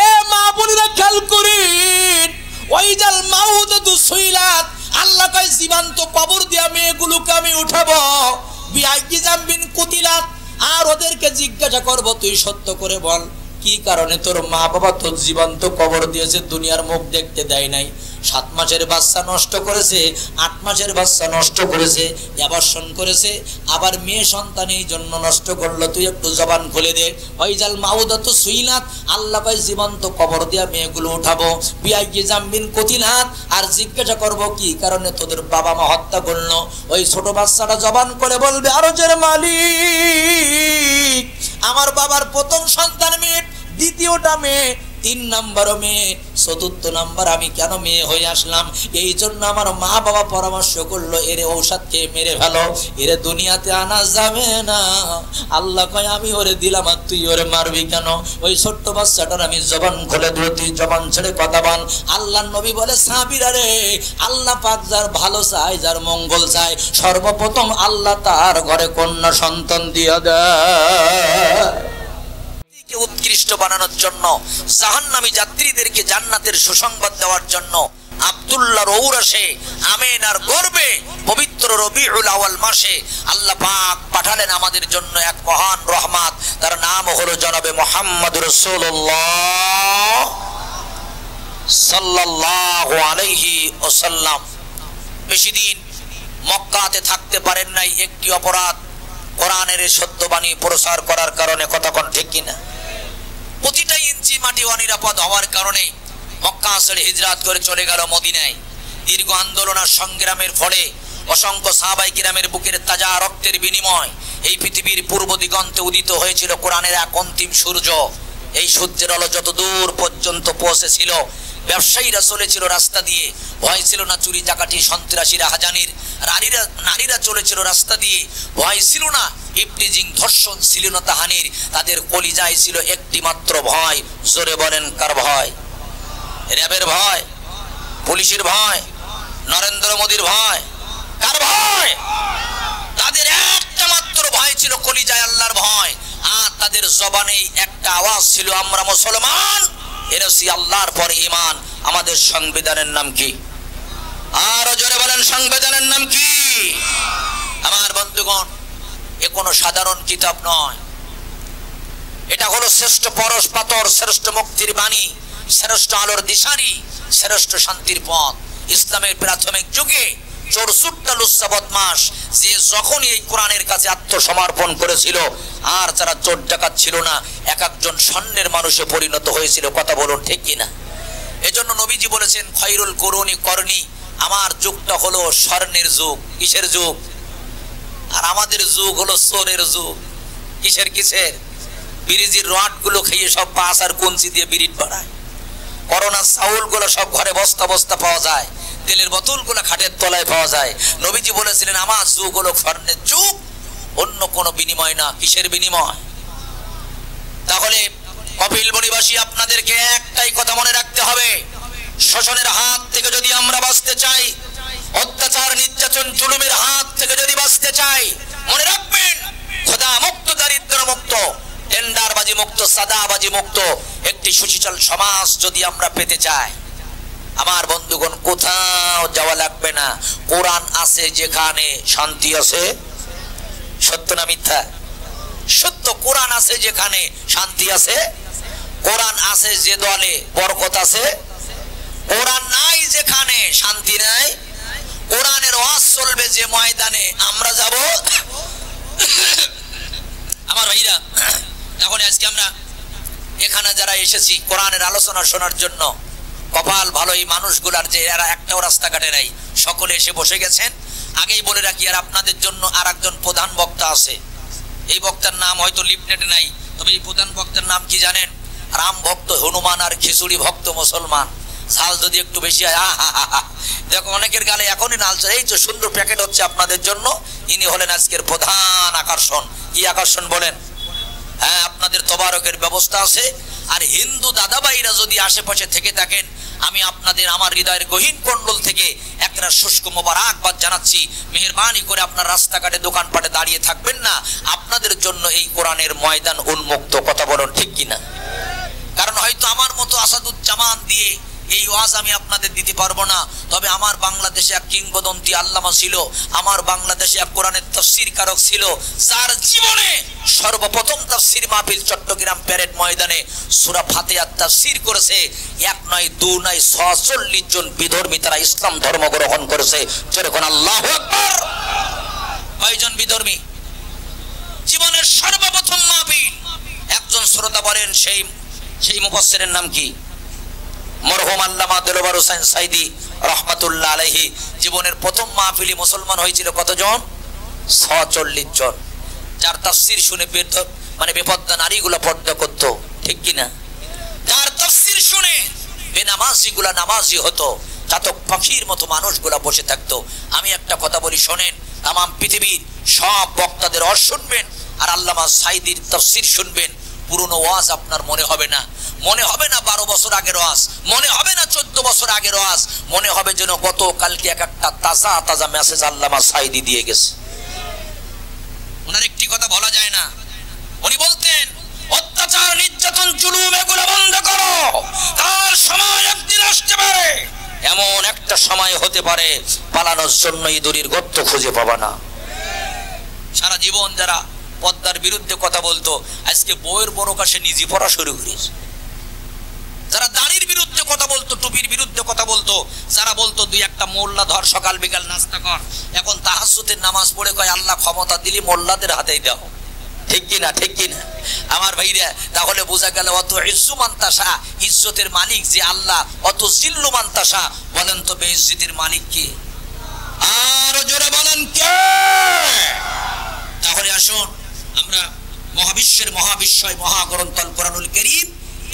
এ মা বোনেরা খেয়াল করেন, ওয়াইজাল মাউদাতু সুইলাত, আল্লাহ কয় জীবন্ত কবর দিয়া মেয়েগুলোকে আমি উঠাবো, বিআইয়ি জামবিন কুতিলাত, আর ওদেরকে জিজ্ঞাসা করব তুই সত্য করে বল কি কারণে তোর মা বাবা তোর জীবন্ত কবর দিয়েছে, দুনিয়ার মুখ দেখতে দেয় নাই, 7 মাসের বাচ্চা নষ্ট করেছে, 8 মাসের বাচ্চা নষ্ট করেছে, অ্যাবর্শন করেছে, আবার মেয়ে সন্তান এই জন্য নষ্ট করলো, তুই একটু জবান খুলে দে। ওয়াইজাল মাউদাতু সুইলাত, আল্লাহ কয় জীবন্ত কবর দিয়া মেয়েগুলো উঠাবো, বিআইয়ি জামবিন কুতিলাত, আর জিজ্ঞাসা করব কি কারণে তোদের বাবা মা হত্যা করলো। ওই ছোট বাচ্চাটা জবান করে বলবে, আরজের মালিক, আমার বাবার প্রথম সন্তান মেয়ে, দ্বিতীয়টা মেয়ে, 3 নাম্বার মেয়ে, 4র্থ নাম্বার আমি কেন মেয়ে হয়ে আসলাম? এই জন্য আমার মা বাবা পরামর্শ করলো এরে ঔষধ খেয়ে মেরে ফেলো, এরে দুনিয়াতে আনা যাবে না। আল্লাহ কয় আমি ওরে দিলাম আর তুই ওরে মারবি কেন? ওই ছোট্ট বাচ্চাটার আমি জবান খুলে দেব, তুই জবান ছেড়ে কথা বল। আল্লাহর নবী বলে, সাহাবীরা রে, আল্লাহ পাক যার ভালো চায়, যার মঙ্গল চায়, সর্বপ্রথম আল্লাহ তার ঘরে কন্যা সন্তান দিয়ে দেয়। উৎকৃষ্ট বানানোর জন্য, জাহান্নামী যাত্রীদেরকে জান্নাতের সুসংবাদ দেওয়ার জন্য আব্দুল্লাহর ঔরসে আমিনার গর্বে পবিত্র রবিউল আউয়াল মাসে আল্লাহ পাক পাঠালেন আমাদের জন্য এক মহান রহমত, তার নাম হলো জনাবে মুহাম্মদুর রাসূলুল্লাহ সাল্লাল্লাহু আলাইহি ওয়াসাল্লাম। বেশি দিন মক্কাতে থাকতে পারেন নাই, একটি অপরাধ, কোরআনের সত্যবাণী প্রচার করার কারণে। কথা কোন ঠিক কিনা? প্রতিটা ইঞ্চি মাটি অনিরাপদ হওয়ার কারণে মক্কা ছেড়ে হিজরত করে চলে গেল মদিনায়। দীর্ঘ আন্দোলন আর সংগ্রামের ফলে অসংখ্য সাহাবায়ে কিরামের বুকের তাজা রক্তের বিনিময় এই পৃথিবীর পূর্ব দিগন্তে উদিত হয়েছিল কোরআনের এক অন্তিম সূর্য। এই সূর্যের আলো যত দূর পর্যন্ত পৌঁছেছিল, ব্যবসায়ীরা চলেছিল রাস্তা দিয়ে, ভয় ছিল না চুরি ডাকাতি সন্ত্রাসীরা হাজানির, নারীরা চলেছিল রাস্তা দিয়ে, ভয় ছিল না ইফটিজিং ধর্ষণ ছিল না তাহানির, তাদের কলিজায় ছিল একটি মাত্র ভয়। জোরে বলেন কার ভয়? র্যাবের ভয়, পুলিশের ভয়, নরেন্দ্র মোদীর ভয়, কার ভয়? তাদের একটা মাত্র ভয় ছিল কলিজায় আল্লাহর ভয়, আর তাদের জবানেই একটা আওয়াজ ছিল, আমরা মুসলমান, এনেছি আল্লাহর পরে ঈমান। আমাদের সংবিধানের নাম কি? আরো জোরে বলেন, সংবিধানের নাম কি? আমার বন্ধুগণ, এ কোনো সাধারণ কিতাব নয়, এটা হলো শ্রেষ্ঠ পরশ পাথর, শ্রেষ্ঠ মুক্তির বাণী, শ্রেষ্ঠ আলোর দিশারি, শ্রেষ্ঠ শান্তির পথ। ইসলামের প্রাথমিক যুগে 64টা লুচ্ছা বদমাশ যে যখন এই কোরআনের কাছে আত্মসমর্পণ করেছিল, আর যারা চোর ডাকাত ছিল না, এক একজন স্বর্ণের মানুষে পরিণত হয়েছিল। কথা বলুন ঠিক কিনা? এজন্য নবীজি বলেছেন, খৈরুল কুরুনি করনি, আমার যুগটা হলো স্বর্ণের যুগ। কিসের যুগ? আর আমাদের যুগ হলো চোরের যুগ। কিসের? বিরিজির রড গুলো খেয়ে সব পাঁচ আর কঞ্চি দিয়ে বিরিট বানায়, করোনা চাউল গুলো সব ঘরে বস্তা বস্তা পাওয়া যায়, তেলের বোতল গুলো খাটের তলায় পাওয়া যায়। নবীজি বলেছিলেন, আমার যুগ হলো স্বর্ণের যুগ, অন্য কোনো বিনিময় না। কিসের বিনিময়? তাহলে কপিলবনিবাসী, আপনাদেরকে একটাই কথা মনে রাখতে হবে, শোষণের হাত থেকে যদি আমরা বাঁচতে চাই, অত্যাচার নির্যাতন জুলুমের হাত থেকে যদি বাঁচতে চাই, মনে রাখবেন, খোদা মুক্ত, দারিদ্র মুক্ত, টেন্ডারবাজি মুক্ত, সাদাবাজি মুক্ত একটি সুশীতল সমাজ যদি আমরা পেতে চাই, আমার বন্ধুগণ, কোথাও যাওয়া লাগবে না। কোরআন আছে যেখানে শান্তি আছে। সত্য না মিথ্যা? সত্য। কোরআন আছে যেখানে শান্তি আছে, কোরআন আছে যে দলে বরকত আছে, কোরআন নাই যেখানে শান্তি নাই। কোরআনের ওয়াজ চলবে যে ময়দানে আমরা যাব। আমার ভাইরা, তখন আজকে আমরা এখানে যারা এসেছি কোরআনের আলোচনা শোনার জন্য, কপাল ভালো এই মানুষগুলার যে এরা একটাও রাস্তাঘাটে নাই, সকলে এসে বসে গেছেন। আগেই বলে রাখি, আর আপনাদের জন্য আর একজন প্রধান বক্তা আছে। এই বক্তার নাম হয়তো লিফলেটে নাই, তবে এই প্রধান বক্তার নাম কি জানেন? রাম ভক্ত হনুমান আর খিচুড়ি ভক্ত মুসলমান। ঝাল যদি একটু বেশি হয়, দেখো অনেকের গালে এখনই নাল চলে। এই তো সুন্দর প্যাকেট হচ্ছে আপনাদের জন্য। ইনি হলেন আজকের প্রধান আকর্ষণ। কি আকর্ষণ বলেন? হ্যাঁ, আপনাদের তবারকের ব্যবস্থা আছে। আর হিন্দু দাদাভাইরা যদি আশেপাশে থেকে থাকেন, আমি আপনাদের আমার হৃদয়ের গহীন কুণ্ডল থেকে একটা শুষ্ক মোবারকবাদ জানাচ্ছি। মেহেরবানি করে আপনার রাস্তাঘাটে দোকানপাটে দাঁড়িয়ে থাকবেন না, আপনাদের জন্য এই কোরআনের ময়দান উন্মুক্ত। কথা বলুন ঠিক কিনা? কারণ হয়তো আমার মতো আসাদুজ্জামান দিয়ে এই ওয়াজ আমি আপনাদের দিতে পারবো না। তবে আমার বাংলাদেশে এক কিংবদন্তি আল্লামা ছিল, আমার বাংলাদেশে এক কোরআনের তাফসীর কারক ছিল, যার জীবনে সর্বপ্রথম তাফসীর মাহফিল চট্টগ্রাম প্যারেড ময়দানে সূরা ফাতিহার তাফসীর করেছে। এক নয়, দু নয়, 46 জন বিধর্মী তারা ইসলাম ধর্ম গ্রহণ করেছে। যেরকম আল্লাহু আকবার। কয়জন বিধর্মী? জীবনের সর্বপ্রথম মাহফিল। একজন শ্রোতা বলেন সেই মুফাসসিরের নাম কি? মরহুম আল্লামা দেলোয়ার হোসেন সাইদি রহমাতুল্লাহ আলাইহি। জীবনের প্রথম মাহফিলে মুসলমান হয়েছিল কতজন? 46 জন। যার তাফসীর শুনে বেপর্দা নারীগুলো পর্দা করত, ঠিক কিনা? যার তাফসীর শুনে বেনামাজিগুলা নামাজি হতো, চাতক পাখির মতো মানুষগুলা বসে থাকতো। আমি একটা কথা বলি শোনেন, তামাম পৃথিবীর সব বক্তাদের ওয়াজ শুনবেন আর আল্লামা সাইদির তাফসীর শুনবেন, পুরনো ওয়াজ আপনার মনে হবে না। মনে হবে না 12 বছর আগের ওয়াজ, মনে হবে না 14 বছর আগের ওয়াজ, মনে হবে যেন গত কালকে একটা তাজা তাজা মেসেজ আল্লামা সাইদি দিয়ে গেছে। ওনার একটি কথা বলা যায় না, উনি বলতেন অত্যাচার, নির্যাতন, জুলুম এগুলো বন্ধ করো, তার সময় একদিন আসতে পারে, এমন একটা সময় হতে পারে পালানোর জন্য ইঁদুরের গর্ত খুঁজে পাবা না। সারা জীবন যারা পদ্মার বিরুদ্ধে কথা বলতো, আজকে বইয়ের বড়কাশে নিজে পড়া শুরু করেছে। যারা দাড়ির বিরুদ্ধে কথা বলতো, টুপির বিরুদ্ধে কথা বলতো, যারা বলতো দুই একটা মোল্লা ধর, সকাল বিকাল নাস্তা কর, এখন তাহাজ্জুদের নামাজ পড়ে কয় আল্লাহ ক্ষমতা দিলি মোল্লাদের হাতেই দাও, ঠিক কিনা? ঠিক কিনা আমার ভাইরা? তাহলে বোঝা গেল অত ইজ্জু মান্তাসা, ইজ্জতের মালিক যে আল্লাহ, অত জিল্লু মান্তাসা। বলেন তো বেইজ্জতের মালিক কে? আর জোরে বলেন কে? তাহলে আসুন আমরা মহাবিশ্বের মহাবিশ্বয় মহাগ্রন্থ আল কোরআনুল কারীম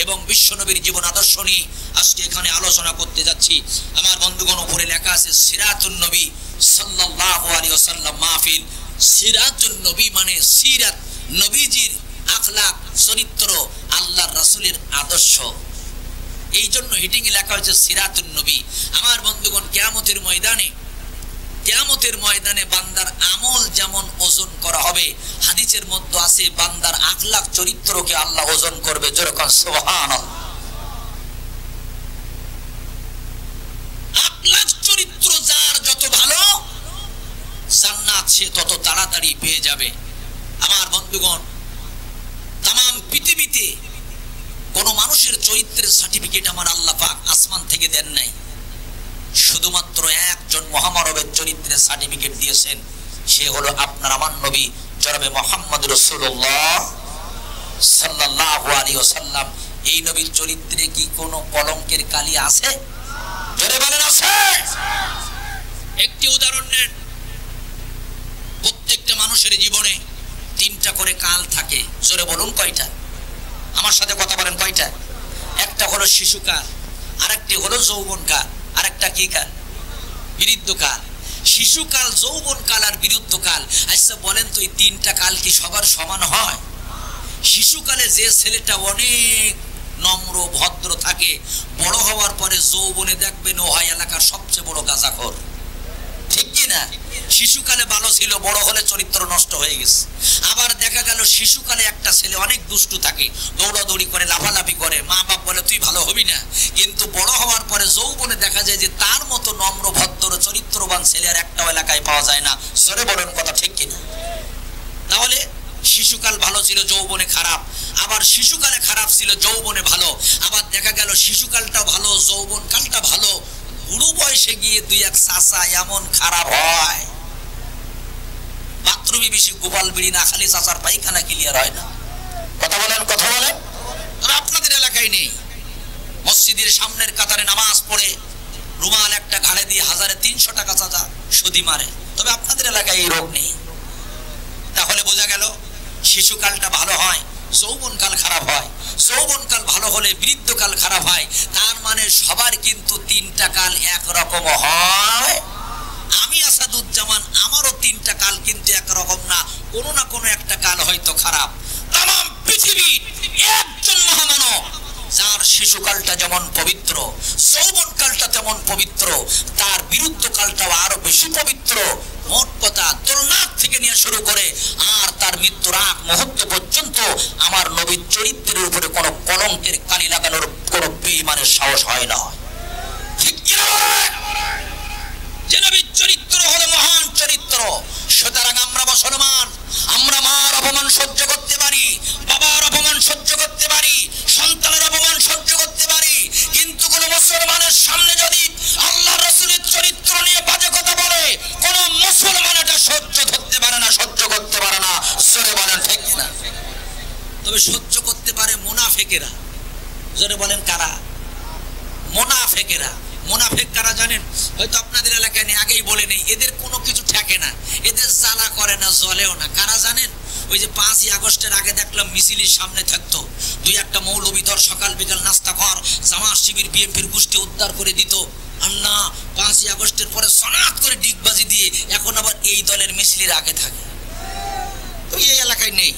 এবং বিশ্বনবীর জীবন আদর্শ নিয়ে আজকে এখানে আলোচনা করতে যাচ্ছি। আমার বন্ধুগণ, উপরে লেখা আছে সিরাতুন নবী সাল্লাল্লাহু আলাইহি ওয়াসাল্লাম মাহফিল। সিরাতুন নবী মানে সিরাত, নবীজির আখলাক, চরিত্র, আল্লাহর রাসূলের আদর্শ। এই জন্য হিটিং এ লেখা হয়েছে সিরাতুন নবী। আমার বন্ধুগণ, কিয়ামতের ময়দানে বান্দার আমল যেমন ওজন করা হবে, হাদিসের মধ্যে আছে বান্দার আখলাক চরিত্রকে আল্লাহ ওজন করবে। যেরকম সুবহানাল্লাহ। আখলাক চরিত্র যার যত ভালো, জান্নাত সে তত তাড়াতাড়ি পেয়ে যাবে। আমার বন্ধুগণ, তামাম পৃথিবীতে কোন মানুষের চরিত্রের সার্টিফিকেট আমার আল্লাহ পাক আসমান থেকে দেন নাই। শুধুমাত্র একজন মহামানবের চরিত্রের সার্টিফিকেট দিয়েছেন, সে হলো আপনার আমার নবী জনাবে মুহাম্মদ রাসূলুল্লাহ সাল্লাল্লাহু আলাইহি ওয়াসাল্লাম। এই নবীর চরিত্রে কি কোনো কলঙ্কের কালি আছে? জোরে বলেন আছে? একটি উদাহরণ নেন। প্রত্যেকটা মানুষের জীবনে 3টা করে কাল থাকে। জোরে বলুন কয়টা? আমার সাথে কথা বলেন কয়টা? একটা হলো শিশুকাল, আরেকটি হলো যৌবনকাল, আরেকটা কি কাল? বৃদ্ধকাল। শিশুকাল, যৌবনকাল আর বৃদ্ধকাল। আচ্ছা বলেন তো, এই 3টা কাল কি সবার সমান হয়? শিশুকালে যে ছেলেটা অনেক নম্র ভদ্র থাকে, বড় হওয়ার পরে যৌবনে দেখবেন ও হয় এলাকার সবচেয়ে বড় গাঁজাখোর, ঠিক কিনা? শিশুকালে ভালো ছিল, বড় হলে চরিত্র নষ্ট হয়ে গেছে। আবার দেখা গেল শিশুকালে একটা ছেলে অনেক দুষ্টু থাকে, দৌড়াদৌড়ি করে, লাফালাফি করে, মা বাপ বলে তুই ভালো হবি না, কিন্তু বড় হওয়ার পরে যৌবনে দেখা যায় যে তার মতো নম্র ভদ্র চরিত্রবান ছেলে আর একটাও এলাকায় পাওয়া যায় না। সরে বলেন কথা, ঠিক কিনা? তাহলে শিশুকাল ভালো ছিল, যৌবনে খারাপ। আবার শিশুকালে খারাপ ছিল, যৌবনে ভালো। আবার দেখা গেল শিশুকালটাও ভালো, যৌবনকালটা ভালো, বুড়ো বয়সে গিয়ে দুই এক চাচা এমন খারাপ হয়, বাথরুমে বেশি গোপাল বিড়ি না খালি চাচার পায়খানা ক্লিয়ার হয় না। কথা বলেন, কথা বলেন। আপনাদের এলাকায় নেই? মসজিদের সামনের কাতারে নামাজ পড়ে রুমাল একটা ঘাড়ে দিয়ে 1300 টাকা চাচা সুদি মারে, তবে আপনাদের এলাকায় এই রোগ নেই। তাহলে বোঝা গেল শিশুকালটা ভালো হয়, যৌবনকাল খারাপ হয়। যৌবনকাল ভালো হলে বৃদ্ধকাল খারাপ হয়। তার মানে সবার কিন্তু 3টা কাল একরকম হয়। আমি আসাদুজ্জামান, আমারও 3টা কাল কিন্তু একরকম না, কোনো না কোনো একটা কাল হয়তো খারাপ। তামাম পৃথিবীর একজন মহামানব যার শিশুকালটা যেমন পবিত্র, যৌবনকালটা তেমন পবিত্র, তার বিরুদ্ধকালটাও আরো বেশি পবিত্র। মোট কথা তোলনাথ থেকে নিয়ে শুরু করে আর তার মৃত্যুর আগ মুহূর্ত পর্যন্ত আমার নবীর চরিত্রের উপরে কোনো কলঙ্কের কালি লাগানোর কোনো বেঈমানের সাহস হয় না। ঠিক কি না? যে নবীর চরিত্র হলো মহান চরিত্র। সুতরাং আমরা মুসলমান, আমরা মার অপমান সহ্য করতে পারি, বাবার অপমান সহ্য করতে পারি, সন্তানের অপমান সহ্য করতে পারি, কিন্তু কোন মুসলমানের সামনে যদি আল্লাহ রাসূলের চরিত্র নিয়ে বাজে কথা বলে কোন মুসলমান এটা সহ্য করতে পারে না, সহ্য করতে পারে না। জোরে বলেন ঠিক কিনা? তবে সহ্য করতে পারে মুনাফিকেরা। জোরে বলেন কারা? মুনাফিকেরা। মুনাফিক কারা জানেন? হয়তো আপনাদের এলাকায় নেই, আগেই বলে নেই। এদের কোনো কিছু ঠেকে না, এদের জ্বালা করে না, জ্বলেও না। কারা জানেন? ওই যে 5ই আগস্টের আগে দেখলাম মিছিলের সামনে থাকতো দুই একটা মৌলবীধর, সকাল বিকাল নাস্তা কর, জামাত শিবির বিএনপির গোষ্ঠী উদ্ধার করে দিত। আর না, 5ই আগস্টের পরে সনাত করে ডিগবাজি দিয়ে এখন আবার এই দলের মিছিলের আগে থাকে। তো এই এলাকায় নেই,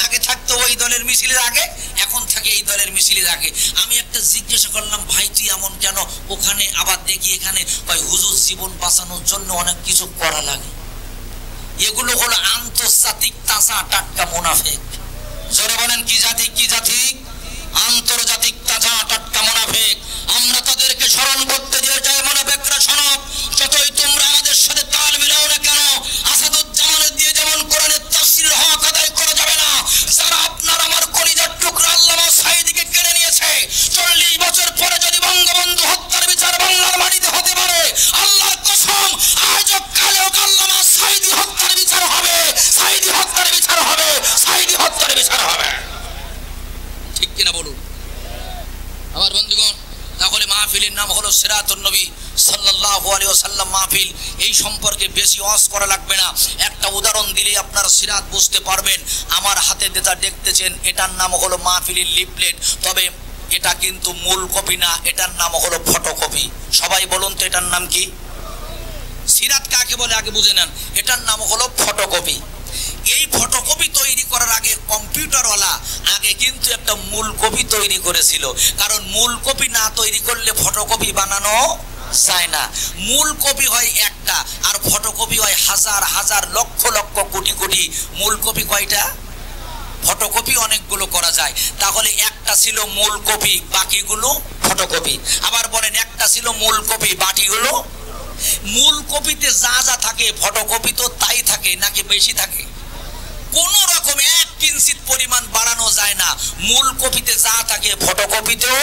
আগে থাকতো ওই দলের মিছিলের আগে, এখন থাকে এই দলের মিছিলের আগে। আমি একটা জিজ্ঞাসা করলাম, ভাই তুই এমন কেন? ওখানে আবার দেখি এখানে ভাই হুজুর জীবন বাঁচানোর জন্য অনেক কিছু করা লাগে। এগুলো হলো আন্তর্জাতিক তাজা টাটকা মুনাফিক। জোরে বলেন কি জাতি? কি জাতি? আন্তর্জাতিক তাজা টাটকা মুনাফিক। আমরা তাদেরকে স্মরণ করতে দিয়ে যাই, মুনাফিকরা শোনো, যতই তোমরা আমাদের সাথে তাল মিলাও না কেন, আসাদুজ্জামানের দিয়ে যেমন কোরআনের তাফসীরের হক আদায় করা যাবে না। যারা আপনার আমার কলিজার টুকরা আল্লামা সাঈদীকে কেড়ে নিয়েছে, 40 বছর পরে যদি বঙ্গবন্ধু হত্যার বিচার বাংলার মাটিতে হতে পারে, আল্লাহর কসম আজ কালেও আল্লামা সাঈদী হত্যার বিচার হবে, সাঈদী হত্যার বিচার হবে, সাঈদী হত্যার বিচার হবে। ঠিক কিনা বলুন আমার বন্ধুগণ? তাহলে মাহফিলের নাম হলো সিরাতুন নবী সাল্লাল্লাহু আলাইহি ওয়াসাল্লাম মাহফিল। এই সম্পর্কে বেশি ওয়াজ করা লাগবে না, একটা উদাহরণ দিলে আপনারা সিরাত বুঝতে পারবেন। আমার হাতে যেটা দেখতেছেন এটার নাম হলো মাহফিলের লিফলেট, তবে এটা কিন্তু মূল কপি না, এটার নাম হলো ফটোকপি। সবাই বলুন তো এটার নাম কি? সিরাত কাকে বলে আগে বুঝে নেন। এটার নাম হলো ফটোকপি। এই ফটোকপি তৈরি করার আগে কম্পিউটারওয়ালা আগে কিন্তু একটা মূল কপি তৈরি করেছিল, কারণ মূল কপি না তৈরি করলে ফটোকপি বানানো যায় না। মূল কপি হয় একটা, আর ফটোকপি হয় হাজার হাজার লক্ষ লক্ষ কোটি কোটি। মূল কপি কয়টা? ফটোকপি অনেকগুলো করা যায়। তাহলে একটা ছিল মূল কপি, বাকিগুলো ফটোকপি। আবার বলেন, একটা ছিল মূল কপি, বাকিগুলো। মূল কপিতে যা যা থাকে ফটোকপি তো তাই থাকে, নাকি বেশি থাকে? কোন রকম 1 কিঞ্চিত পরিমাণ বাড়ানো যায় না। মূল কপিতে যা থাকে ফটোকপিতেও।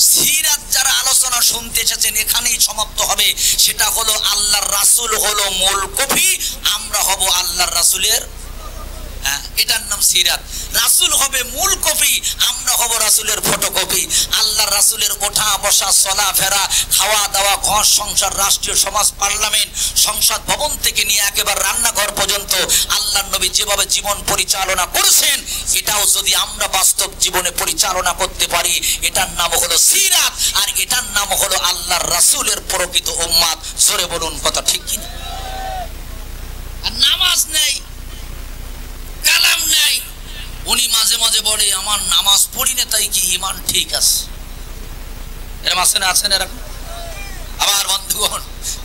সিরাত যারা আলোচনা শুনতে এসেছেন এখানেই সমাপ্ত হবে। সেটা হলো আল্লাহর রাসূল হলো মূল কপি, আমরা হব আল্লাহর রাসূলের, এটার নাম সিরাত। রাসূল হবে মূল কপি, আমরা হব রাসূলের ফটোকপি। আল্লাহর রাসূলের ওঠা বসা, চলা ফেরা, খাওয়া দাওয়া, ঘর সংসার, রাষ্ট্রীয় সমাজ, পার্লামেন্ট, সংসদ ভবন থেকে নিয়ে একেবারে রান্নাঘর পর্যন্ত আল্লাহর নবী যেভাবে জীবন পরিচালনা করেছেন, এটাও যদি আমরা বাস্তব জীবনে পরিচালনা করতে পারি, এটার নাম হলো সিরাত। আর এটার নাম হলো আল্লাহর রাসূলের প্রকৃত উম্মত। জোরে বলুন কথা ঠিক কিনা? আর নামাজ নেই, কালাম নাই, উনি মাঝে মাঝে বলে আমার নামাজ পড়ি না তাই কি ঈমান ঠিক আছে? এরকম আছে না? আছেন এরকম? আবার বন্ধুগণ,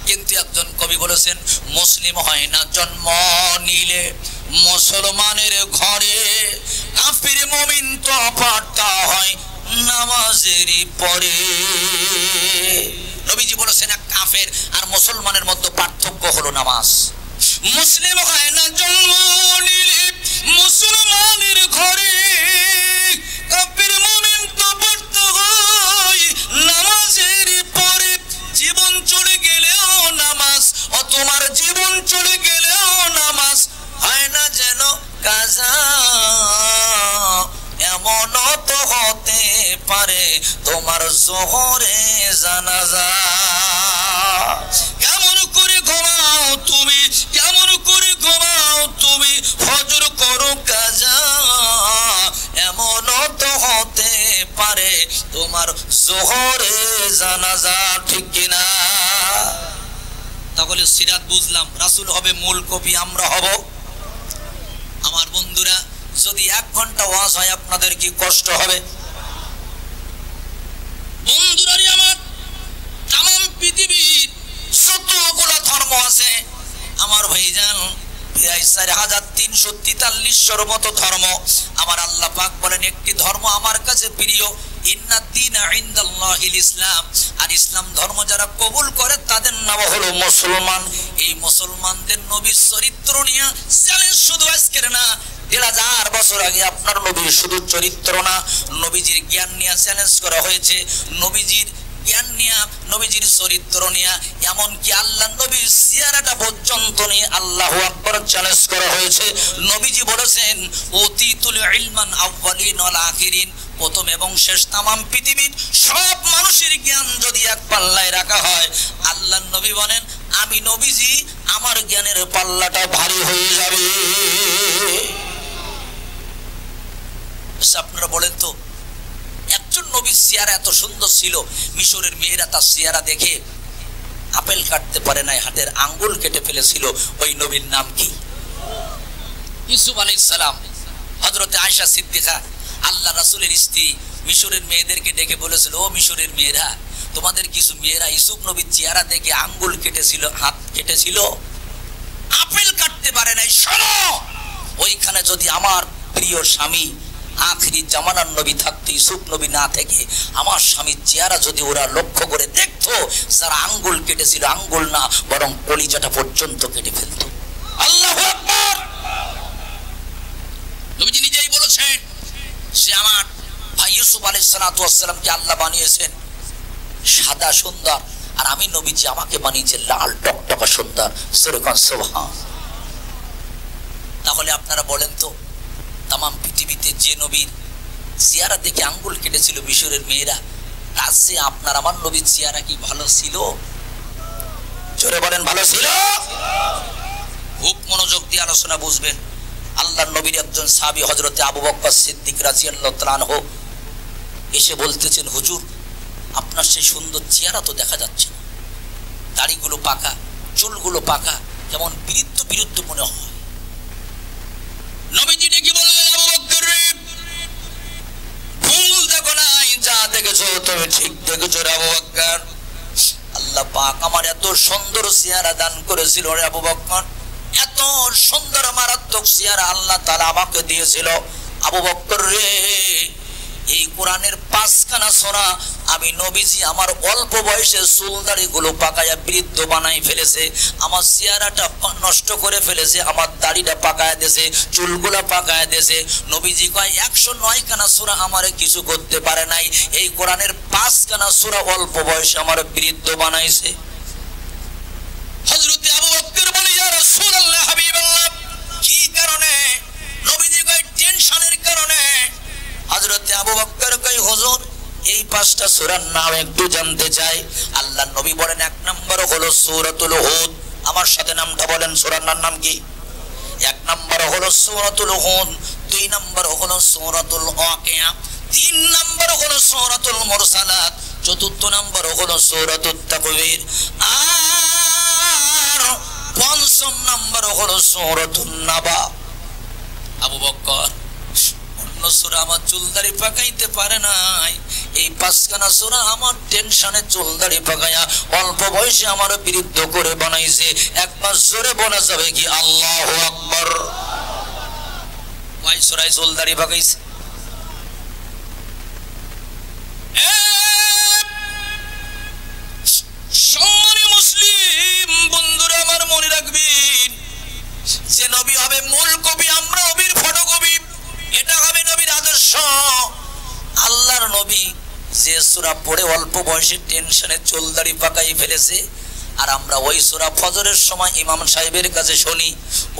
কিন্তু একজন কবি বলেছেন, মুসলিম হয় না জন্ম নিলে মুসলমানের ঘরে, কাফির মুমিন তো পাঠা হয় নামাজেরই পরে। নবীজি বলেছেন, এক কাফের আর মুসলমানের মধ্যে পার্থক্য হলো নামাজ। মুসলিম হয় না জন্ম নিলে মুসলমানের ঘরে, কাফির মুমিন তো পড়তে হয় নামাজের পরে। জীবন চলে গেলেও নামাজ, ও তোমার জীবন চলে গেলেও নামাজ হয় না যেন কাজা। এমন তো হতে পারে তোমার জোহরে জানাজা। কেমন করে ঘুমাও তুমি, কেমন করে ঘুমাও তুমি, ফজর করো কাজা। এমন তো হতে পারে তোমার জোহরে জানাজা। ঠিক কিনা? তাহলে সিরাত বুঝলাম, রাসূল হবে মূল কপি, আমরা হব। আমার বন্ধুরা, যদি 1 ঘন্টা ওয়াজ হয় আপনাদের কি কষ্ট হবে? বন্ধুরা আমার, তাম পৃথিবীর যতগুলো ধর্ম আছে 4343 মতো ধর্ম। আমার আল্লাহ পাক বলেন একটি ধর্ম আমার কাছে প্রিয়, ইন্নাদ দীনা ইনদাল্লাহিল ইসলাম। আর ইসলাম ধর্ম যারা কবুল করে তাদের নাম হলো মুসলমান। এই মুসলমানদের নবীর চরিত্র নিয়ে চ্যালেঞ্জ শুধু আজকের না, 1000 বছর আগে আপনার নবীর শুধু চরিত্র না, নবীজির জ্ঞান নিয়ে চ্যালেঞ্জ করা হয়েছে। নবীজির জ্ঞান নিয়ে, নবীজির চরিত্র নিয়ে, এমনকি আল্লাহ নবীর সিয়ারাটা পর্যন্ত নিয়ে আল্লাহু আকবার চ্যালেঞ্জ করা হয়েছে। নবীজি বলেছেন উতিতুল ইলমান আউয়ালিন ওয়াল আখিরিন, প্রথম এবং শেষ তামাম পৃথিবীর সব মানুষের জ্ঞান যদি এক পাল্লায় রাখা হয়, আল্লাহ নবী বলেন আমি নবীজি আমার জ্ঞানের পাল্লাটা ভারী হয়ে যাবে। আপনারা বলেন তো, একজন নবীর চেহারা এত সুন্দর ছিল, মিশরের মেয়েরা তার চেহারা দেখে আপেল কাটতে পারে নাই, হাতের আঙ্গুল কেটে ফেলেছিল। ওই নবীর নাম কি? ইউসুফ আলাইহিস সালাম। হযরতে আয়েশা সিদ্দিকা আল্লাহ রাসূলের স্ত্রী মিশরের মেয়েদেরকে ডেকে বলেছিল, ও মিশরের মেয়েরা, তোমাদের কিছু মেয়েরা ইউসুফ নবীর চেহারা দেখে আঙ্গুল কেটেছিল, হাত কেটেছিল, আপেল কাটতে পারে নাই। শোনো, ওইখানে যদি আমার প্রিয় স্বামী আখেরি জামানার নবী থাকতে, ইউসুফ নবী না থেকে আমার স্বামীর চেহারা যদি ওরা লক্ষ্য করে দেখতো, যারা আঙ্গুল কেটেছিল আঙ্গুল না বরং কলিজাটা পর্যন্ত কেটে ফেলতো। আল্লাহু আকবার। নবীজি নিজেই বলেছেন সে আমার ভাই ইউসুফ আলাইহিস সালাতু ওয়াস সালামকে আল্লাহ বানিয়েছেন সাদা সুন্দর, আর আমি নবীজি আমাকে বানিয়েছেন লাল টকটকা সুন্দর। সুবহান সুবহান। তাহলে আপনারা বলেন তো, তামাম পৃথিবীতে যে নবীর চেহারা দেখে আঙ্গুল কেটেছিল মিশরের মেয়েরা, তার চেয়ে আপনার আমার নবীর চেহারা কি ভালো ছিল? জোরে বলেন, ভালো ছিল? খুব মনোযোগ দিয়ে আলোচনা বুঝবেন। আল্লাহর নবীর একজন সাহাবী হযরতে আবু বকর সিদ্দিক রাদিয়াল্লাহু তাআলা আনহু এসে বলতেছেন, হুজুর আপনার সেই সুন্দর চেহারা তো দেখা যাচ্ছে না, দাড়িগুলো পাকা, চুলগুলো পাকা, কেমন বিরুদ্ধ বিরুদ্ধ মনে হয়। নবীজি ডেকে বললেন, আবু বকর রে, ভুল দেখো নাই, যা দেখেছো তুমি ঠিক দেখেছো রে আবু বকর। আল্লাহ পাক আমার এত সুন্দর চেহারা দান করেছিল রে আবু বকর, এত সুন্দর মারাত্মক চেহারা আল্লাহ তাআলা আমাকে দিয়েছিল। আবু বকর রে, এই কোরআনের 5খানা সূরা আমি নবীজি আমার অল্প বয়সে চুলদাড়ি গুলো পাকায়া বৃদ্ধ বানাই ফেলেছে, আমার চেহারাটা নষ্ট করে ফেলেছে, আমার দাড়িটা পাকায়া দিয়েছে, চুলগুলো পাকায়া দিয়েছে। নবীজি কয় 109খানা সূরা আমারে কিছু করতে পারে নাই, এই কোরআনের 5খানা সূরা অল্প বয়সে আমার বৃদ্ধ বানাইছে। হযরত আবু বকর বলে, ইয়া রাসূলুল্লাহ, হাবিবাল্লাহ, কি কারণে? নবীজি কয় টেনশনের কারণে। হযরত আবু বকর কয়, হুজুর এই 5টা সূরার নাম একটু জানতে চাই। আল্লাহর নবী বলেন, 1 নম্বর হলো সূরাতুল হুদ। আমার সাথে নামটা বলেন, সূরার নাম কি? 1 নম্বর হলো সূরাতুল হুদ, 2 নম্বর হলো সূরাতুল ওয়াকিয়া, 3 নম্বর হলো সূরাতুল মুরসালাত, 4 নম্বর হলো সূরাতুত তাকবীর, আর 5 নম্বর হলো সূরাতুন নাবা। আবু বকর সূরা আমার চুলদাড়ি পাকাইতে পারে নাই, এই 5খানা সূরা আমার টেনশনে চুলদাড়ি পাকায়া অল্প বয়সে আমার বিরুদ্ধ করে বানাইছে। একবার জোরে বলা যাবে কি আল্লাহু আকবার? কয় সূরায় চুলদাড়ি পাকাইছে? সম্মানীয় মুসলিম বন্ধুরা আমার, মনে রাখবেন যে নবী হবে মূল কবি, আমরা নবীর ফটোকপি। এটা হবে নবীর আদর্শ। আল্লাহর নবী যে সূরা পড়ে অল্প বয়সে টেনশনে চুলদাড়ি পাকাই ফেলেছে, আর আমরা ওই সূরা ফজরের সময় ইমাম সাহেবের কাছে শুনি,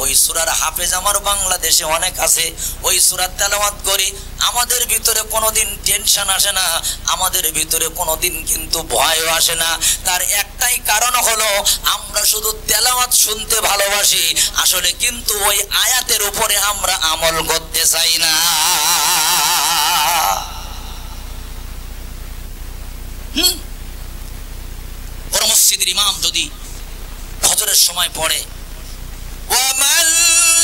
ওই সূরার হাফেজ আমার বাংলাদেশে অনেক আছে, ওই সূরা তেলাওয়াত করি, আমাদের ভিতরে কোনোদিন টেনশন আসে না, আমাদের ভিতরে কোনোদিন কিন্তু ভয়ও আসে না। তার একটাই কারণ হলো আমরা শুধু তেলাওয়াত শুনতে ভালোবাসি, আসলে কিন্তু ওই আয়াতের উপরে আমরা আমল করতে চাই না। ওর মসজিদের ইমাম যদি ফজরের সময় পড়ে, ওয়ামান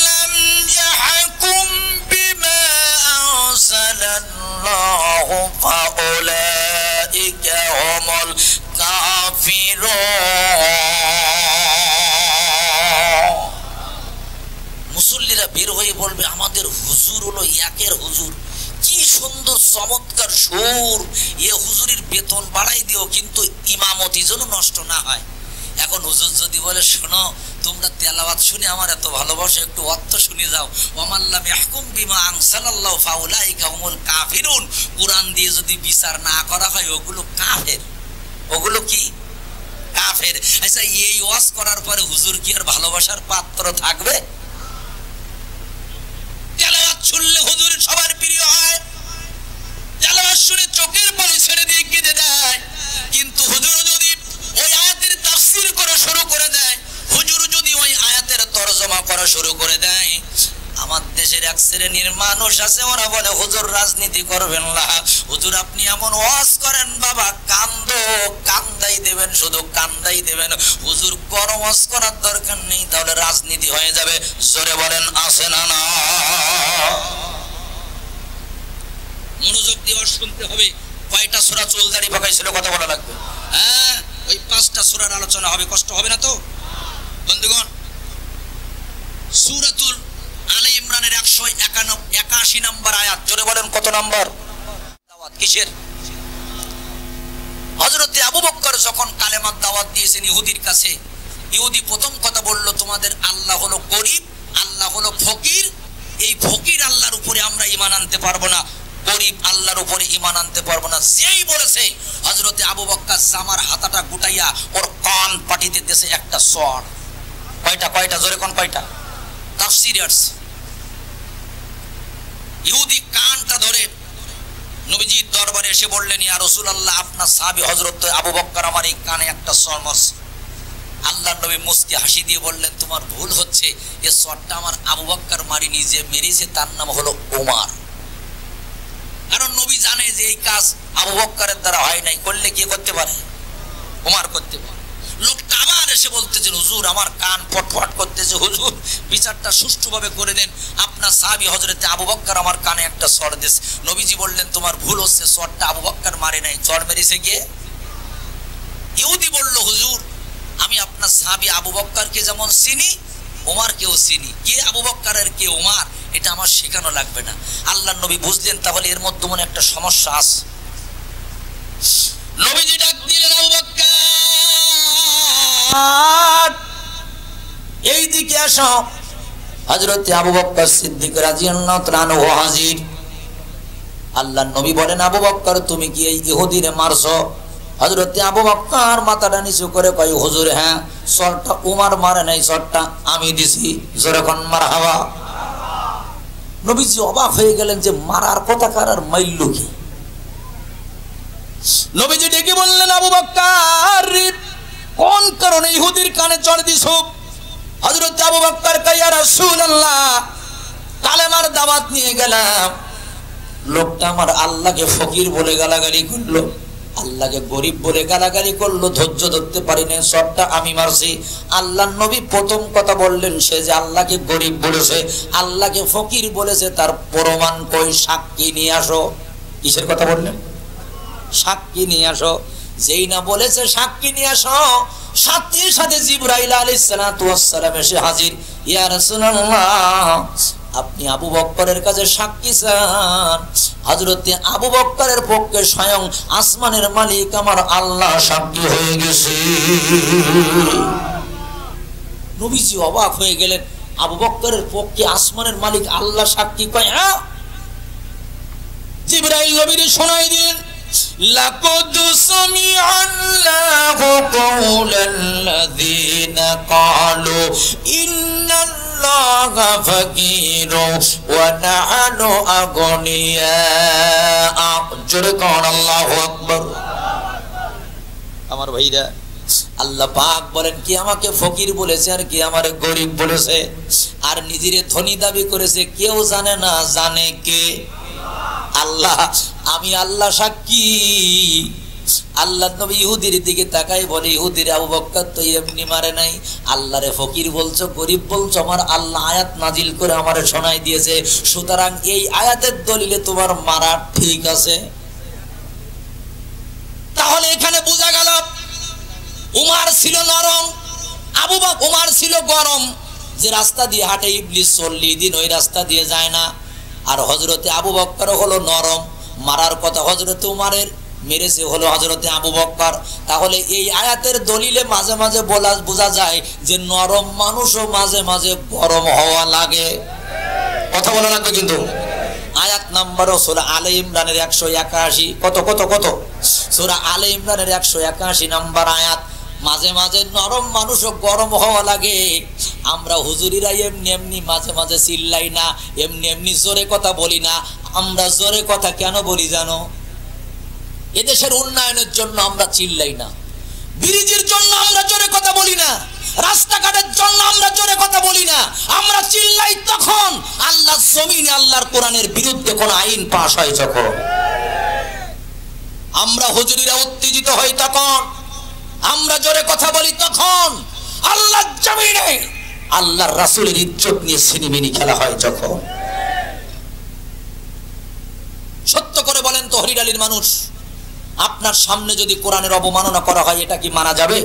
লাম ইয়াহকুম বিমা আনসালাল্লাহু ফাউলাইকা হুমুল কাফিরুন। বের হয়ে বলবে আমাদের হুজুর হলো একের হুজুর, কি সুন্দর চমৎকার সুর, এ হুজুরির বেতন বাড়াই দিও কিন্তু ইমামতি যেন নষ্ট না হয়। এখন হুজুর যদি বলে শোনো তোমরা তেলাওয়াত শুনে আমার এত ভালোবাসো, একটু অর্থ শুনে যাও, ওয়ামাল্লাম ইয়াহকুম বিমা আনসালাল্লাহু ফাউলাইকা হুমুল কাফিরুন, কোরআন দিয়ে যদি বিচার না করা হয় ওগুলো কাফের। ওগুলো কি? কাফের। আচ্ছা এই ওয়াজ করার পরে হুজুর কি আর ভালোবাসার পাত্র থাকবে? তেলাওয়াত শুনলে হুজুর সবার প্রিয় হয়, তেলাওয়াত শুনে চোখের পানি ছেড়ে দিয়ে কেঁদে দেয়, কিন্তু হুজুর যদি ওই আয়াতের তাফসীর করা শুরু করে দেয়, হুজুর যদি ওই আয়াতের তরজমা করা শুরু করে দেয়, আমার দেশের এক শ্রেণীর মানুষ আছে ওরা বলে হুজুর রাজনীতি করবেন না, হুজুর আপনি এমন ওয়াজ করেন বাবা কান্দো, কান্দাই দেবেন, শুধু কান্দাই দেবেন, হুজুর কোন ওয়াজ করার দরকার নেই, তাহলে রাজনীতি হয়ে যাবে। জোরে বলেন আছে না না? মনোযোগ দিয়ে শুনতে হবে। কয়টা সূরা চুলদাড়ি পাকাইছিল কথা বলা লাগবে। হ্যাঁ, ওই 5টা সূরার আলোচনা হবে, কষ্ট হবে না তো বন্ধুগণ? সূরাতুল আলে ইমরানের 181 নম্বর আয়াত, জোরে বলেন কত নম্বর? দাওয়াত কিসের? হযরতে আবু বকর যখন কালেমার দাওয়াত দিয়েছেন ইহুদির কাছে, ইহুদি প্রথম কথা বলল তোমাদের আল্লাহ হলো গরীব, আল্লাহ হলো ফকির, এই ফকির আল্লাহর উপরে আমরা ঈমান আনতে পারবো না, গরীব আল্লাহর উপরে ঈমান আনতে পারবো না। যেই বলেছে হযরতে আবু বকর জামার হাতাটা গুটাইয়া ওর কান পাটিতে দেশে একটা সর। কয়টা জোরে কোন কয়টা? তাফসীরে আছে ইহুদি কানটা ধরে নবীজির দরবারে এসে বললেন ইয়া রাসূলুল্লাহ আপনার সাহাবী হযরত আবু বকর আমার এই কানে একটা সর মারছে। আল্লাহর নবী মুস্কি হাসি দিয়ে বললেন তোমার ভুল হচ্ছে, এই সরটা আমার আবু বকর মারিনি, যে মেরেছে তার নাম হলো ওমর। কারণ নবী জানে যে এই কাজ আবু বকরের দ্বারা হয় নাই, করলে কে করতে পারে? ওমর করতে পারে। লোকটা আবার এসে বলতেছে হুজুর আমার কান ফটফট করতেছে, হুজুর বিচারটা সুষ্ঠুভাবে করে দেন, আপনার সাহাবী হযরতে আবু বকর আমার কানে একটা সর দিয়েছে। নবীজি বললেন তোমার ভুল হচ্ছে, সরটা আবু বকর মারে নাই, সর মেরেছে কে? ইহুদি বলল হুজুর আমি আপনার সাহাবী আবু বকরকে যেমন চিনি ওমরকেও চিনি, কে আবু বকর আর কে ওমর এটা আমার শেখানো লাগবে না। আল্লাহর নবী বুঝলেন তাহলে এর মধ্যে মনে একটা সমস্যা আছে। নবীজি ডাক দিলেন আবু বকর এই দিকে আসো। হযরত আবু বকর সিদ্দিক রাদিয়াল্লাহু তাআলা আনহু হাজির। আল্লাহর নবী বলেন আবু বকর তুমি কি এই ইহুদিরে মারছো? হযরত আবু বকর মাথাটা নিচু করে কয় হুজুর হ্যাঁ, সরটা ওমর মারে নাই, সরটা আমি দিছি, জোরে কোন মারহাবা। নবীজি অবাক হয়ে গেলেন যে মারার কথা কার আর মাইল কি? নবীজি ডেকে বললেন আবু বকর কোন কারণে ইহুদির কানে চড় দিছো? হযরত আবু বকর কয় ইয়া রাসূলুল্লাহ কালেমার দাওয়াত নিয়ে গেলাম, লোকটা আমার আল্লাহকে ফকির বলে গালাগালি করলো, আল্লাহকে গরিব বলে গালাগালি করলো, ধৈর্য ধরতে পারি না, সবটা আমি মারছি। আল্লাহর নবী প্রথম কথা বললেন সে যে আল্লাহকে গরিব বলেছে, আল্লাহকে ফকির বলেছে তার প্রমাণ কই? সাক্ষী নিয়ে আসো। কিসের কথা বললেন? সাক্ষী নিয়ে আসো। যেই না বলেছে সাক্ষী নিয়ে আসো, সাথে সাথে জিবরাইল আলাইহিস সালাতু ওয়াস সালাম এসে হাজির। ইয়া রাসূলুল্লাহ আপনি আবু বকরের কাছে সাক্ষী চান? হযরতে আবু বকরের পক্ষে স্বয়ং আসমানের মালিক আমার আল্লাহ সাক্ষী হয়ে গেছে। নবীজি অবাক হয়ে গেলেন, আবু বকরের পক্ষে আসমানের মালিক আল্লাহ সাক্ষী কয়? হ্যাঁ। জিবরাইল নবীকে শোনাই দিলেন লাকাদ সামিআল্লাহু কাওলাল্লাযীনা ক্বালু ইন্নাল্লাহা ফাকীরুন ওয়া নাহনু আগনিয়া। জোরে কোন আল্লাহু আকবার। আমার ভাইরা আল্লাহ পাক বলেন কি আমাকে ফকির বলেছে আর কি আমারে গরিব বলেছে, আর নিজেরে ধনী দাবি করেছে, কেউ জানে না, জানে কে? আল্লাহ। আমি আল্লাহ সাক্ষী। আল্লাহ নবী ইহুদির দিকে তাকাই বলে ইহুদির আবু বকর তো এমনি মারে নাই, আল্লাহরে ফকির বলছো, গরিব বলছো, আমার আল্লাহ আয়াত নাজিল করে আমারে শোনাই দিয়েছে, সুতরাং এই আয়াতের দলিলে তোমার মারা ঠিক আছে। তাহলে এখানে বোঝা গেল উমর ছিল নরম, আবু বকর উমর ছিল গরম। যে রাস্তা দিয়ে হাঁটে ইবলিস 40 দিন ওই রাস্তা দিয়ে যায় না। আর হযরতে আবু বকর হলো নরম, মারার কথা হযরতে উমারের, মেরেছে হলো হযরতে আবু বকর। তাহলে এই আয়াতের দলিলে মাঝে মাঝে বোঝা যায় যে নরম মানুষও মাঝে মাঝে গরম হওয়া লাগে। কথা বলা লাগবে কিন্তু। আয়াত নাম্বার সূরা আলে ইমরানের 181। কত কত কত? সূরা আলে ইমরানের 181 নাম্বার আয়াত। মাঝে মাঝে নরম মানুষও গরম হওয়া লাগে। আমরা হুজুরিরা এমনি এমনি মাঝে মাঝে চিল্লাই না, এমনি এমনি জোরে কথা বলি না। আমরা জোরে কথা কেন বলি জানো? এদেশের উন্নয়নের জন্য আমরা চিল্লাই না, ব্রিজের জন্য আমরা জোরে কথা বলি না, রাস্তাঘাটের জন্য আমরা জোরে কথা বলি না। আমরা চিল্লাই তখন আল্লাহর জমিনে আল্লাহর কোরআনের বিরুদ্ধে কোন আইন পাস হয় যখন। আমরা হুজুরিরা উত্তেজিত হই তখন, আমরা জোরে কথা বলি তখন। আল্লাহর জমিনে আল্লাহর রাসূলের ইজ্জত নিয়ে সিনেমিনি খেলা হয় যখন। সত্য করে বলেন তো হরির আলীর মানুষ, আপনার সামনে যদি কোরআনের অবমাননা করা হয় এটা কি মানা যাবে?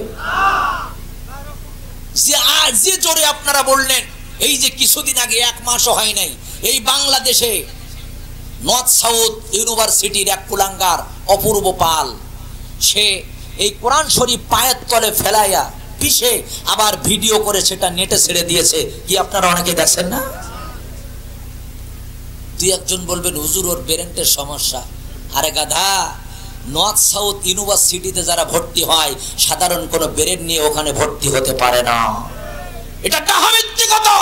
যে জোরে আপনারা বললেন, এই যে কিছুদিন আগে 1 মাসও হয় নাই এই বাংলাদেশে নর্থ সাউথ ইউনিভার্সিটির এক কুলাঙ্গার অপূর্ব পাল, সে এই কোরআন শরীফ পায়ের তলে ফেলাইয়া পিছে আবার ভিডিও করে সেটা নেটে ছেড়ে দিয়েছে। কি আপনারা অনেকে দেখছেন না? তুই একজন বলবেন হুজুর ওর ব্রেনের সমস্যা। আরে গাধা, নর্থ সাউথ ইউনিভার্সিটিতে যারা ভর্তি হয় সাধারণ কোনো ব্রেন নিয়ে ওখানে ভর্তি হতে পারে না। এটা মিথ্যা।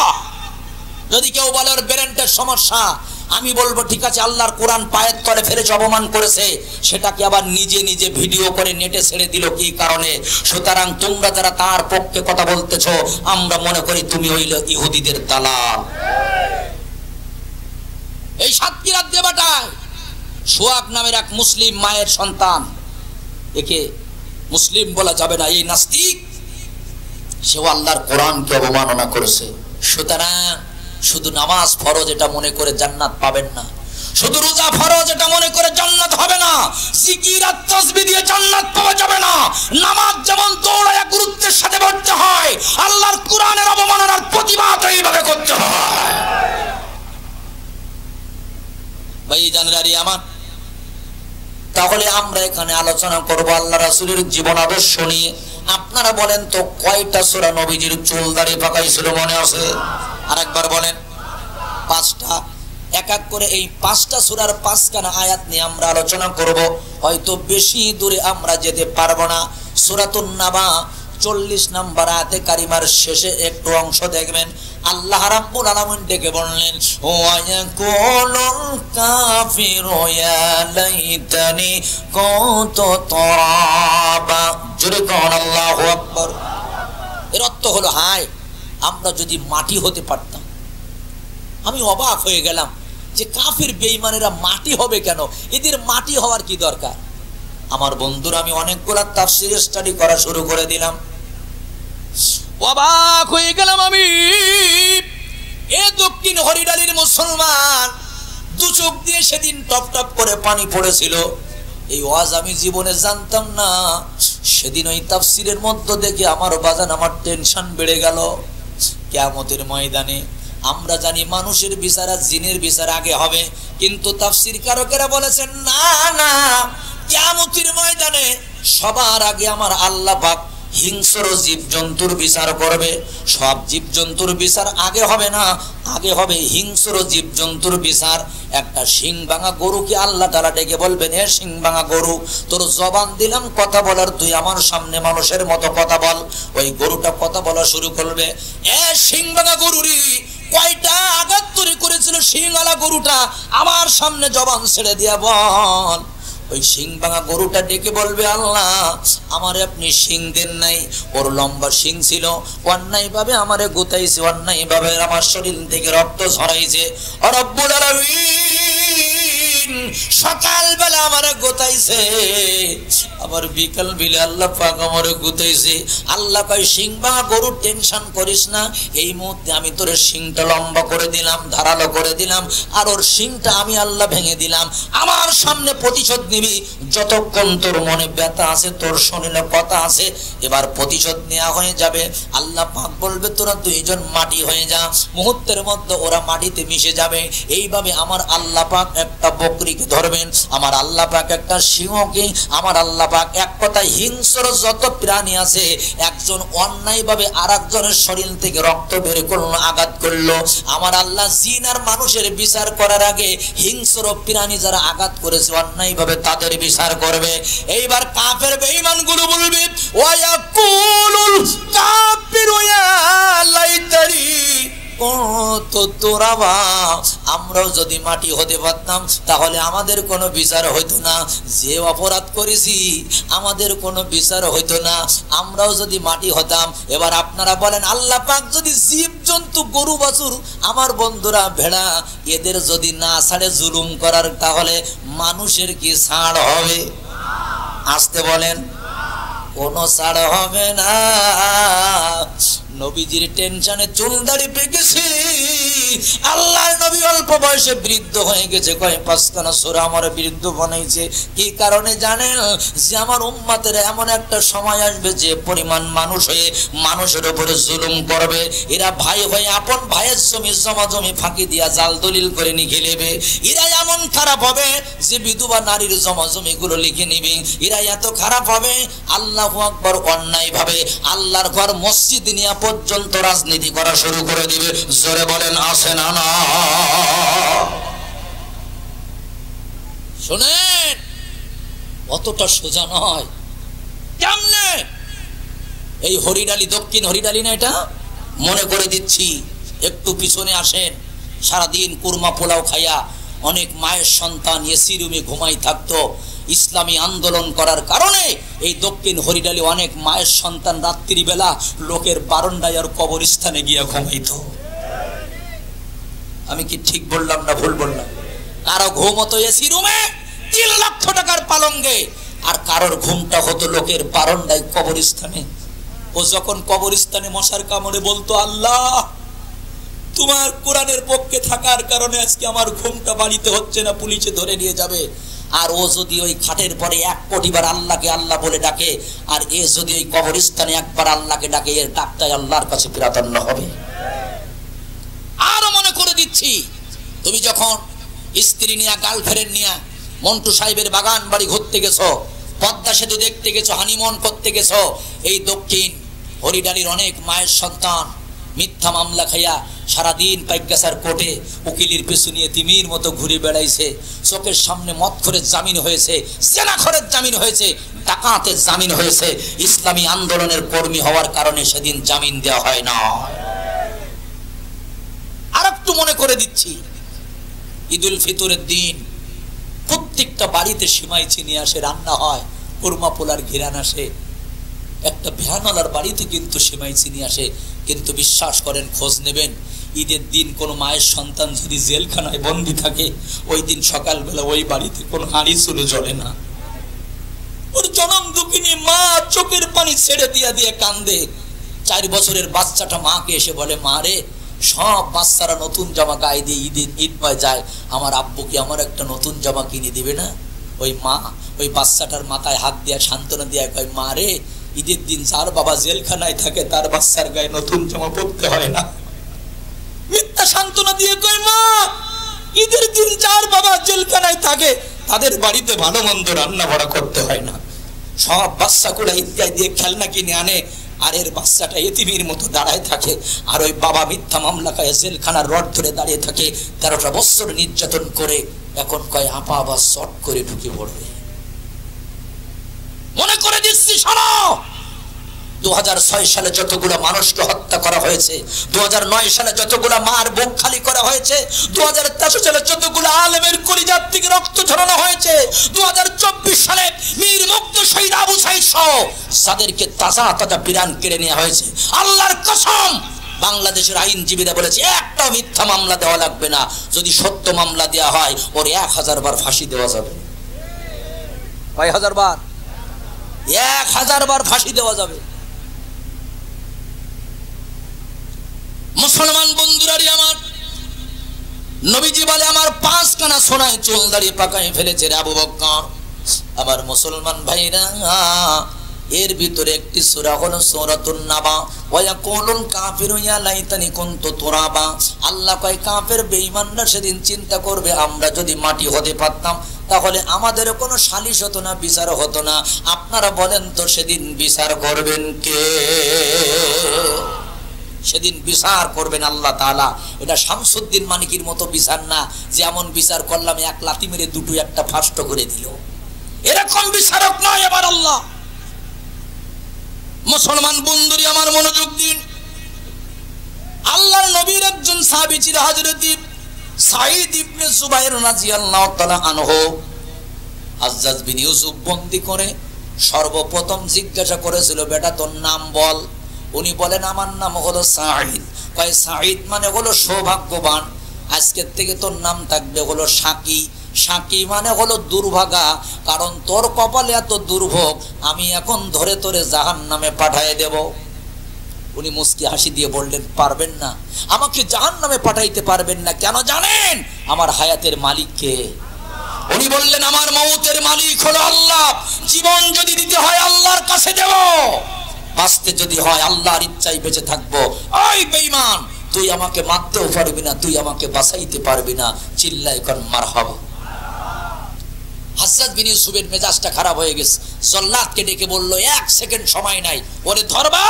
যদি কেউ বলে ওর ব্রেনের সমস্যা, আমি বলবো ঠিক আছে, আল্লাহর কোরআন পায়ের তলে ফেলেছে, অপমান করেছে, সেটাকে আবার নিজে নিজে ভিডিও করে নেটে ছেড়ে দিল কি কারণে? সুতরাং তোমরা যারা তার পক্ষে কথা বলতেছো, আমরা মনে করি তুমি হইল ইহুদিদের দালাল। এই সাতক্ষীরার দেবাটায় সোহাগ নামের এক মুসলিম মায়ের সন্তান, একে মুসলিম বলা যাবে না, এই নাস্তিক, সেও আল্লাহর কোরআনকে অবমাননা করেছে। সুতরাং শুধু নামাজ ফরজ এটা মনে করে জান্নাত পাবেন না, শুধু রোজা ফরজ এটা মনে করে জান্নাত হবে না, জিকির আর তাসবিহ দিয়ে জান্নাত পাওয়া যাবে না। নামাজ যেমন দৌড়ায়া গুরুত্বের সাথে পড়তে হয়, আল্লাহর কোরআনের অবমাননার প্রতিবাদ এইভাবে করতে হয়। ভাই জানেন আমার, তাহলে আমরা এখানে আলোচনা করব আল্লাহ রাসূলের জীবন আদর্শ নিয়ে। আপনারা বলেন তো কয়টা সূরা নবীজির চুল দাড়ি পাকাইছিল মনে আছে? আরেকবার বলেন। 5টা। এক এক করে এই 5টা সূরার 5খানা আয়াত নিয়ে আমরা আলোচনা করব। হয়তো বেশি দূরে আমরা যেতে পারবো না। সূরাতুন নাবা 40 নম্বর আয়াতে কারিমার শেষে একটু অংশ দেখবেন, আল্লাহ রাব্বুল আলামিন ডেকে বললেন, ওয়া ইয়াকুলুল কাফিরু ইয়া লাইতানি কুনতু তুরাবা। জোরে কোন আল্লাহু আকবার। এর অর্থ হলো, হায় আমরা যদি মাটি হতে পারতাম। আমি অবাক হয়ে গেলাম যে কাফির বেঈমানেরা মাটি হবে কেন? এদের মাটি হওয়ার কি দরকার? আমার বন্ধুরা, আমি অনেকগুলা তাফসীর স্টাডি করা শুরু করে দিলাম, অবাক হয়ে গেলাম আমি। এ দক্ষিণ হরিডালির মুসলমান, দু চোখ দিয়ে সেদিন টপ টপ করে পানি পড়েছিল। এই ওয়াজ আমি জীবনে জানতাম না। সেদিন ওই তাফসীরের মধ্যে দেখে আমার বাজান, আমার টেনশন বেড়ে গেল। কিয়ামতের ময়দানে আমরা জানি মানুষের বিচার আর জিনের বিচার আগে হবে, কিন্তু তাফসীর কারকেরা বলেছেন না না, কিয়ামতের ময়দানে সবার আগে আমার আল্লাহ পাক হিংস্র জীবজন্তুর বিচার করবে। সব জীবজন্তুর বিচার আগে হবে না, আগে হবে হিংস্র জীবজন্তুর বিচার। একটা শিং ভাঙা গরুকে আল্লাহ তাআলা ডেকে বলবেন, হে শিং ভাঙা গরু, তোর জবান দিলাম কথা বলার, তুই আমার সামনে মানুষের মতো কথা বল। ওই গরুটা কথা বলা শুরু করবে, এ শিং ভাঙা গরুরি, কয়টা আঘাত তৈরি করেছিল শিংওয়ালা গরুটা, আমার সামনে জবান ছেড়ে দিয়া বল। ওই শিং ভাঙা গরুটা ডেকে বলবে, আল্লাহ আমারে আপনি শিং দেন নাই, ওর লম্বা শিং ছিল, অন্যায় ভাবে আমারে গুতাইছে, অন্যায় ভাবে আমার শরীর থেকে রক্ত ঝরাইছে। রব্বুল আলামিন সকালবেলা আমারে গোতাইছে, আবার বিকাল বিলে আল্লাহ পাক আমারে গুতাইছে। আল্লাহ কয় সিংবা গরু টেনশন করিস না, এই মুহূর্তে আমি তোর শিংটা লম্বা করে দিলাম, ধারালো করে দিলাম, আর ওর শিংটা আমি আল্লাহ ভেঙে দিলাম। আমার সামনে প্রতিশোধ নিবি, যতক্ষণ তোর মনে ব্যথা আছে, তোর শরীরে কথা আছে, এবার প্রতিশোধ নেওয়া হয়ে যাবে। আল্লাহ পাক বলবে তোরা দুইজন মাটি হয়ে যা, মুহূর্তের মধ্যে ওরা মাটিতে মিশে যাবে। এইভাবে আমার আল্লাহ পাক একটা বকরিকে ধরবেন, আমার আল্লাহ পাক একটা সিংহকে, আমার আল্লাহ পাক এক কথায় হিংস্র যত প্রাণী আছে, একজন অন্যায়ভাবে আরেকজনের শরীর থেকে রক্ত বের করলো, আঘাত করলো, আমার আল্লাহ জিন আর মানুষের বিচার করার আগে হিংস্র প্রাণী যারা আঘাত করেছে অন্যায়ভাবে তাদের বিচার করবে। এইবার কাফের বেঈমানগুলো বলবে ওয়ায়াকুলুল কাফিরু ইয়া লাইতারি আমরাও যদি মাটি হতে পারতাম তাহলে আমাদের কোনো বিচার হইতো না, যে অপরাধ করেছি আমাদের কোনো বিচার হইতো না, আমরাও যদি মাটি হতাম। এবার আপনারা বলেন আল্লাহ পাক যদি জীব জন্তু গরু বাছুর আমার বন্ধুরা ভেড়া এদের যদি না ছাড়ে জুলুম করার, তাহলে মানুষের কি ছাড় হবে? আসতে বলেন, কোনো ছাড় হবে না। নবীজির টেনশনে চুল দাড়ি পেকেছে, আল্লাহর নবী অল্প বয়সে বৃদ্ধ হয়ে গেছে, কয় পাঁচখানা সূরা আমার বৃদ্ধ বানাইছে। কি কারণে জানেন? যে আমার উম্মতের এমন একটা সময় আসবে যে পরিমাণ মানুষ হয়ে মানুষের উপরে জুলুম করবে, এরা ভাই হয়ে আপন ভাইয়ের জমি জমাজমি ফাঁকি দিয়া জাল দলিল করে নিয়ে নেবে, এরা এমন খারাপ হবে যে বিধবা নারীর জমাজমি গুলো লিখে নিবে, এরা এত খারাপ হবে আল্লাহু আকবার অন্যায় ভাবে আল্লাহর ঘর মসজিদ নিয়ে পর্যন্ত রাজনীতি করা শুরু করে দিবে। জোরে বলেন আসে না? না শুনেন, অতটা সোজা নয়। কেমনে? এই হরিডালি, দক্ষিণ হরিডালি না এটা, মনে করে দিচ্ছি, একটু পিছনে আসেন। সারাদিন কুরমা পোলাও খাইয়া অনেক মায়ের সন্তান এসি রুমে ঘুমাই থাকতো। ইসলামী আন্দোলন করার কারণে এই দক্ষিণ হরিডালি অনেক মায়ের সন্তান রাত্রিবেলা লোকের বারান্দায় আর কবরস্থানে গিয়া ঘুমাইত। আমি কি ঠিক বললাম না ভুল বললাম? কারো ঘুম হতো এসি রুমে 3 লক্ষ টাকার পালঙ্গে, আর কারোর ঘুমটা হতো লোকের বারান্দায় কবরস্থানে। ও যখন কবরস্থানে মশার কামড়ে বলতো আল্লাহ তোমার কোরআনের পক্ষে থাকার কারণে আজকে আমার ঘুমটা বাড়িতে হচ্ছে না, পুলিশে ধরে নিয়ে যাবে। আর ও যদি ওই খাটের পরে 1 কোটি বার আল্লাহকে আল্লাহ বলে ডাকে, আর এ যদি ওই কবরস্থানে একবার আল্লাহকে ডাকে, এর ডাকটাই আল্লাহর কাছে প্রাধান্য হবে। আরো মনে করে দিচ্ছি, তুমি যখন স্ত্রী নিয়ে গার্লফ্রেন্ড নিয়ে মন্টু সাহেবের বাগান বাড়ি ঘুরতে গেছো, পদ্মা সেতু দেখতে গেছো, হানিমুন করতে গেছো, এই দক্ষিণ হরিডালির অনেক মায়ের সন্তান মিথ্যা মামলা খাইয়া সারাদিন পাইকাসার কোর্টে উকিলের পিছু নিয়ে তিমির মতো ঘুরে বেড়াইছে। চোখের সামনে মদখোরের জামিন হয়েছে, জেনাখোরের জামিন হয়েছে, ডাকাতের জামিন হয়েছে। ইসলামী আন্দোলনের কর্মী হওয়ার কারণে সেদিন জামিন দেওয়া হয় না। আর একটু মনে করে দিচ্ছি, ঈদুল ফিতরের দিন প্রত্যেকটা বাড়িতে সিমাই চিনি আসে, রান্না হয়, কুরমা পোলার ঘিরান আসে। একটা ভ্যানওয়ালার বাড়িতে কিন্তু সিমাই চিনি আসে। কিন্তু বিশ্বাস করেন, খোঁজ নেবেন, ঈদের দিন কোন মায়ের সন্তান যদি জেলখানায় বন্দী থাকে, ওই দিন সকালবেলা ওই বাড়িতে কোনো হাঁড়ি চুলো জ্বলে না। ওর জনম দুঃখিনী মা চোখের পানি ছেড়ে দিয়া দিয়ে কান্দে। 4 বছরের বাচ্চাটা মাকে এসে বলে, মা রে, সব বাচ্চারা নতুন জামা গায়ে দিয়ে ঈদ পায় যায়, আমার আব্বু কি আমার একটা নতুন জামা কিনে দিবে না? ওই মা ওই বাচ্চাটার মাথায় হাত দিয়া সান্ত্বনা দিয়া কয়, মা রে, ঈদের দিন যার বাবা জেলখানায় থাকে তার বাচ্চার গায়ে নতুন জামা পরতে হয় না। মিথ্যা সান্ত্বনা দিয়ে কয়, মা, ঈদের দিন যার বাবা জেলখানায় থাকে তাদের বাড়িতে ভালো মন্দ রান্না বাড়া করতে হয় না। সব বাচ্চাগুলা ঈদগায় দিয়ে খেলনা কিনে আনে, আর এর বাচ্চাটা এতিমের মতো দাঁড়ায় থাকে, আর ওই বাবা মিথ্যা মামলা খায় জেলখানার রড ধরে দাঁড়িয়ে থাকে। 13টা বছর নির্যাতন করে এখন কয় আপা আবার শর্ট করে ঢুকে পড়বে। মনে করে দিচ্ছি, শোনো, 2006 সালে যতগুলো মানুষকে হত্যা করা হয়েছে, 2009 সালে যতগুলো মার বুক খালি করা হয়েছে, 2013 সালে যতগুলো আলেমের কলিজার থেকে রক্ত ঝরানো হয়েছে, 2024 সালে মীর মুগ্ধ শহীদ আবু সাঈদ সহ যাদেরকে তাজা তাজা প্রাণ কেড়ে নেওয়া হয়েছে, আল্লাহর কসম বাংলাদেশের আইনজীবীরা বলেছে একটা মিথ্যা মামলা দেওয়া লাগবে না। যদি সত্য মামলা দেওয়া হয় ওর 1000 বার ফাঁসি দেওয়া যাবে। 1000 বার 1000 বার ফাঁসি দেওয়া যাবে। মুসলমান বন্ধুরারি আমার, নবীজি বলে আমার 5 কানা সোনায় চুল দাড়ি পাকায় ফেলেছে রে আবু বকর। আমার মুসলমান ভাইরা, এর ভিতরে একটি সূরা হলো সূরাতুন নাবা। ওয়া ইয়াকুলুল কাফিরু ইয়া লাইতানি কুনতু তুরাবা। আল্লাহ কয় কাফের বেঈমানরা সেদিন চিন্তা করবে আমরা যদি মাটি হতে পারতাম তাহলে আমাদের কোনো সালিশ হতো না, বিচার হতো না। আপনারা বলেন তো সেদিন বিচার করবেন কে? সেদিন বিচার করবেন আল্লাহ তাআলা। এটা শামসুদ্দিন মানিকির মতো বিচার না, যেমন বিচার করলাম এক লাথি মেরে দুটো একটা ফাস্ট করে দিল, এরকম বিচারক নয় এবার আল্লাহ। মুসলমান বন্ধুরি আমার মনোযোগ দিন। আল্লাহর নবীর একজন সাহাবী ছিল হযরত সাঈদ ইবনে জুবাইর রাদিয়াল্লাহু তাআলা আনহু। হাজ্জাজ বিন ইউসুফ বন্দী করে সর্বপ্রথম জিজ্ঞাসা করেছিল, বেটা তোর নাম বল। উনি বলেন আমার নাম হলো সাঈদ। কয় সাঈদ মানে হলো সৌভাগ্যবান, আজকের থেকে তোর নাম থাকবে হলো সাকি। সাকি মানে হলো দুর্ভাগা, কারণ তোর কপালে এত দুর্ভোগ আমি এখন ধরে তোরে জাহান্নামে পাঠিয়ে দেব। উনি মুস্কি হাসি দিয়ে বললেন, পারবেন না, আমাকে জাহান্নামে পাঠাইতে পারবেন না। কেন জানেন? আমার হায়াতের মালিক কে? উনি বললেন, আমার মওতের মালিক হলো আল্লাহ। জীবন যদি দিতে হয় আল্লাহর কাছে দেব, বাঁচতে যদি হয় আল্লাহর ইচ্ছায় বেঁচে থাকবো। ওই বেঈমান, তুই আমাকে মারতেও পারবি না, তুই আমাকে বাঁচাইতে পারবি না। চিল্লায় কোন মারহাবা। হাজ্জাজ বিন ইউসুফের মেজাজটা খারাপ হয়ে গেছে। জল্লাদকে ডেকে বলল, 1 সেকেন্ড সময় নাই, ওরে ধরবা,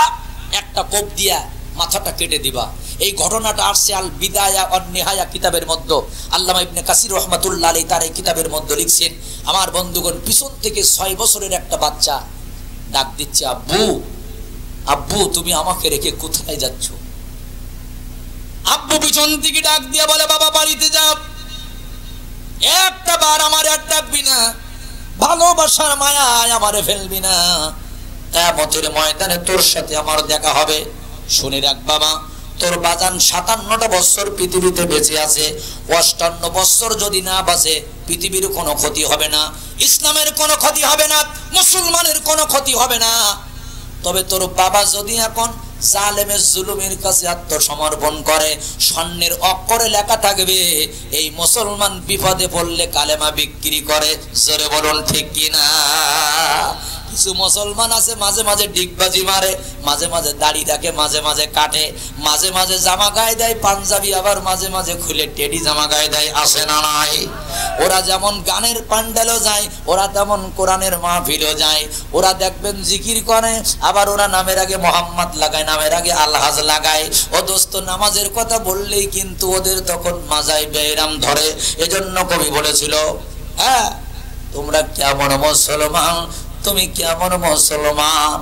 একটা কোপ দিয়া মাথাটা কেটে দিবা। এই ঘটনাটা আসছে আল বিদায়া ওয়ান নিহায়া কিতাবের মধ্যে। আল্লামা ইবনে কাসির রাহমাতুল্লাহ আলাইহি তার এই কিতাবের মধ্যে লিখছেন, আমার বন্ধুগণ, পিছন থেকে 6 বছরের একটা বাচ্চা ডাক দিচ্ছে, আব্বু আব্বু তুমি আমাকে রেখে কোথায় যাচ্ছ? আব্বু পিছন থেকে ডাক দিয়ে বলে, বাবা বাড়িতে যাও, একটা বার আমার আর ডাকবি না, ভালোবাসার মায়ায় আমারে ফেলবি না, কিয়ামতের ময়দানে তোর সাথে আমার দেখা হবে। শুনে রাখ বাবা, তোর বাজান 57টা বছর পৃথিবীতে বেঁচে আছে, 58 বছর যদি না বাঁচে পৃথিবীর কোনো ক্ষতি হবে না, ইসলামের কোনো ক্ষতি হবে না, মুসলমানের কোনো ক্ষতি হবে না। তবে তোর বাবা যদি এখন জালেমের জুলুমের কাছে আত্মসমর্পণ করে, স্বর্ণের অক্ষরে লেখা থাকবে এই মুসলমান বিপদে পড়লে কালেমা বিক্রি করে। জোরে বলুন ঠিক কিনা? কিছু মুসলমান আছে মাঝে মাঝে ডিগবাজি মারে, মাঝে মাঝে দাড়ি রাখে, মাঝে মাঝে কাটে, মাঝে মাঝে জামা গায়ে দেয় পাঞ্জাবি, আবার মাঝে মাঝে খুলে টেডি জামা গায়ে দেয়। আসে না নাই? ওরা যেমন গানের প্যান্ডেলও যায়, ওরা তেমন কোরআনের মাহফিলও যায়। ওরা দেখবেন জিকির করে, আবার ওরা নামের আগে মোহাম্মদ লাগায়, নামের আগে আলহাজ লাগায়। ও দোস্ত, নামাজের কথা বললেই কিন্তু ওদের তখন মাজায় বেরাম ধরে। এজন্য কবি বলেছিল, হ্যাঁ তোমরা কেমন মুসলমান, তুমি কেমন মুসলমান,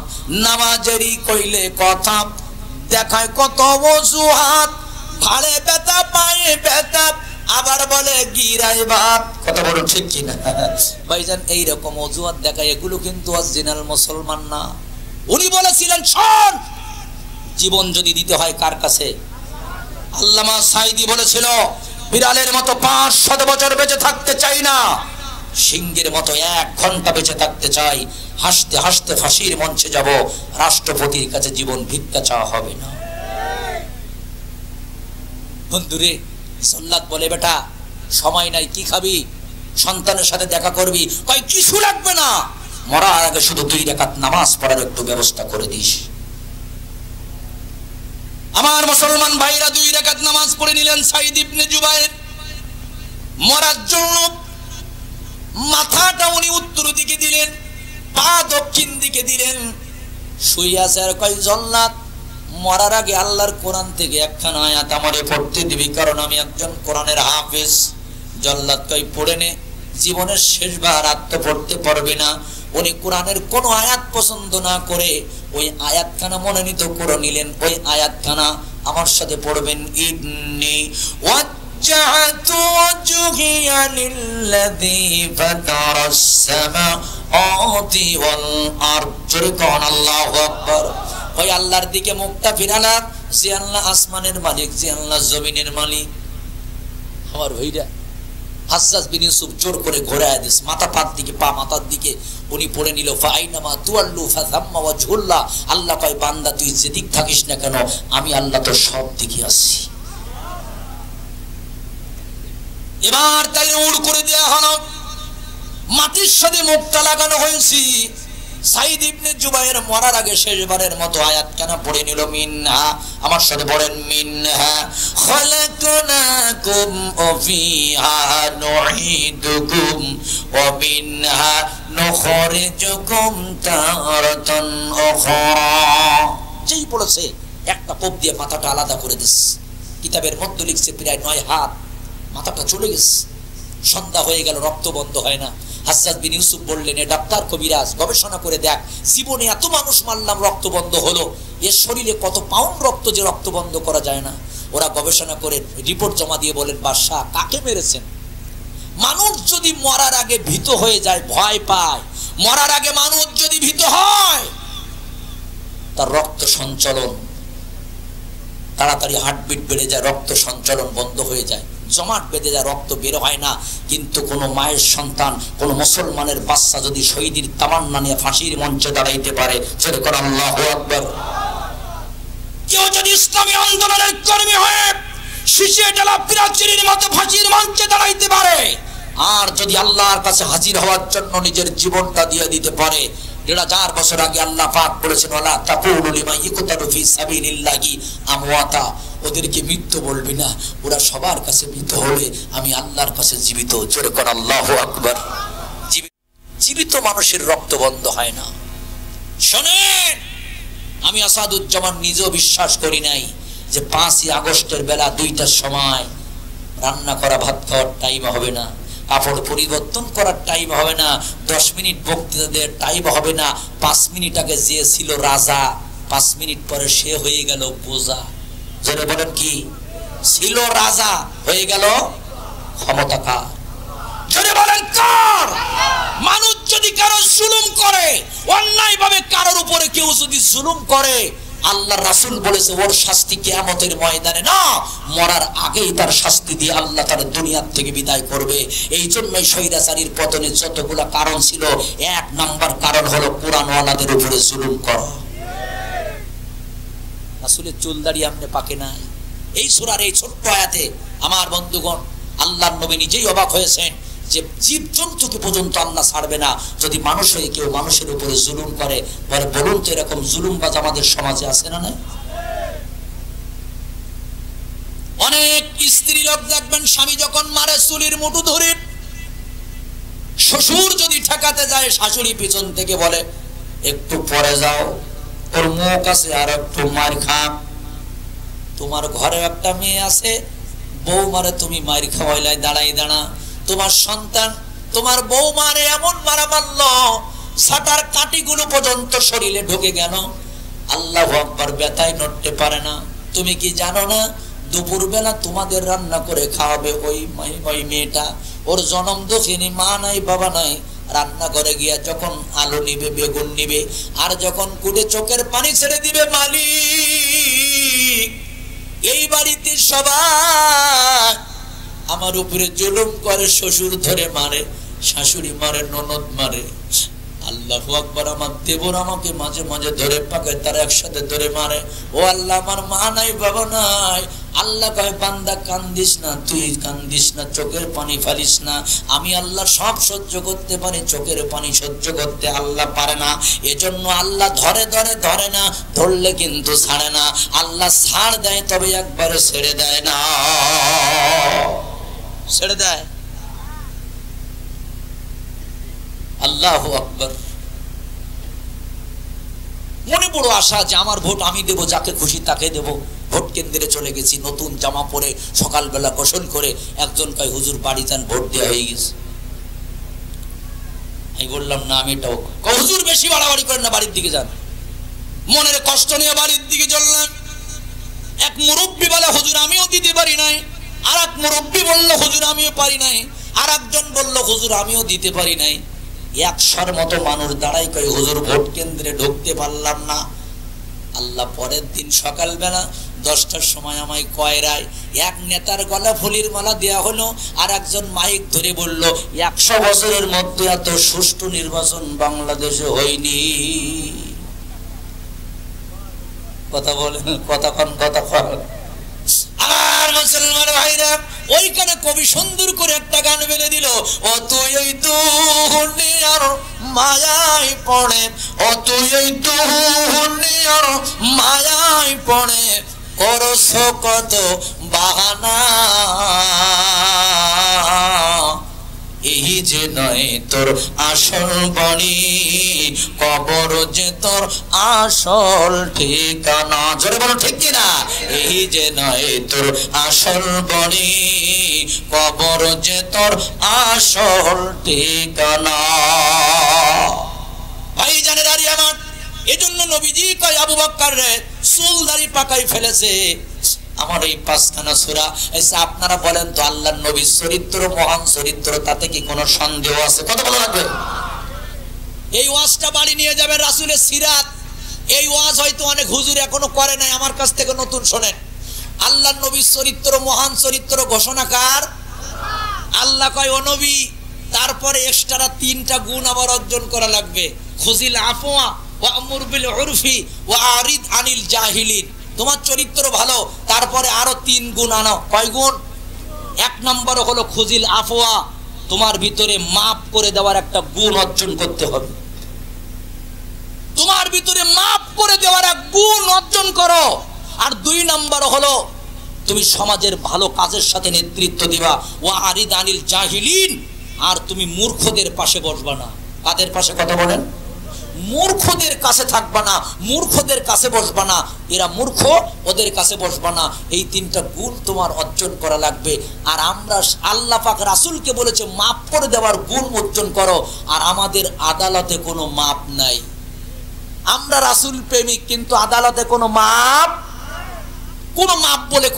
নামাজেরই কইলে কথা দেখায় কত অজুহাত, ভাড়ে ব্যথা পায়ে ব্যথা, আবার বলে গিরাই ভাত। কথা বলো ঠিক কিনা ভাইজান? এইরকম অজুহাত দেখায়, এগুলো কিন্তু অরিজিনাল মুসলমান না। উনি বলেছিলেন, শোন, জীবন যদি দিতে হয় কার কাছে? আল্লামা সাঈদী বলেছিল, বিড়ালের মতো 500 বছর বেঁচে থাকতে চাই না, সিংহের মতো 1 ঘন্টা বেঁচে থাকতে চাই। হাসতে হাসতে ফাঁসির মঞ্চে যাব, রাষ্ট্রপতির কাছে জীবন ভিক্ষা চাওয়া হবে না। বন্ধুরে, জল্লাদ বলে, বেটা সময় নাই, কি খাবি? সন্তানের সাথে দেখা করবি। কই কিছু লাগবে না, মরার আগে শুধু 2 রাকাত নামাজ পড়ার একটু ব্যবস্থা করে দিস। আমার মুসলমান ভাইরা 2 রাকাত নামাজ পড়ে নিলেন। সাঈদ ইবনে জুবাইর মরার জন্য মাথাটা উনি উত্তর দিকে দিলেন, পা দক্ষিণ দিকে দিলেন, শুয়ে আছে। আর কই জল্লাদ, মরার আগে আল্লাহর কোরআন থেকে একখানা আয়াত আমারে পড়তে দিবি, কারণ আমি একজন কোরআনের হাফেজ। জল্লাদ কই পড়ে নে, জীবনের শেষবার আর তো পড়তে পারবে না। উনি কোরআনের কোন আয়াত পছন্দ না করে ওই আয়াতখানা মনোনীত করে নিলেন। ওই আয়াতখানা আমার সাথে পড়বেন, ইন্নী ওয়াজ্জাহতু ওয়াজহিয়া লিল্লাযী ফাতারাস সামাওয়াতি ওয়াল আরদ। জোরে কোন আল্লাহু আকবার। ওই আল্লাহর দিকে মুখটা ফিরালাম, যে আল্লাহ আসমানের মালিক, যে আল্লাহ জমিনের মালিক। আমার ভাইরা, হাজ্জাজ বিন ইউসুফ জোর করে ঘোরায় দিস, মাথা পাত দিকে, পা মাথার দিকে উনি পড়ে নিল ফাইনামা তুয়াল্লু ফাযাম্মা ওয়াজহুল্লাহ। আল্লাহ কয় বান্দা তুই যেদিক থাকিস না কেন আমি আল্লাহ তোর সব দিকে আছি। এবার তাই উড় করে দেয়া হলো, মাটির সাথে মুখটা লাগানো হয়েছে। সাইদ ইবনে জুবায়ের মরার আগে শেষবারের মতো আয়াত কেন পড়ে নিল, মিনহা, আমার সাথে পড়েন, মিনহা খালাকনাকুম ওয়া ফিহা নুঈদুকুম ওয়া মিনহা নুখরিজুকুম তারাতান উখরা। যেই পড়েছে একটা কোপ দিয়ে মাথাটা আলাদা করে দিস। কিতাবের মধ্যে লিখছে প্রায় 9 হাত, মাথাটা চলে গেছে। সন্ধ্যা হয়ে গেল, রক্ত বন্ধ হয় না। হাজ্জাজ বিন ইউসুফ বললেন, এ ডাক্তার কবিরাজ গবেষণা করে দেখ, জীবনে এত মানুষ মারলাম রক্ত বন্ধ হলো, এর শরীরে কত পাউন্ড রক্ত যে রক্ত বন্ধ করা যায় না। ওরা গবেষণা করে রিপোর্ট জমা দিয়ে বলেন, বাদশা কাকে মেরেছেন? মানুষ যদি মরার আগে ভীত হয়ে যায়, ভয় পায়, মরার আগে মানুষ যদি ভীত হয়, তার রক্ত সঞ্চালন তাড়াতাড়ি, হার্টবিট বেড়ে যায়, রক্ত সঞ্চালন বন্ধ হয়ে যায়, জমাট বেঁধে যায়, রক্ত বের হয় না। কিন্তু কোন মায়ের সন্তান, কোন মুসলমানের বাচ্চা যদি শহীদের তামান্না নিয়ে ফাঁসির মঞ্চে দাঁড়াইতে পারে, ছেড়ে কর আল্লাহু আকবার। কেউ যদি ইসলামী আন্দোলনের কর্মী হয়ে শিশিয়ে জ্বালা পিরাচির মতো ফাঁসির মঞ্চে দাঁড়াইতে পারে, আর যদি আল্লাহর কাছে হাজির হওয়ার জন্য নিজের জীবনটা দিয়ে দিতে পারে, ১,৫০০ বছর আগে আল্লাহ পাক বলেছেন, ওয়ালা তাকুলু লিমান ইকতালু ফি সাবিলিল্লাহি আমওয়াতা, ওদেরকে মৃত্যু বলবি না, ওরা সবার কাছে মৃত হবে, আমি আল্লাহর কাছে জীবিত। জোরে কর আল্লাহু আকবার। জীবিত মানুষের রক্ত বন্ধ হয় না। শোনেন, আমি আসাদুজ্জামান নিজেও বিশ্বাস করি নাই যে ৫ই আগস্টের বেলা ২টার সময় রান্না করা ভাত খাওয়ার টাইম হবে না, কাপড় পরিবর্তন করার টাইম হবে না, 10 মিনিট বক্তৃতা দেওয়ার টাইম হবে না। 5 মিনিট আগে যে ছিল রাজা, 5 মিনিট পরে সে হয়ে গেল বোঝা। জেনে বলেন কি ছিল? রাজা হয়ে গেল ক্ষমতাকার। জেনে বলেন কার? মানুষ যদি কারো জুলুম করে, অন্যায় ভাবে কারোর উপরে কেউ যদি জুলুম করে, আল্লাহ রাসূল বলেছে ওর শাস্তি কিয়ামতের ময়দানে না, মরার আগেই তার শাস্তি দিয়ে আল্লাহ তার দুনিয়ার থেকে বিদায় করবে। এই জন্যই স্বৈরাচারীর পতনের যতগুলা কারণ ছিল, 1 নাম্বার কারণ হলো কোরআনওয়ালাদের উপরে জুলুম করা। রাসূলের চুল দাড়ি আমনে পাকে নাই। এই সূরার এই ছোট্ট আয়াতে আমার বন্ধুগণ, আল্লাহর নবী নিজেই অবাক হয়েছেন যে জীবজন্তুকে পর্যন্ত আল্লাহ ছাড়বে না যদি মানুষ হয়ে কেউ মানুষের উপরে জুলুম করে। বলে বলুন তো, এরকম জুলুমবাজ আমাদের সমাজে আছে না? নাই? অনেক স্ত্রী লোক দেখবেন, স্বামী যখন মারে চুলির মুঠো ধরে, শ্বশুর যদি ঠেকাতে যায়, শাশুড়ি পিছন থেকে বলে একটু পরে যাও, ওর মুখ আছে আর একটু মার খা। তোমার ঘরে একটা মেয়ে আছে, বউ মারে তুমি মার খাওয়াইলাই দাঁড়াই দাঁড়া। তোমার সন্তান তোমার বউ মারে এমন মারা মারল, ছাটার কাঁটিগুলো পর্যন্ত শরীরে ঢুকে গেল, আল্লাহু আকবার, ব্যথায় নড়তে পারে না। তুমি কি জানো না দুপুর বেলা তোমাদের রান্না করে খাওয়াবে ওই মেয়েটা? ওর জন্ম দক্ষিণী, মা নাই বাবা নাই, রান্না করে গিয়া যখন আলু নিবে, বেগুন নিবে, আর যখন কুটে চোখের পানি ছেড়ে দিবে, মালিক এই বাড়িতে সবাই আমার উপরে জুলুম করে, শ্বশুর ধরে মারে, শাশুড়ি মারে, ননদ মারে। আল্লাহু আকবার, আমার দেবর আমাকে মাঝে মাঝে ধরে পাকে, তারা একসাথে ধরে মারে। ও আল্লাহ, আমার মা নাই বাবা নাই। আল্লাহ কয় বান্দা কান্দিস না, তুই কান্দিস না, চোখের পানি ফেলিস না। আমি আল্লাহ সব সহ্য করতে পারি, চোখের পানি সহ্য করতে আল্লাহ পারে না। এজন্য আল্লাহ ধরে ধরে না, ধরলে কিন্তু ছাড়ে না। আল্লাহ ছাড় দেয়, তবে একবারে ছেড়ে দেয় না। ছেড়ে দেয়। আল্লাহু আকবার। মনে বড় আশা যে আমার ভোট আমি দেব, যাকে খুশি তাকে দেব। ভোট কেন্দ্রে চলে গেছি, নতুন জামা পরে, সকালবেলা গোসল করে। একজন কয় হুজুর বাড়ি যান, ভোট দেওয়া হয়ে গেছে। আমি বললাম না, আমি এটাও। হুজুর বেশি বাড়াবাড়ি করেন না, বাড়ির দিকে যান। মনের কষ্ট নিয়ে বাড়ির দিকে চললাম। এক মুরব্বী বলে হুজুর আমিও দিতে পারি নাই। আর এক মুরব্বী বলল হুজুর আমিও পারি নাই। আর একজন বলল হুজুর আমিও দিতে পারি নাই। 100 মতো মানুষ দাঁড়াই কয় হুজুর ভোট কেন্দ্রে ঢুকতে পারলাম না। আল্লাহ পরের দিন সকালবেলা 10টার সময় আমায় কয়রায় এক নেতার গলা ফুলের মালা দেয়া হলো, আর একজন মাইক ধরে বলল 100 বছরের মধ্যে এত সুষ্ঠু নির্বাচন বাংলাদেশে হয়নি। কথা বলেন, কথা কন। আমার মুসলমান ভাইরা, ওইখানে কবি সুন্দর করে একটা গান বেলে দিল, ও তুই এই দুনিয়ার মায়ায় পড়ে, ও তুই এই দুনিয়ার মায়ায় পড়ে করছ কত বাহানা, এই যে নয় তোর আসল বাড়ি, কবর যে তোর আসল ঠিকানা। জোরে বলো ঠিক কিনা? এই যে নয় তোর আসল বাড়ি, কবর যে তোর আসল ঠিকানা। ভাই জানেন আর আমার, এজন্য নবীজি কয় আবু বকর রে চুল দাড়ি পাকাই ফেলেছে। আমার এই 5খানা সূরা, আপনারা বলেন তো আল্লাহর নবীর চরিত্র মহান চরিত্র, তাতে কি কোনো সন্দেহ আছে? কথা বলা লাগবে। এই ওয়াজটা বাড়ি নিয়ে যাবে রাসূলের সিরাত। এই ওয়াজ হয়তো অনেক হুজুর এখনো করে নাই, আমার কাছ থেকে নতুন শোনেন। আল্লাহর নবীর চরিত্র মহান চরিত্র ঘোষণাকার আল্লাহ। কয় ও নবী, তারপরে এক্সট্রা 3টা গুণ আবার অর্জন করা লাগবে। খুজিল আফওয়া ওয়া আমর বিল উরফি ওয়া আরিদ আনিল জাহিলিন। তোমার চরিত্র ভালো, তারপরে আরো 3 গুণ আনো। কয় গুণ? 1 নম্বর হলো খুজিল আফওয়া, তোমার ভিতরে মাফ করে দেওয়ার একটা গুণ অর্জন করতে হবে। তোমার ভিতরে মাফ করে দেওয়ার এক গুণ অর্জন করো। আর 2 নম্বর হলো তুমি সমাজের ভালো কাজের সাথে নেতৃত্ব দিবা। ওয়া আরিদ আনিল জাহিলিন, আর তুমি মূর্খদের পাশে বসবা না। কাদের পাশে? কথা বলেন। মূর্খদের কাছে থাকবা না, মূর্খদের কাছে বসবা না। এরা মূর্খ, ওদের কাছে বসবা না। এই 3টা গুণ তোমার অর্জন করা লাগবে। আর আমরা আল্লাহ পাক রাসূলকে বলেছে মাফ করে দেওয়ার গুণ অর্জন করো। আর আমাদের আদালতে কোনো মাপ নাই। আমরা রাসূল প্রেমিক, কিন্তু আদালতে কোনো মাপ বলে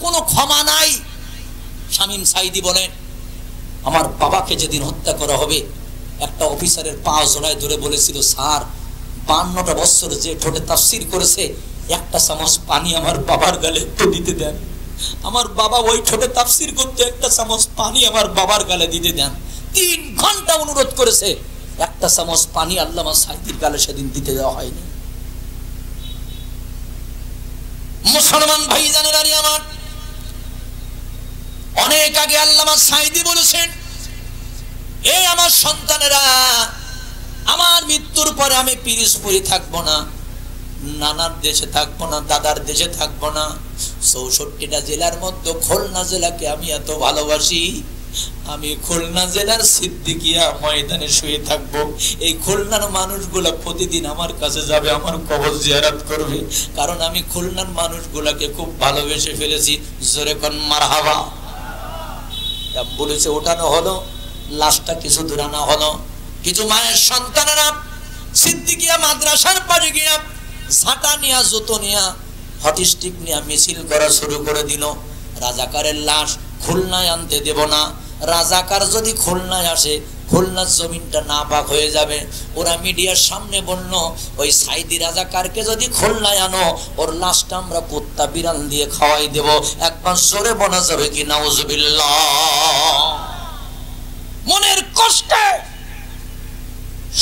কোনো ক্ষমা নাই। শামীম সাঈদী বলেন, আমার বাবাকে যেদিন হত্যা করা হবে, একটা অফিসারের পা জড়ায় ধরে বলেছিল, স্যার 52টা বছর যে ঠোঁটে তাফসীর করেছে, একটা চামচ পানি আমার বাবার গালে একটু দিতে দেন। আমার বাবা ওই ঠোঁটে তাফসীর করতে, একটা চামচ পানি আমার বাবার গালে দিতে দেন। 3 ঘন্টা অনুরোধ করেছে, একটা চামচ পানি আল্লামা সাঈদীর গালে সেদিন দিতে দেওয়া হয়নি। মুসলমান ভাই জানেন আর আমার, অনেক আগে আল্লামা সাঈদী বলেছেন, এই আমার সন্তানেরা, আমার মৃত্যুর পরে আমি পিরিজপুরে থাকবো না, নানার দেশে থাকবো না, দাদার দেশে থাকবো না। 64টা জেলার মধ্যে খুলনা জেলাকে আমি এত ভালোবাসি, আমি খুলনা জেলার সিদ্দিকিয়া ময়দানে শুয়ে থাকবো। এই খুলনার মানুষগুলা প্রতিদিন আমার কাছে যাবে, আমার কবর জিয়ারত করবে, কারণ আমি খুলনার মানুষগুলাকে খুব ভালোবেসে ফেলেছি। জোরে কোন মারহাবা। বলেছে ওঠানো হলো, লাশটা কিছু দূর আনা হলো। কিছু মায়ের সন্তানেরা সিদ্দিকিয়া মাদ্রাসার পাশে গিয়া ঝাঁটা নিয়া, জুতো নিয়া, হটস্টিক নিয়া মিছিল করা শুরু করে দিল। রাজাকারের লাশ খুলনায় আনতে দেব না, রাজাকার যদি খুলনায় আসে খুলনার জমিনটা নাপাক হয়ে যাবে। ওরা মিডিয়ার সামনে বলল, ওই সাঈদী রাজাকারকে যদি খুলনায় আনো, ওর লাশটা আমরা কুত্তা বিড়াল দিয়ে খাওয়াই দেব। একবার জোরে বলা যাবে কি নাউজুবিল্লাহ? মনের কষ্টে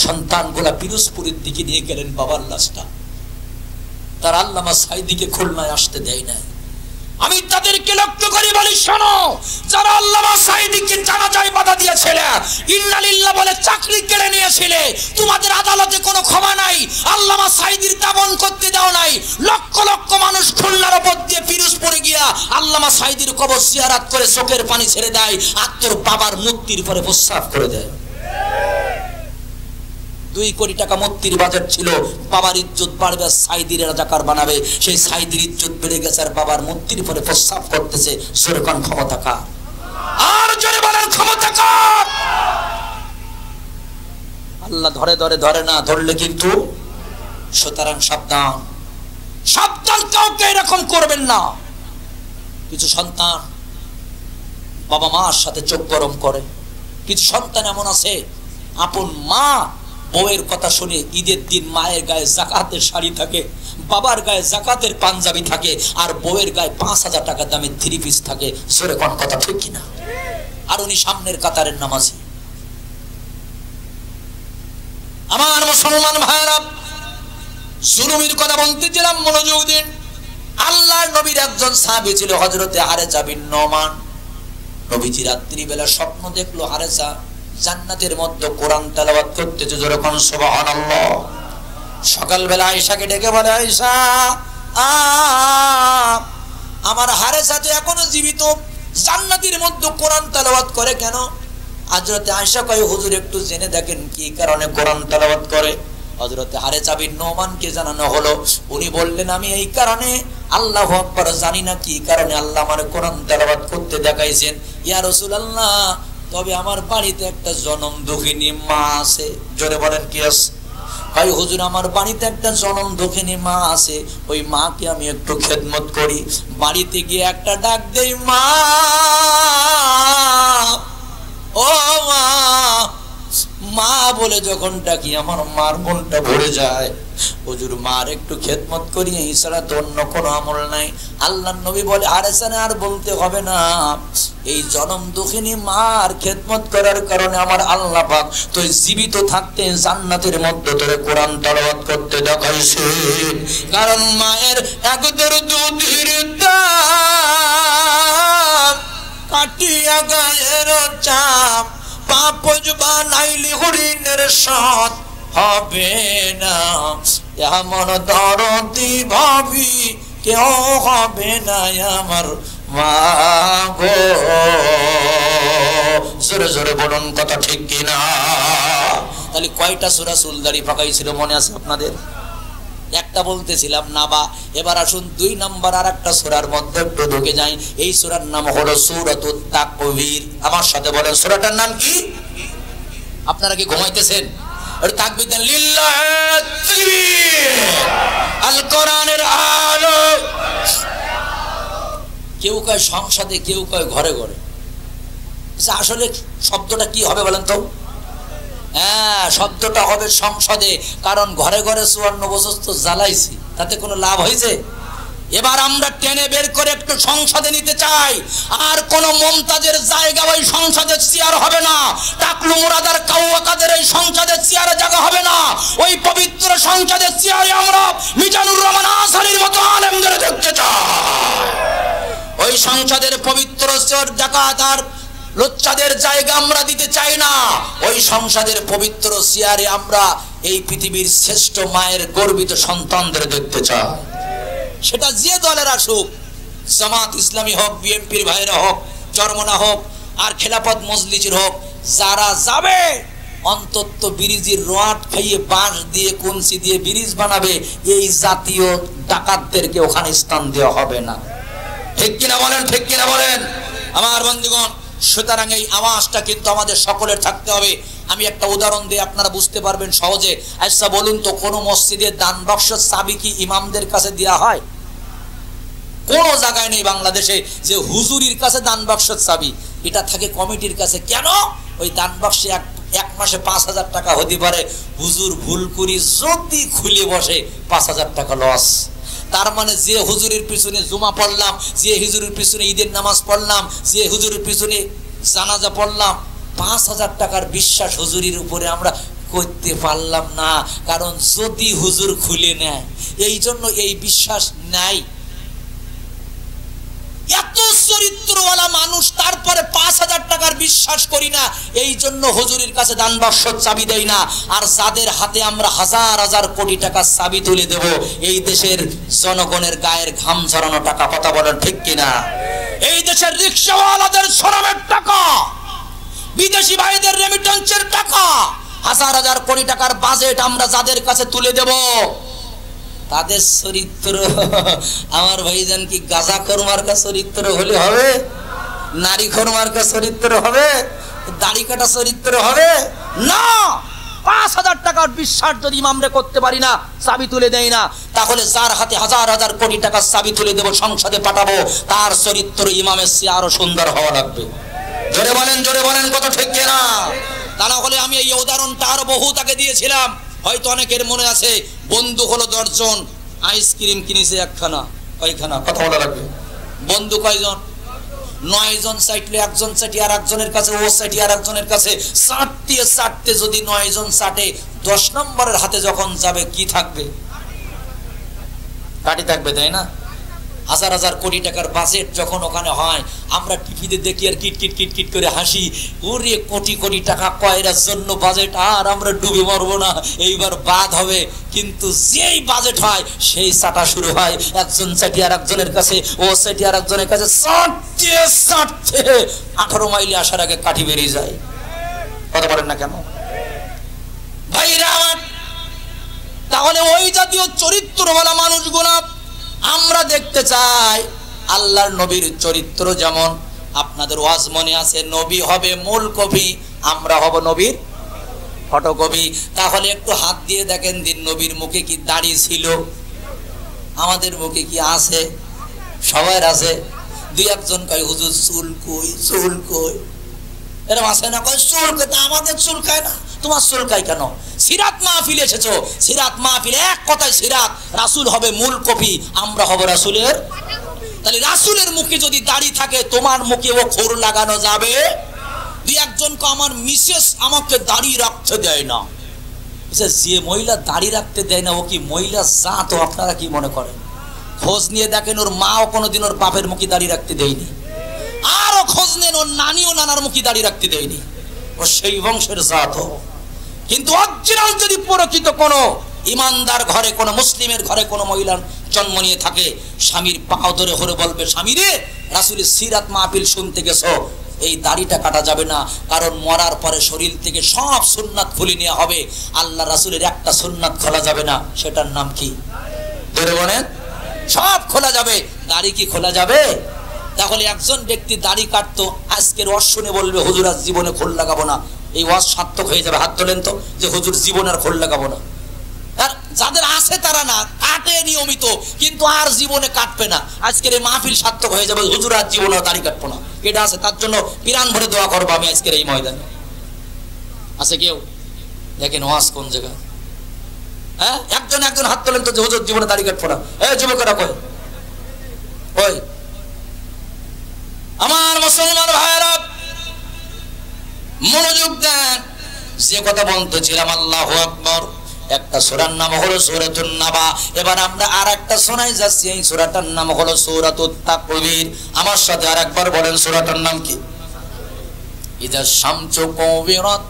সন্তানগুলা পিরোজপুরের দিকে নিয়ে গেলেন বাবার লাশটা। তার আল্লামা সাঈদীকে খুলনায় আসতে দেয় নাই। আমি তাদেরকে লক্ষ্য করে বলি, শোনো, যারা আল্লামা সাঈদীকে জানাজায় বাধা দিয়েছিল, ইন্না লিল্লাহ বলে চাকরি কেড়ে নিয়েছিলে, তোমাদের আদালতে কোনো ক্ষমা নাই। আল্লামা সাঈদীর দাফন করতে দাও নাই। লক্ষ লক্ষ মানুষ খুলনার উপর দিয়ে পিরোজপুরে গিয়া আল্লামা সাঈদীর কবর জিয়ারত করে চোখের পানি ছেড়ে দেয়, আর তোর বাবার মূর্তির পরে প্রস্রাব করে দেয়। 2 কোটি টাকা মূর্তির বাজেট ছিল। বাবার ইজ্জত বাড়বে, সাঈদীর রাজাকার বানাবে। সেই সাঈদীর ইজ্জত বেড়ে গেছে, আর বাবার মূর্তির পরে প্রস্রাব করতেছে। জোরে কোন ক্ষমতা কার? আর জোরে বলেন ক্ষমতা কার? আল্লাহ ধরে না, ধরলে কিন্তু। সুতরাং সাবধান, সাবধান, কাউকে এরকম করবেন না। কিছু সন্তান বাবা মার সাথে চোখ গরম করে। কিছু সন্তান এমন আছে, আপন মা বউয়ের কথা শুনে ঈদের দিন মায়ের গায়ে যাকাতের শাড়ি থাকে, বাবার গায়ে যাকাতের পাঞ্জাবি থাকে, আর বউয়ের গায়ে 5000 টাকা দামের 3 পিস থাকে। সরে কোন কথা ঠিক কিনা? আর উনি সামনের কাতারের নামাজি। আমার মুসলমান ভাইরা, জুলুমের কথা বলতেছিলাম, মনোযোগ দিন। আল্লাহর নবীর একজন সাহাবী ছিল হযরতে হারেসা বিন নোমান। নবীজি রাত্রি বেলা স্বপ্ন দেখলো হারেসা জান্নাতের মধ্যে কোরআন তেলাওয়াত করতেছে, জোরে কোন সুবহানাল্লাহ। সকালবেলা আয়েশাকে ডেকে বলে, আয়েশা আমার হারেসা তো এখনো জীবিত, জান্নাতের মধ্যে কোরআন তেলাওয়াত করে কেন? হযরতে আয়েশা কয়, হুজুর একটু জেনে দেখেন কি কারণে কোরআন তেলাওয়াত করে। হযরতে হারেসা বিন নোমানকে জানানো হলো। উনি বললেন, আমি এই কারণে, আল্লাহু আকবার, জানি না কি কারণে আল্লাহ আমার কোরআন তেলাওয়াত করতে দেখাইছেন। ইয়া রাসূলুল্লাহ, তবে আমার বাড়িতে একটা জনম দুঃখিনী মা আছে। জোরে বলেন কি আছে? ভাই হুজুর, আমার বাড়িতে একটা জনম দুঃখিনী মা আছে, ওই মাকে আমি একটু খেদমত করি। বাড়িতে গিয়ে একটা ডাক দেই, মা, ও মা, মা বলে যখন ডাকি আমার মার মনটা ভরে যায়। হুজুর, মার একটু খেদমত করি, এই ছাড়া তো অন্য কোনো আমল নাই। আল্লাহর নবী বলে, হারেসানে আর বলতে হবে না, এই জনম দুঃখিনী মার খেদমত করার কারণে আমার আল্লাহ পাক তুই জীবিত থাকতে জান্নাতের মধ্যে তোরে কোরআন তেলাওয়াত করতে দেখাইছে। কারণ মায়ের একদর দুধের দাম কাটিয়া গায়ের চাপ, পাপজ বানাইলি হরিণের সাথ হবে না, এমন দরদি ভাবি কেউ হবে না আমার মা গো। জোরে জোরে বলুন, কথা ঠিক কিনা? তাহলে কয়টা সূরা চুলদাড়ি পাকাইছিল মনে আছে আপনাদের? একটা বলতেছিলাম নাবা। এবার আসুন 2 নম্বর আর একটা সূরার মধ্যে একটু ঢুকে যাই। এই সূরার নাম হলো সূরাতুত তাকবীর। আমার সাথে বলেন, সূরাটার নাম কি? আপনারা কি ঘুমাইতেছেন? তাকবীর দেন, লিল্লাহি তাকবীর, আল কোরআনের আলো। কেউ কয় সংসদে, কেউ কয় ঘরে ঘরে। আসলে শব্দটা কি হবে বলেন তো? হ্যাঁ, শব্দটা হবে সংসদে, কারণ ঘরে ঘরে 54 বছর তো জ্বালাইছি, তাতে কোনো লাভ হয়েছে? এবার আমরা টেনে বের করে একটু সংসদে নিতে চাই। আর কোন মমতাজের জায়গা ওই সংসদের চেয়ার হবে না, টাকলু মুরাদার কাউয়াকাদের এই সংসদের চেয়ারে জায়গা হবে না। ওই পবিত্র সংসদের চেয়ারে আমরা মিজানুর রহমান আসারির মতো আলেমদের দেখতে চাই। ওই সংসদের পবিত্র জাকাত আর লুচ্চাদের জায়গা আমরা দিতে চাই না। ওই সংসদের পবিত্র চেয়ারে আমরা এই পৃথিবীর শ্রেষ্ঠ মায়ের গর্বিত সন্তানদের দেখতে চাই। সেটা যে দলের আসুক, জামাত ইসলামী হোক, বিএনপির ভাইরা হোক, চরমনা হোক, আর খেলাফত মজলিসের হোক, যারা যাবে অন্তত ব্রিজের রড খাইয়ে বাঁশ দিয়ে কঞ্চি দিয়ে ব্রিজ বানাবে, এই জাতীয় ডাকাতদেরকে ওখানে স্থান দেওয়া হবে না। ঠিক কিনা বলেন? ঠিক কিনা বলেন আমার বন্ধুগণ? সুতরাং এই আওয়াজটা কিন্তু আমাদের সকলের থাকতে হবে। আমি একটা উদাহরণ দিয়ে আপনারা বুঝতে পারবেন সহজে। আচ্ছা বলুন তো, কোন মসজিদে দান বাক্সের চাবি কি ইমামদের কাছে দেওয়া হয়? কোন জায়গায় নেই বাংলাদেশে যে হুজুরির কাছে দান বাক্সের চাবি। এটা থাকে কমিটির কাছে। কেন? ওই দান বাক্সে এক মাসে 5000 টাকা হতে পারে, হুজুর ভুল করি যদি খুলে বসে 5000 টাকা লস। তার মানে যে হুজুরের পিছনে জুমা পড়লাম, যে হুজুরের পিছনে ঈদের নামাজ পড়লাম, যে হুজুরের পিছনে জানাজা পড়লাম, 5000 টাকার বিশ্বাস হুজুরির উপরে আমরা করতে পারলাম না। কারণ যদি হুজুর খুলে নেয়, এই জন্য এই বিশ্বাস নাই। এত চরিত্রওয়ালা মানুষ, তারপরে 5000 টাকার বিশ্বাস করি না, এই জন্য হুজুরের কাছে দান বাক্সর চাবি দেই না। আর যাদের হাতে আমরা হাজার হাজার কোটি টাকার চাবি তুলে দেব, এই দেশের জনগণের গায়ের ঘাম ঝরানো টাকা, কথা বলেন ঠিক কিনা? এই দেশের রিকশাওয়ালাদের শ্রমের টাকা, বিদেশি ভাইদের রেমিটেন্সের টাকা, হাজার হাজার কোটি টাকার বাজেট আমরা যাদের কাছে তুলে দেব, তাদের চরিত্র আমার ভাইজান কি গাঁজাখোর মার্কা চরিত্র হলে হবে? নারীখোর মার্কা চরিত্র হবে? দাড়ি কাটা চরিত্র হবে না। 5000 টাকার বিশ্বাস যদি ইমামরে করতে পারি না, চাবি তুলে দেই না, তাহলে যার হাতে হাজার হাজার কোটি টাকার চাবি তুলে দেব, সংসদে পাঠাবো, তার চরিত্র ইমামের চেয়ে আরো সুন্দর হওয়া লাগবে। জোরে বলেন, জোরে বলেন, কত ঠিক কিনা? তা না হলে আমি এই উদাহরণটা আরো বহুত আগে দিয়েছিলাম, হয়তো অনেকের মনে আছে। বন্দুক হলো 10 জন, আইসক্রিম কিনেছে একখানা, কয়খানা? কথা বলা লাগবে। বন্ধু কয়জন? 9 জন চাইলে একজন চাটি আর একজনের কাছে, ও চাটি আর একজনের কাছে, চাটতে চাটতে যদি 9 জন চাটে, 10 নম্বরের হাতে যখন যাবে কি থাকবে? কাটি থাকবে, তাই না? হাজার হাজার কোটি টাকার বাজেট যখন ওখানে হয়, আমরা টিভিতে দেখি আর কিট কিট কিট কিট করে হাসি, ওরে কোটি কোটি টাকা কয়রার জন্য বাজেট, আর আমরা ডুবে মরবো না, এইবার বাদ হবে। কিন্তু যেই বাজেট হয় সেই চাটা শুরু হয়, একজন চাটি আর একজনের কাছে, ও চাটি আর একজনের কাছে, চাটতে চাটতে 18 মাইলে আসার আগে কাঠি বেরিয়ে যায়। কথা বলেন না কেন ভাইরা আমার? তাহলে ওই জাতীয় চরিত্রওয়ালা মানুষগুলো আমরা দেখতে চাই। আল্লাহর নবীর চরিত্র যেমন, আপনাদের ওয়াজ মনে আছে, নবী হবে মূল কবি, আমরা হব নবীর ফটোকপি। তাহলে একটু হাত দিয়ে দেখেন দিন, নবীর মুখে কি দাড়ি ছিল? আমাদের মুখে কি আছে? সবার আছে। 2-1 কয় হুজুর চুল কই, চুল কই, এরকম আছে না? কয় চুল কই, তা আমাদের চুল খায় না, তোমার চুল খায় কেন? সিরাত মাহফিল এসেছো, সিরাত মাহফিল, এক কথায় সিরাত, রাসূল হবে মূল কপি, আমরা হব রাসূলের। তাহলে রাসূলের মুখে যদি দাড়ি থাকে, তোমার মুখে ও খোর লাগানো যাবে? 2-1 কো আমার মিসেস আমাকে দাড়ি রাখতে দেয় না। যে মহিলা দাড়ি রাখতে দেয় না, ও কি মহিলা জাত? আপনারা কি মনে করেন? খোঁজ নিয়ে দেখেন, ওর মাও কোনোদিন ওর বাপের মুখে দাড়ি রাখতে দেয়নি। আরো খোঁজ নেন, ওর নানিও নানার মুখে দাড়ি রাখতে দেয়নি, ও সেই বংশের জাত। কিন্তু অরিজিনাল যদি প্রকৃত কোনো ইমানদার ঘরে, কোনো মুসলিমের ঘরে কোনো মহিলার জন্ম নিয়ে থাকে, স্বামীর পাও ধরে হরে বলবে, স্বামী রে, রাসূলের সিরাত মাহফিল শুনতে গেছো, এই দাড়িটা কাটা যাবে না, কারণ মরার পরে শরীর থেকে সব সুন্নাত খুলে নেওয়া হবে, আল্লাহ রাসূলের একটা সুন্নাত খোলা যাবে না, সেটার নাম কি? ধরে বলেন। সব খোলা যাবে, দাড়ি কি খোলা যাবে? তাহলে একজন ব্যক্তি দাড়ি কাটতো, আজকের ওয়াজ শুনে বলবে, হুজুর আজ জীবনে খোল লাগাবো না, এই ওয়াজ সার্থক হয়ে যাবে। হাত তোলেন তো, যে হুজুর জীবনে আর খোল লাগাবো না। আর যাদের আছে তারা না কাটে নিয়মিত, কিন্তু আর জীবনে কাটবে না, আজকের এই মাহফিল সার্থক হয়ে যাবে, হুজুর আর জীবনে দাড়ি কাটবো না। এটা আছে, তার জন্য প্রাণ ভরে দোয়া করবো আমি আজকের এই ময়দানে। আছে কেউ? দেখেন ওয়াজ কোন জায়গায়? হ্যাঁ, একজন হাত তোলেন তো, যে হুজুর জীবনে দাড়ি কাটবো না। এই যুবকেরা কই? ওই আমার মুসলমান ভাইয়েরা মনোযোগ দেন, যে কথা বলতেছিলাম, আল্লাহু আকবার। একটা সূরার নাম হলো সূরাতুন নাবা। এবার আমরা আরেকটা শোনাই যাচ্ছি, এই সূরাটার নাম হলো সূরাতুত তাকবীর। আমার সাথে আরেকবার বলেন, সূরাটার নাম কি? ইযা শামসু কুবিরাত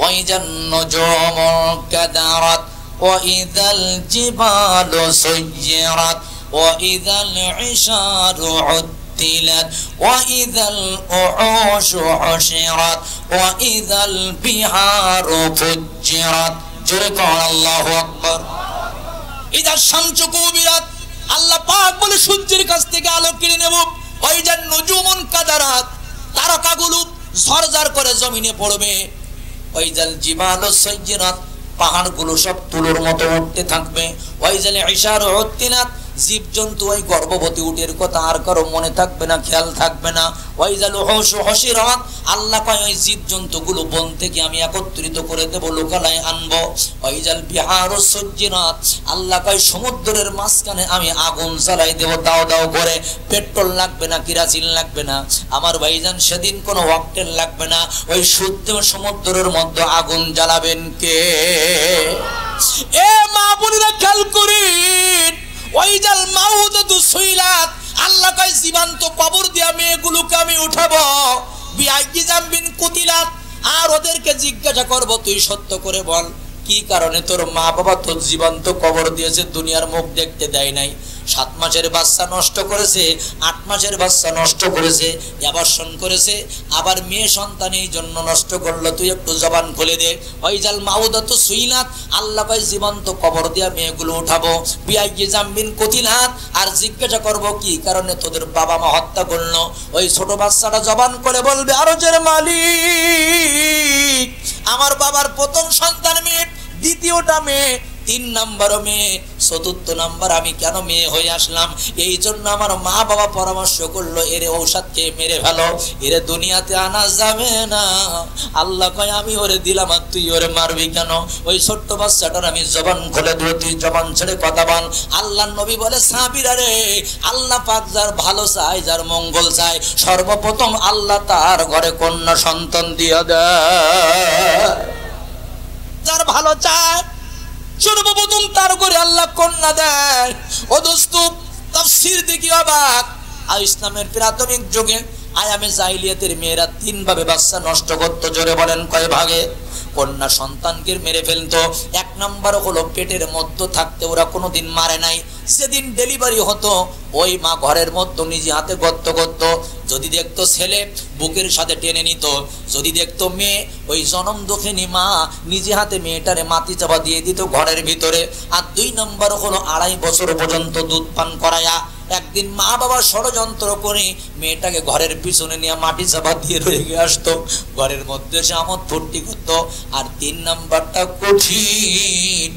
ওয়া ইযান নুজুমু কাদারাত ওয়া ইযাল জিবালু সুয়্যিরাত ওয়া ইযাল ইশারু উত্তিলাত ওয়া ইযাল উউশু উশিরাত ওয়া ইযাল বিহারু ফুজ্জিরাত। জোরে কোন আল্লাহু আকবার। ইযা শামসু কুবিরাত, আল্লাহ পাক বলে সূর্যের কাছ থেকে আলো কেড়ে নেব। ওয়া ইযান নুজুমুন কাদারাত, তারকাগুলো ঝরঝর করে জমিনে পড়বে। ওয়া ইযাল জিবালু সুয়্যিরাত, পাহাড়গুলো সব তুলোর মতো উঠতে থাকবে। ওয়া ইযাল ইশারু উত্তিলাত, জীবজন্তু ওই গর্ভবতী উটের কথা আর কারো মনে থাকবে না, খেয়াল থাকবে না। ওয়া ইযাল উহুশু হুশিরাত, আল্লাহ কয় ওই জীবজন্তুগুলো বন থেকে আমি একত্রিত করে দেব, লোকালয়ে আনবো। ওয়া ইযাল বিহারু সুজ্জিরাত, আল্লাহ কয় সমুদ্রের মাঝখানে আমি আগুন জ্বালাই দেব, দাও দাও করে। পেট্রোল লাগবে না, কেরোসিন লাগবে না, আমার ভাইজান সেদিন কোনো অক্টেন লাগবে না। ওই শুদ্ধ সমুদ্রের মধ্যে আগুন জ্বালাবেন কে? এ মা বোনেরা খেয়াল করেন, ওয়াইজাল মাউদাতু সুইলাত, আল্লাহ কয় জীবন্ত কবর দিয়া মেয়েগুলোকে আমি উঠাবো। বিআইয়ি জামবিন কুতিলাত, আর ওদেরকে জিজ্ঞাসা করব, তুই সত্য করে বল, কি কারণে তোর মা বাবা তোর জীবন্ত কবর দিয়েছে, দুনিয়ার মুখ দেখতে দেয় নাই? 7 মাসের বাচ্চা নষ্ট করেছে, 8 মাসের বাচ্চা নষ্ট করেছে, অ্যাবর্শন করেছে, আবার মেয়ে সন্তান এই জন্য নষ্ট করলো, তুই একটু জবান খুলে দে। ওয়াইজাল মাউদাতু সুইলাত, আল্লাহ কয় জীবন্ত কবর দিয়া মেয়েগুলো উঠাবো। বিআইয়ি জামবিন কুতিলাত, আর জিজ্ঞাসা করব কি কারণে তোদের বাবা মা হত্যা করলো। ওই ছোট বাচ্চাটা জবান করে বলবে, আরজের মালিক, আমার বাবার প্রথম সন্তান মেয়ে, দ্বিতীয়টা মেয়ে, 3 নাম্বার মেয়ে, 4র্থ নাম্বার আমি কেন মেয়ে হয়ে আসলাম, এই জন্য আমার মা বাবা পরামর্শ করলো এরে ঔষধ খেয়ে মেরে ফেলো, এরে দুনিয়াতে আনা যাবে না। আল্লাহ কয় আমি ওরে দিলাম আর তুই ওরে মারবি কেন? ওই ছোট্ট বাচ্চাটার আমি জবান খুলে দিল, তুই জবান ছেড়ে কথা বল। আল্লাহর নবী বলে সাহাবীরা রে, আল্লাহ পাক যার ভালো চায়, যার মঙ্গল চায়, সর্বপ্রথম আল্লাহ তার ঘরে কন্যা সন্তান দিয়ে দেয়। যার ভালো চায় সর্বপ্রথম তার ঘরে আল্লাহ কন্যা দেয়। ও দোস্ত, তাফসীর দেখি অবাক। আর ইসলামের প্রাথমিক যুগে আয়ামে জাহিলিয়াতের মেয়েরা 3 ভাবে বাচ্চা নষ্ট করতো। জোরে বলেন কয় ভাগে? কন্যা সন্তানকে মেরে ফেলতো। 1 নাম্বার হলো পেটের মধ্যে থাকতে ওরা কোনোদিন মারে নাই। সেদিন ডেলিভারি হতো, ওই মা ঘরের মধ্যে নিজে হাতে গর্ত করতো। যদি দেখতো ছেলে বুকের সাথে টেনে নিত, যদি দেখতো মেয়ে, ওই জনম দুঃখিনী মা নিজে হাতে মেয়েটারে মাটি চাপা দিয়ে দিত ঘরের ভিতরে। আর 2 নাম্বার হলো 2.5 বছর পর্যন্ত দুধ পান করায়া। একদিন মা বাবা ষড়যন্ত্র করে মেয়েটাকে ঘরের পিছনে নিয়ে মাটি চাপা দিয়ে রেখে আসতো, ঘরের মধ্যে সে আমোদ ফুর্তি করতো। আর 3 নাম্বারটা কঠিন,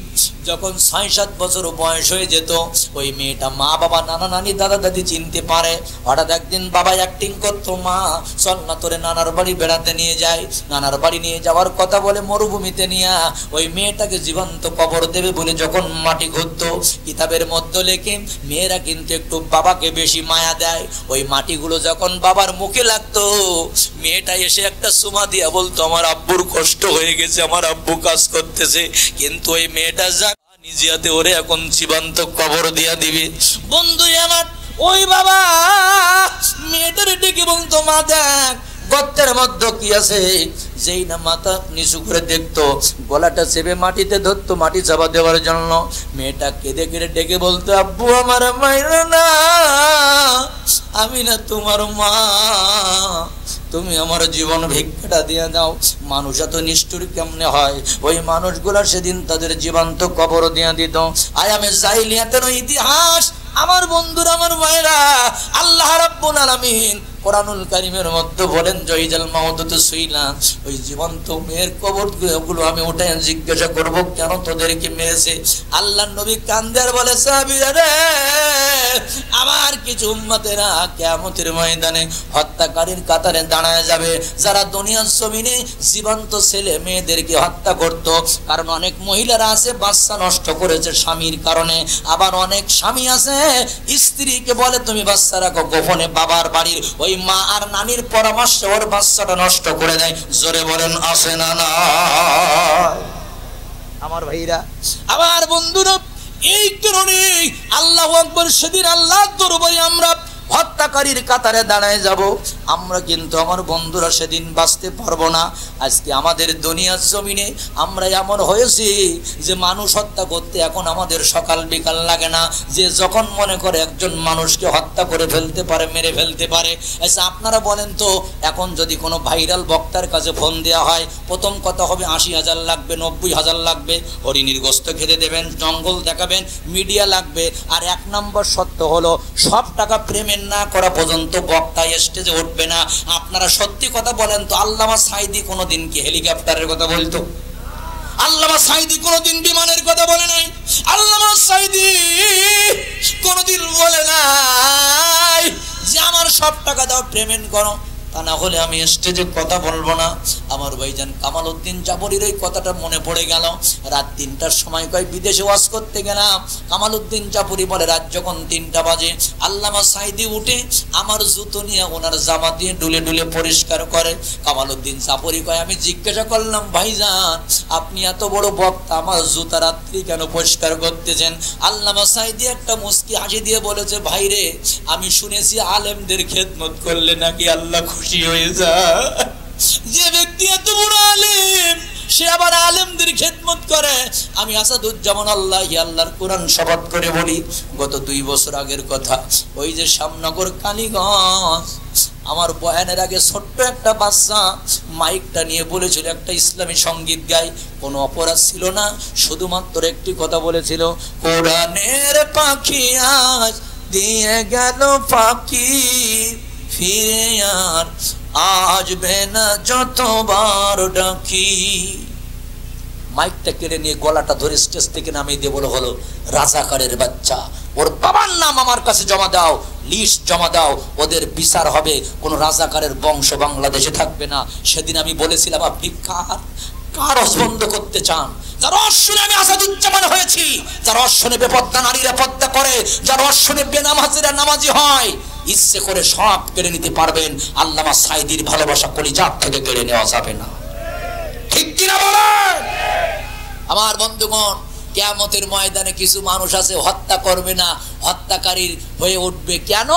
যখন 6-7 বছর বয়স হয়ে যেত, ওই মেয়েটা মা বাবা নানা নানি দাদা দাদি চিনতে পারে। হঠাৎ একদিন বাবা অ্যাক্টিং করতো, মা চল না তোরে নানার বাড়ি বেড়াতে নিয়ে যায়। নানার বাড়ি নিয়ে যাওয়ার কথা বলে মরুভূমিতে নিয়ে ওই মেয়েটাকে জীবন্ত কবর দেবে বলে যখন মাটি ঘুরতো, কিতাবের মধ্যে লেখে মেয়েরা কিন্তু একটু বাবাকে বেশি মায়া দেয়। ওই মাটিগুলো যখন বাবার মুখে লাগতো, মেয়েটা এসে একটা সুমা দিয়া বলতো আমার আব্বুর কষ্ট হয়ে গেছে, আমার আব্বু কাজ করতেছে। কিন্তু ওই মেয়েটা নিজে হাতে ওরে এখন জীবন্ত কবর দিয়া দিবে। বন্ধু আমার, ওই বাবা মেয়েটার ডেকে বলতো মা দেখ গর্তের মধ্যে কি আছে। যেই না মাথা নিচু করে দেখতো, গলাটা চেপে মাটিতে ধরতো মাটি চাপা দেওয়ার জন্য। মেয়েটা কেঁদে কেঁদে ডেকে বলতো আব্বু আমার মাইরা না, আমি না তোমার মা, তুমি আমার জীবন ভিক্ষাটা দিয়ে দাও। মানুষ এত নিষ্ঠুর কেমনে হয়? ওই মানুষগুলা সেদিন তাদের জীবন্ত কবর দিয়ে দিত। আয়ামে জাহিলিয়াতের ইতিহাস আমার বন্ধুরা, আমার মায়েরা, আল্লাহ রাব্বুল আলামিন কোরআনুল কারীমের মধ্যে বলেন জয়জাল মাউদুতু সুইলা, ওই জীবন্ত মেয়ের কবরগুলো আমি উঠে জিজ্ঞাসা করব কেন তোদেরকে মেরেছে। আল্লাহর নবী কান্দে আর বলে সাহাবীরা রে, আমার কিছু উম্মতেরা কিয়ামতের ময়দানে হত্যাকারীর কাতারে দাঁড়ায় যাবে, যারা দুনিয়ার জমিনে জীবন্ত ছেলে মেয়েদেরকে হত্যা করত। কারণ অনেক মহিলারা আছে বাচ্চা নষ্ট করেছে স্বামীর কারণে, আবার অনেক স্বামী আছে স্ত্রীকে বলে তুমি বাচ্চা রাখো গোপনে বাবার বাড়ির, ওই মা আর নানির পরামর্শে ওর বাচ্চাটা নষ্ট করে দেয়। জোরে বলেন আছে না না আমার ভাইরা, আমার বন্ধুরা? এই কারণে আল্লাহু আকবার, সেদিন আল্লাহর দরবারে আমরা হত্যাকারীর কাতারে দাঁড়ায় যাব। আমরা কিন্তু আমার বন্ধুরা সেদিন বাঁচতে পারবো না। আজকে আমাদের দুনিয়ার জমিনে আমরা এমন হয়েছি যে মানুষ হত্যা করতে এখন আমাদের সকাল বিকাল লাগে না, যে যখন মনে করে একজন মানুষকে হত্যা করে ফেলতে পারে, মেরে ফেলতে পারে। আচ্ছা আপনারা বলেন তো, এখন যদি কোনো ভাইরাল বক্তার কাছে ফোন দেওয়া হয়, প্রথম কথা হবে 80,000 লাগবে, 90,000 লাগবে, হরিণীর গোস্ত খেতে দেবেন, জঙ্গল দেখাবেন, মিডিয়া লাগবে। আর 1 নম্বর সত্য হলো সব টাকা প্রেমের না করা পর্যন্ত বক্তা স্টেজে উঠবে না। আপনারা সত্যি কথা বলেন তো, আল্লামা সাঈদী কোনোদিন কি হেলিকপ্টারের কথা বলতো? আল্লামা সাঈদী কোনোদিন বিমানের কথা বলে নাই। আল্লামা সাঈদী কোনোদিন বলে নাই যে আমার সব টাকা দাও পেমেন্ট করো, তা না হলে আমি স্টেজে কথা বলবো না। আমার ভাইজান কামাল উদ্দিন জাফরির এই কথাটা মনে পড়ে গেল। রাত 3টার সময় কয় বিদেশে ওয়াজ করতে গেলাম। কামাল উদ্দিন জাফরি বলে রাত যখন 3টা বাজে আল্লামা সাঈদী উঠে আমার জুতো নিয়ে ওনার জামা দিয়ে ডুলে ডুলে পরিষ্কার করে। কামাল উদ্দিন জাফরি কয় আমি জিজ্ঞাসা করলাম ভাইজান আপনি এত বড় বক্তা, আমার জুতা রাত্রি কেন পরিষ্কার করতেছেন? আল্লামা সাঈদী একটা মুস্কি হাসি দিয়ে বলেছে ভাইরে, আমি শুনেছি আলেমদের খেদমত করলে নাকি আল্লাহ খুশি হয়ে যায়। যে ব্যক্তি এত বড় আলেম সে আবার আলেমদের খেদমত করে। আমি আসাদুজ্জামান আল্লাহর কোরআন শপথ করে বলি, গত 2 বছর আগের কথা, ওই যে শ্যামনগর কালীগঞ্জ, আমার বয়ানের আগে ছোট্ট একটা বাচ্চা মাইকটা নিয়ে বলেছিল একটা ইসলামী সঙ্গীত গাই। কোনো অপরাধ ছিল না, শুধুমাত্র একটি কথা বলেছিল, কোরআনের পাখি আজ দিয়ে গেল পাখি, ফিরে আর আসবে না যতবার ডাকি। মাইকটা কেড়ে নিয়ে গলাটা ধরে স্টেজ থেকে নামিয়ে দিয়ে বলে হলো, রাজাকারের বাচ্চা, ওর বাবার নাম আমার কাছে জমা দাও, লিস্ট জমা দাও, ওদের বিচার হবে, কোন রাজাকারের বংশ বাংলাদেশে থাকবে না। সেদিন আমি বলেছিলাম, আপনি কার বন্ধ করতে চান? যার অশ্বনে আমি আসাদুজ্জামান হয়েছি, যার অশ্বনে বেপর্দা নারীরা পর্দা করে, যার অশ্বনে বেনামাজিরা নামাজি হয়, ইচ্ছে করে সব কেড়ে নিতে পারবেন, আল্লামা সাইদির ভালোবাসা কলিজাত থেকে কেড়ে নেওয়া যাবে না। ঠিক কিনা বলেন? আমার বন্ধুগণ, কিয়ামতের ময়দানে কিছু মানুষ আছে হত্যা করবে না, হত্যাকারীর হয়ে উঠবে। কেন?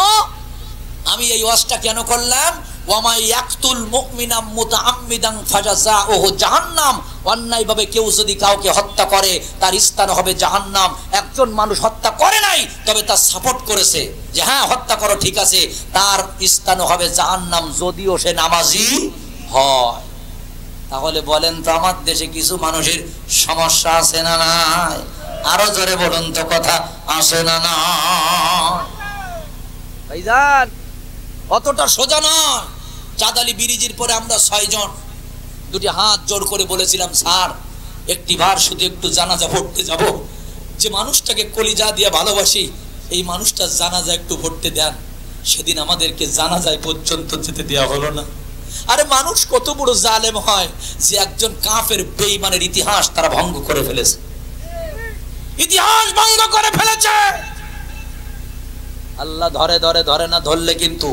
আমি এই ওয়াজটা কেন করলাম? ওয়ামাই ইয়াকতুল মুমিনাম মুতাআম্মিদান ফাজাযাউহু জাহান্নাম। অন্যায়ভাবে কেউ যদি কাউকে হত্যা করে তার স্থান হবে জাহান্নাম। একজন মানুষ হত্যা করে নাই, তবে তার সাপোর্ট করেছে যে হ্যাঁ হত্যা করো, ঠিক আছে, তার স্থান হবে জাহান্নাম, যদিও সে নামাজি হয়। তাহলে বলেন তো, আমার দেশে কিছু মানুষের সমস্যা আছে না নাই? আরো জোরে বলুন তো, কথা আসে না না? ভাইজান, অতটা সোজা নয়। চাঁদালি ব্রিজের পরে আমরা 6 জন দুটি হাত জোর করে বলেছিলাম, স্যার একটিবার শুধু একটু জানাজা পড়তে যাব, যে মানুষটাকে কলিজা দিয়ে ভালোবাসি, এই মানুষটা জানাজা একটু পড়তে দেন। সেদিন আমাদেরকে জানাজায় পর্যন্ত যেতে দেওয়া হলো না। আরে মানুষ কত বড় জালেম হয় যে একজন কাফের বেঈমানের ইতিহাস তারা ভঙ্গ করে ফেলেছে, ইতিহাস ভঙ্গ করে ফেলেছে। আল্লাহ ধরে না, ধরলে কিন্তু।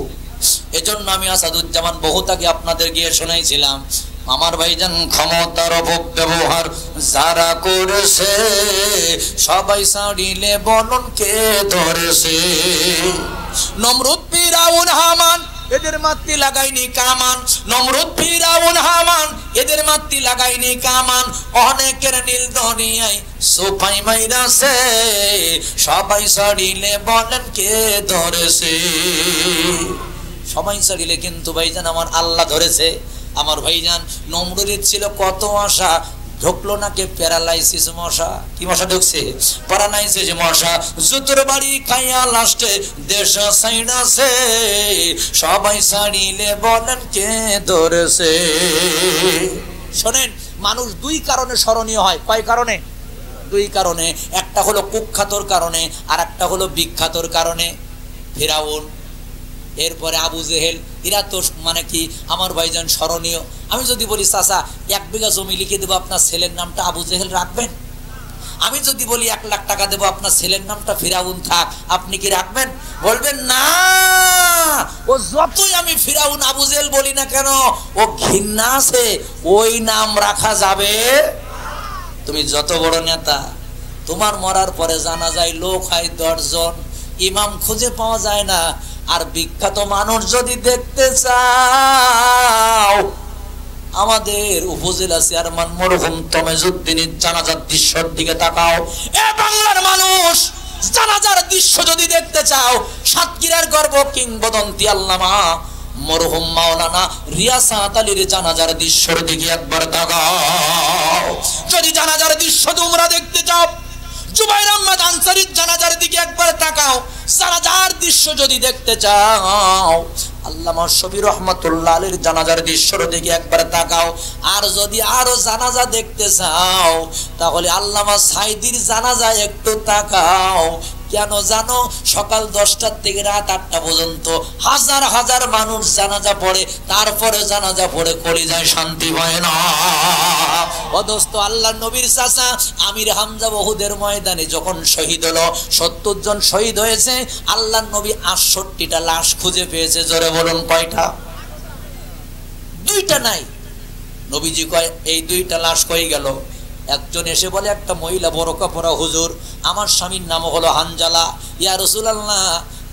এজন্য আমি আসাদুজ্জামান বহুত আগে আপনাদের গিয়ে শোনাইছিলাম, আমার ভাইজান ক্ষমতার অপব্যবহার যারা করেছে, সবাই ছাড়িলে বলন কে ধরেছে। নমরুদ, ফিরাউন, হামান এদের মাত্তি লাগাইনি কামান। নমরুদ, ফিরাউন, হামান এদের মাত্তি লাগাইনি কামান। অনেকের নীল দুনিয়ায় সোফাই মাইরাছে, সবাই ছাড়িলে বলেন কে ধরেছে। সবাই ছাড়িলে কিন্তু ভাইজান আমার আল্লাহ ধরেছে। আমার ভাইজান নমরুদের ছিল কত আশা, ঢুকলো নাকি প্যারালাইসিস মশা। কি মশা ঢুকছে? প্যারালাইসিস মশা। জুতোর বাড়ি খাইয়া লাস্টে দেশ সাইডাছে, সবাই ছাড়িলে বলেন কে ধরেছে। শোনেন, মানুষ 2 কারণে স্মরণীয় হয়। কয় কারণে? 2 কারণে। একটা হলো কুখ্যাতর কারণে, আর একটা হলো বিখ্যাতর কারণে। ফিরাউন, এরপরে আবু জেহেল, এরা তো মানে কি আমার ভাইজান স্মরণীয়। আমি যদি বলি চাচা 1 বিঘা জমি লিখে দেবো, আপনার ছেলের নামটা আবু জেহেল রাখবেন? আমি যদি বলি 1 লাখ টাকা দেবো, আপনার ছেলের নামটা ফিরাউন থাক, আপনি কি রাখবেন? বলবেন না। ও যতই আমি ফিরাউন আবু জেহেল বলি না কেন, ও ঘৃণা আছে, ওই নাম রাখা যাবে। তুমি যত বড় নেতা, তোমার মরার পরে জানা যায় লোক হয় 10 জন, ইমাম খুঁজে পাওয়া যায় না। আর বিখ্যাত মানুষ যদি দেখতে চাও, আমাদের উপজেলা চেয়ারম্যান মরহুম তমেজউদ্দিনের জানাজার দৃশ্যের দিকে তাকাও। এ বাংলার মানুষ, জানাজার দৃশ্য যদি দেখতে চাও, সাতক্ষীরার গর্ব কিংবদন্তি আল্লামা মরহুম মাওলানা রিয়াসাত আলীর জানাজার দৃশ্যের দিকে একবার তাকাও। যদি জানাজার দৃশ্য তোমরা দেখতে চাও, জুবাইর আহমদ আনসারীর জানাজার দিকে একবার তাকাও। জানাজার দৃশ্য যদি দেখতে চাও, আল্লামা শফি রহমাতুল্লাহ আলাইহির জানাজার দৃশ্যের দিকে একবার তাকাও। আর যদি আরো জানাজা দেখতে চাও, তাহলে আল্লামা সাইদির জানাজা একটু তাকাও। কেন জানো? সকাল 10টা থেকে রাত 8টা পর্যন্ত হাজার হাজার মানুষ জানাজা পড়ে, তারপরে জানাজা পড়ে কলিজায় শান্তি হয় না। অদস্ত আল্লাহর নবীর চাচা আমির হামজা উহুদের ময়দানে যখন শহীদ হলো, 70 জন শহীদ হয়েছে, আল্লাহর নবী 68টা লাশ খুঁজে পেয়েছে। জোরে বলুন কয়টা? 2টা নাই। নবীজি কয় এই 2টা লাশ কই গেল? একজন এসে বলে, একটা মহিলা বোরকা পরা, হুজুর আমার স্বামীর নাম হলো হানজালা, ইয়া রাসূলুল্লাহ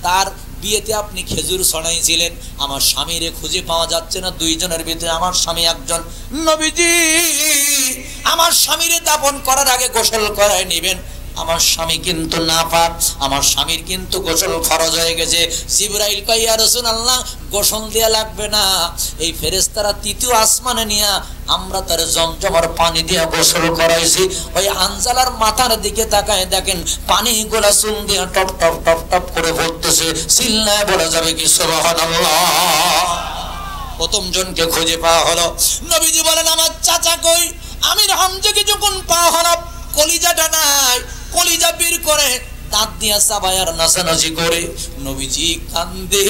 তার বিয়েতে আপনি খেজুর ছড়াইছিলেন, আমার স্বামীরে খুঁজে পাওয়া যাচ্ছে না, 2 জনের ভিতরে আমার স্বামী একজন। নবীজি, আমার স্বামীরে দাফন করার আগে গোসল করায় নেবেন। আমার স্বামী কিন্তু নাপাক, আমার স্বামীর কিন্তু গোসল ফরজ হয়ে গেছে। জিবরাইল কয়, ইয়া রাসূলুল্লাহ গোসল দেয়া লাগবে না, এই ফেরেশতারা 3য় আসমানে নিয়া আমরা তার জমজমার পানি দিয়ে গোসল করাইছি। ওই হানজালার মাথার দিকে তাকায় দেখেন পানিগুলা চুন দিয়ে টপ টপ টপ টপ করে পড়তেছে। চিল্লায় বলা যাবে কি সুবহানাল্লাহ। প্রথম জনকে খুঁজে পাওয়া হলো। নবীজি বলেন, আমার চাচা কই? আমির হামজাকে যখন পা হারাপ, কলিজাটা নাই, কলিজা বের করে দাঁত দিয়া চাবায়ার নাচানাচি করে নবীজি কান্দে।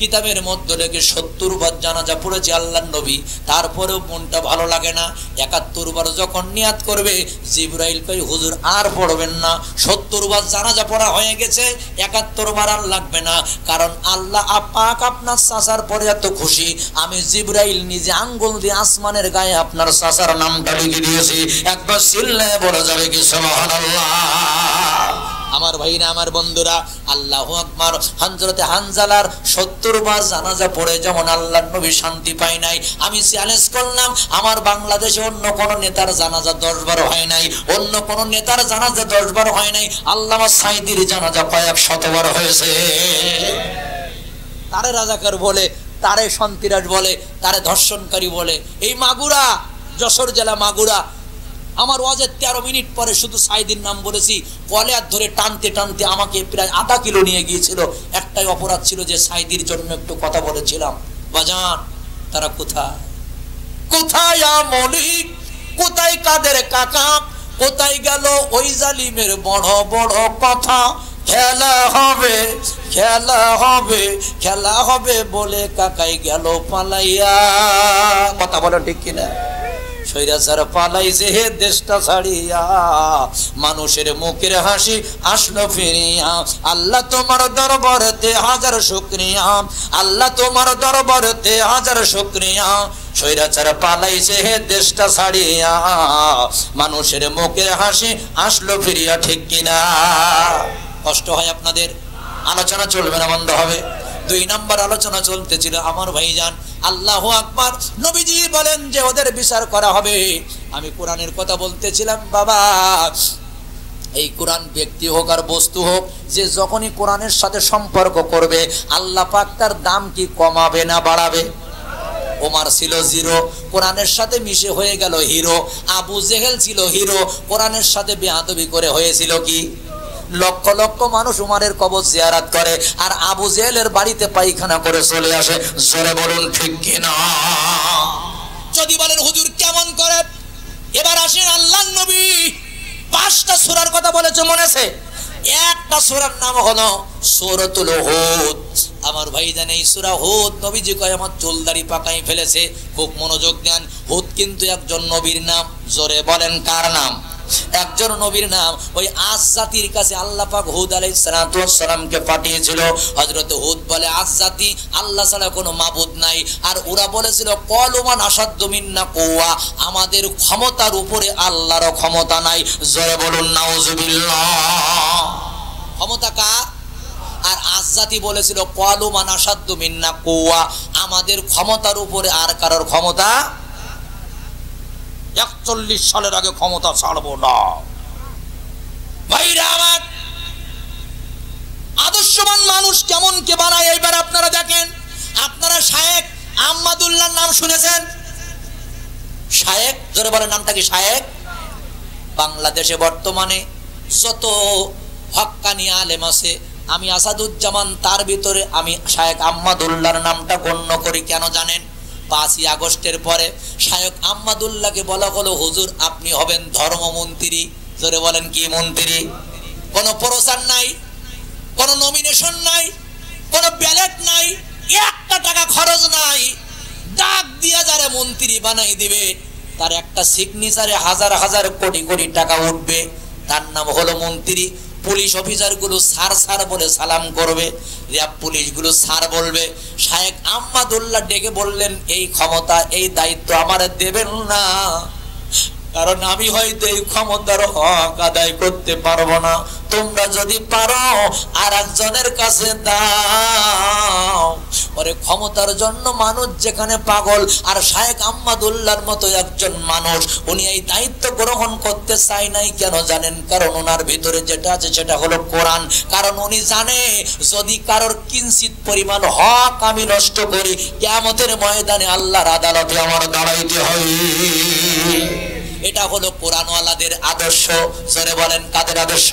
কিতাবের মধ্যে লেগে 70 বার জানাজা পড়েছে আল্লাহর নবী, তারপরেও মনটা ভালো লাগে না। 71 বার যখন নিয়াত করবে, জিবরাইল কই হুজুর আর পড়বেন না, 70 বার জানাজা পড়া হয়ে গেছে, 71 বার আর লাগবে না, কারণ আল্লাহ পাক আপনার চাচার পরে এত খুশি, আমি জিবরাইল নিজে আঙ্গুল দিয়ে আসমানের গায়ে আপনার চাচার নামটা লিখে দিয়েছি। একবার চিল্লায়ে বলা যাবে কি সুবহানাল্লাহ। আমার ভাইরা, আমার বন্ধুরা, আল্লাহু আকবার। হযরতে হানজালার 70 বার জানাজা পড়ে যেমন আল্লাহর নবী শান্তি পায় নাই, আমি চ্যালেঞ্জ করলাম আমার বাংলাদেশে অন্য কোন নেতার জানাজা 10 বার হয় নাই, অন্য কোন নেতার জানাজা 10 বার হয় নাই, আল্লামা সাইদির জানাজা কয়েক শতবার হয়েছে। তারে রাজাকার বলে, তারে সন্ত্রাস বলে, তারে ধর্ষণকারী বলে। এই মাগুরা, যশোর জেলা মাগুরা, আমার ওয়াজের 13 মিনিট পরে শুধু সাইদির নাম বলেছি, কলার ধরে টানতে টানতে আমাকে প্রায় আধা কিলো নিয়ে গিয়েছিল। একটাই অপরাধ ছিল যে সাইদির জন্য একটু কথা বলেছিলাম। বাজান, তারা কোথায়? কোথায় মলিক, কোথায় কাদের কাকা, কোথায় গেল ওই জালিমের বড় বড় কথা? খেলা হবে, খেলা হবে, খেলা হবে বলে কাকাই গেল পালাইয়া। কথা বলো ঠিক কিনা? সৈরাচার পালাইছে হে দেশটা ছাড়িয়া, মানুষের মুখের হাসি আসলো ফিরিয়া। আল্লাহ তোমার দরবারেতে হাজার শুকরিয়া, আল্লাহ তোমার দরবারেতে হাজার শুকরিয়া। সৈরাচার পালাইছে হে দেশটা ছাড়িয়া, মানুষের মুখের হাসি আসলো ফিরিয়া। ঠিক কিনা? কষ্ট হয় আপনাদের? আলোচনা চলবে না, বন্ধ হবে। 2 নম্বর আলোচনা চলতেছিল আমার ভাইজান। আল্লাহু আকবার। নবীজি বলেন যে ওদের বিচার করা হবে। আমি কোরআনের কথা বলতেছিলাম। বাবা, এই কোরআন ব্যক্তি হোক আর বস্তু হোক, যে যখনই কোরআনের সাথে সম্পর্ক করবে, আল্লাহ পাক তার দাম কি কমাবে না বাড়াবে? ওমর ছিল 0, কোরআনের সাথে মিশে হয়ে গেল হিরো। আবু জেহেল ছিল হিরো, কোরআনের সাথে বেয়াদবি করে হয়েছিল কি? লক্ষ লক্ষ মানুষ উমারের কবর জিয়ারত করে, আর আবু জেহেলের বাড়িতে পায়খানা করে চলে আসে। জোরে বলুন ঠিক কিনা? যদি বলেন হুজুর কেমন করে, এবার আসেন আল্লাহর নবী 5টা সূরার কথা বলেছে, মনে আছে? একটা সূরার নাম হলো সূরাতুল হুদ। আমার ভাইজান, এই সূরা হুদ নবীজি কয় আমার চুলদাড়ি পাকাই ফেলেছে। খুব মনোযোগ দেন। হুদ কিন্তু একজন নবীর নাম। জোরে বলেন কার নাম? একজন নবীর নাম। ওই আজ জাতির কাছে আল্লাহ পাক হুদ আলাইহিস সালামকে পাঠিয়েছিল। হযরত হুদ বলে, আজ জাতি আল্লাহ ছাড়া কোনো মাবুদ নাই। আর ওরা বলেছিল কলমান আসাদ্দু মিন্না কুওয়া, আমাদের ক্ষমতার উপরে আল্লাহর ক্ষমতা নাই। জোরে বলুন নাউজুবিল্লাহ। ক্ষমতা কার? আর আজ জাতি বলেছিল কলমান আসাদ্দু মিন্না কুওয়া, আমাদের ক্ষমতার উপরে আর কারোর ক্ষমতা 41 সালের আগে ক্ষমতা ছাড়বো না। ভাইরা আমার, আদর্শবান মানুষ কেমন কে বানায় এইবার আপনারা দেখেন। আপনারা শায়েখ আহমদুল্লাহর নাম শুনেছেন? শায়েখ, জোরে বলেন নামটা কি? শায়েখ। বাংলাদেশে বর্তমানে যত হক্কানি আলেম আছে, আমি আসাদুজ্জামান তার ভিতরে আমি শায়েখ আহমদুল্লাহর নামটা গণ্য করি। কেন জানেন? 5ই আগস্টের পরে শায়েখ আহমদুল্লাহকে বলা হলো, হুজুর আপনি হবেন ধর্মমন্ত্রী। জোরে বলেন কি মন্ত্রী? কোনো প্রচার নাই, কোনো নমিনেশন নাই, কোনো ব্যালট নাই, 1 টাকা খরচ নাই। ডাক দিয়া যারা মন্ত্রী বানাই দিবে, তার একটা সিগনেচারে হাজার হাজার কোটি কোটি টাকা উঠবে। তার নাম হলো মন্ত্রী। পুলিশ অফিসার গুলো স্যার স্যার বলে সালাম করবে, র্যাব পুলিশ গুলো স্যার বলবে। শায়েখ আহমদুল্লাহ ডেকে বললেন, এই ক্ষমতা এই দায়িত্ব আমার দেবেন না, কারণ আমি হয়তো এই ক্ষমতার হক আদায় করতে পারবো না। তোমরা যদি পারো আর একজনের কাছে দাও। ওরে ক্ষমতার জন্য মানুষ যেখানে পাগল, আর শায়েখ আহমদুল্লাহর মতো একজন মানুষ উনি এই দায়িত্ব গ্রহণ করতে চায় নাই। কেন জানেন? কারণ ওনার ভিতরে যেটা আছে সেটা হলো কোরআন। কারণ উনি জানে যদি কারোর কিঞ্চিত পরিমাণ হক আমি নষ্ট করি, কিয়ামতের ময়দানে আল্লাহর আদালতে আমার দাঁড়াইতে হবে। এটা হলো কোরআনওয়ালাদের আদর্শ। জোরে বলেন কাদের আদর্শ?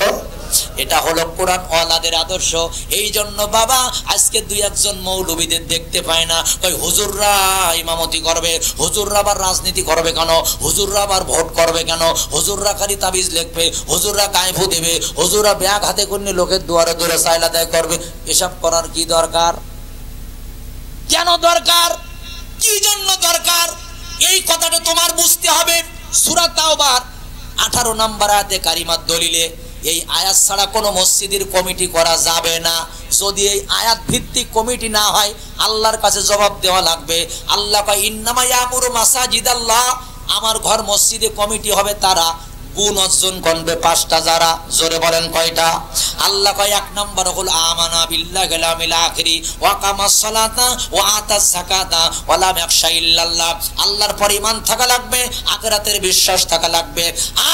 এটা হলো কোরআন ওয়ালাদের আদর্শ। এই জন্য বাবা আজকে দুই একজন মৌলবীদের দেখতে পায় না, ওই হুজুররা ইমামতি করবে, হুজুররা আবার রাজনীতি করবে কেন, হুজুররা আবার ভোট করবে কেন, হুজুররা খালি তাবিজ লিখবে, হুজুররা কায়ফু দেবে, হুজুররা ব্যাগ হাতে করে লোকের দুয়ারে দুয়ারে চাইলা দেয় করবে। এসব করার কি দরকার? কেন দরকার? কি জন্য দরকার? এই কথাটা তোমার বুঝতে হবে। সূরা তাওবার 18 নম্বর আয়াতে কারিমার দলিলে এই আয়াত ছাড়া কোনো মসজিদের কমিটি করা যাবে না। যদি এই আয়াত ভিত্তিক কমিটি না হয় আল্লাহর কাছে জবাব দেওয়া লাগবে। আল্লাহ কয় ইন্নামা ইয়ামুরু মাসাজিদাল্লাহ, আমার ঘর মসজিদে কমিটি হবে তারা গুণ অর্জন করবে 5টা। যারা জোরে বলেন কয়টা? আল্লাহ কয় 1 নম্বর হলো আমানা বিল্লাহি ওয়াল ইয়াউমিল আখির ওয়া কামাস সালাতা ওয়া আতাস যাকাতা ওয়া লাম ইয়াখশা ইল্লাল্লাহ। আল্লাহর পর ঈমান থাকা লাগবে, আখিরাতের বিশ্বাস থাকা লাগবে,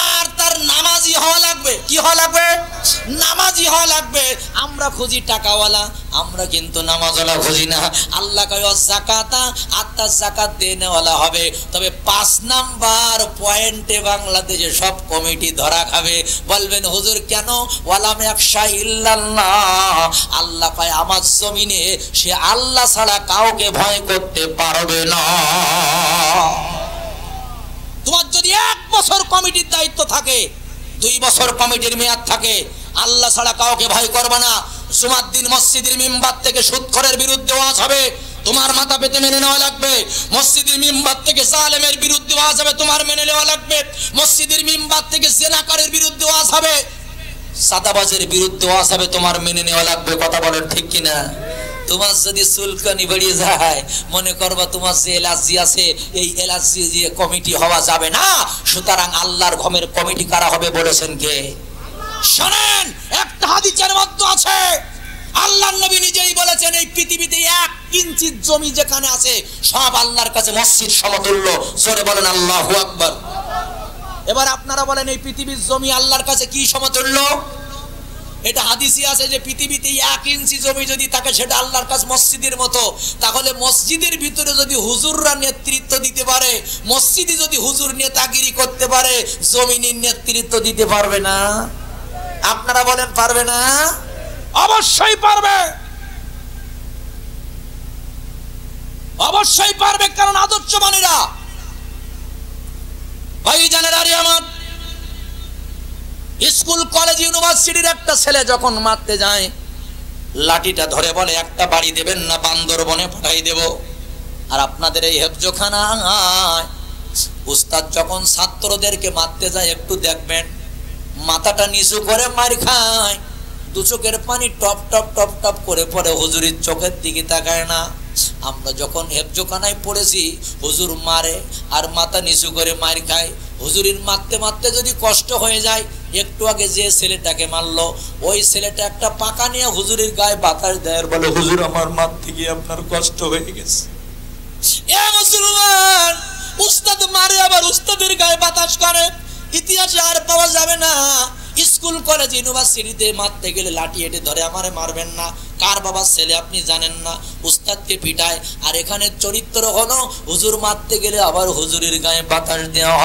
আর তার নামাজি হওয়া লাগবে। কি হওয়া লাগবে? নামাজি হওয়া লাগবে। আমরা খুঁজি টাকাওয়ালা, আমরা কিন্তু নামাজওয়ালা খুঁজি না। আল্লাহ কয় যাকাতা, আতাস যাকাত দেনেওয়ালা হবে। তবে 5 নাম্বার পয়েন্টে বাংলাদেশে সব কমিটি ধরা খাবে। বলবেন হুজুর কেন? ওয়ালাম ইয়াখশা ইল্লাল্লাহ, আল্লাহ কয় আমার জমিনে সে আল্লাহ ছাড়া কাউকে ভয় করতে পারবে না। তোমার যদি 1 বছর কমিটির দায়িত্ব থাকে, 2 বছর কমিটির মেয়াদ থাকে, আল্লাহ ছাড়া কাউকে ভয় করবে না। জুমার দিন মসজিদের মিম্বার থেকে সুদখোরের বিরুদ্ধে ওয়াজ হবে, তোমার মাথা পেতে মেনে নেওয়া লাগবে। মসজিদের মিম্বার থেকে জালেমের বিরুদ্ধে ওয়াজ হবে, তোমার মেনে নেওয়া লাগবে। মসজিদের মিম্বার থেকে জিনাকারের বিরুদ্ধে ওয়াজ হবে, সাদাবাজের বিরুদ্ধে ওয়াজ হবে, তোমার মেনে নেওয়া লাগবে। কথা বলেন ঠিক কিনা? তোমার যদি চুলকানি বেরিয়ে যায় মনে করবা তোমার যে এলার্জি আছে, এই এলার্জি দিয়ে কমিটি হওয়া যাবে না। সুতরাং আল্লাহর ঘরের কমিটি কারা হবে বলেছেন কে? শুনেন, একটা হাদিসের মধ্যে আছে আল্লাহর নবী নিজেই বলেছেন এই পৃথিবীতে 1 ইঞ্চি জমি যেখানে আছে সব আল্লাহর কাছে মসজিদ সমতুল্য। জোরে বলেন আল্লাহু আকবার। এবার আপনারা বলেন এই পৃথিবীর জমি আল্লাহর কাছে কি সমতুল্য? এটা হাদিসে আছে যে পৃথিবীতে 1 ইঞ্চি জমি যদি থাকে সেটা আল্লাহর কাছে মসজিদের মতো। তাহলে মসজিদের ভিতরে যদি হুজুররা নেতৃত্ব দিতে পারে, মসজিদে যদি হুজুর নেতাগিরি করতে পারে, জমিনের নেতৃত্ব দিতে পারবে না? আপনারা বলেন পারবে না? অবশ্যই পারবে, অবশ্যই পারবে। কারণ আদর্শবাণীরা ভাই জানেন, আরে আমার স্কুল কলেজ ইউনিভার্সিটির একটা ছেলে যখন মারতে যায় লাঠিটা ধরে বলে একটা বাড়ি দেবেন না, বান্দরবনে পাঠাই দেব। আর আপনাদের এই হেফজোখানায় উস্তাদ যখন ছাত্রদেরকে মারতে যায় একটু দেখবেন মাথাটা নিচু করে মার খায়, 2 চোখের পানি টপ টপ টপ টপ করে পড়ে, হুজুরের চোখের দিকে তাকায় না। আমরা যখন হেফজোখানায় পড়েছি হুজুর মারে আর মাথা নিচু করে মার খায়। হুজুরির মারতে মারতে যদি কষ্ট হয়ে যায়, একটু আগে যে ছেলেটাকে মারলো ওই ছেলেটা একটা পাকা নিয়ে হুজুরের গায়ে বাতাস দেয় আর বলে হুজুর আমার মারতে গিয়ে আপনার কষ্ট হয়ে গেছে। এ মুসলমান, উস্তাদ মারে আবার উস্তাদের গায়ে বাতাস করে, ইতিহাসে আর পাওয়া যাবে না। স্কুল কলেজ ইউনিভার্সিটিতে মারতে গেলে লাঠি এঁটে ধরে আমারে মারবেন না, কার বাবার ছেলে আপনি জানেন না, উস্তাদকে পিটায়। আর এখানে চরিত্র হলো হুজুর মারতে গেলে আবার হুজুরের গায়ে বাতাস দেওয়া।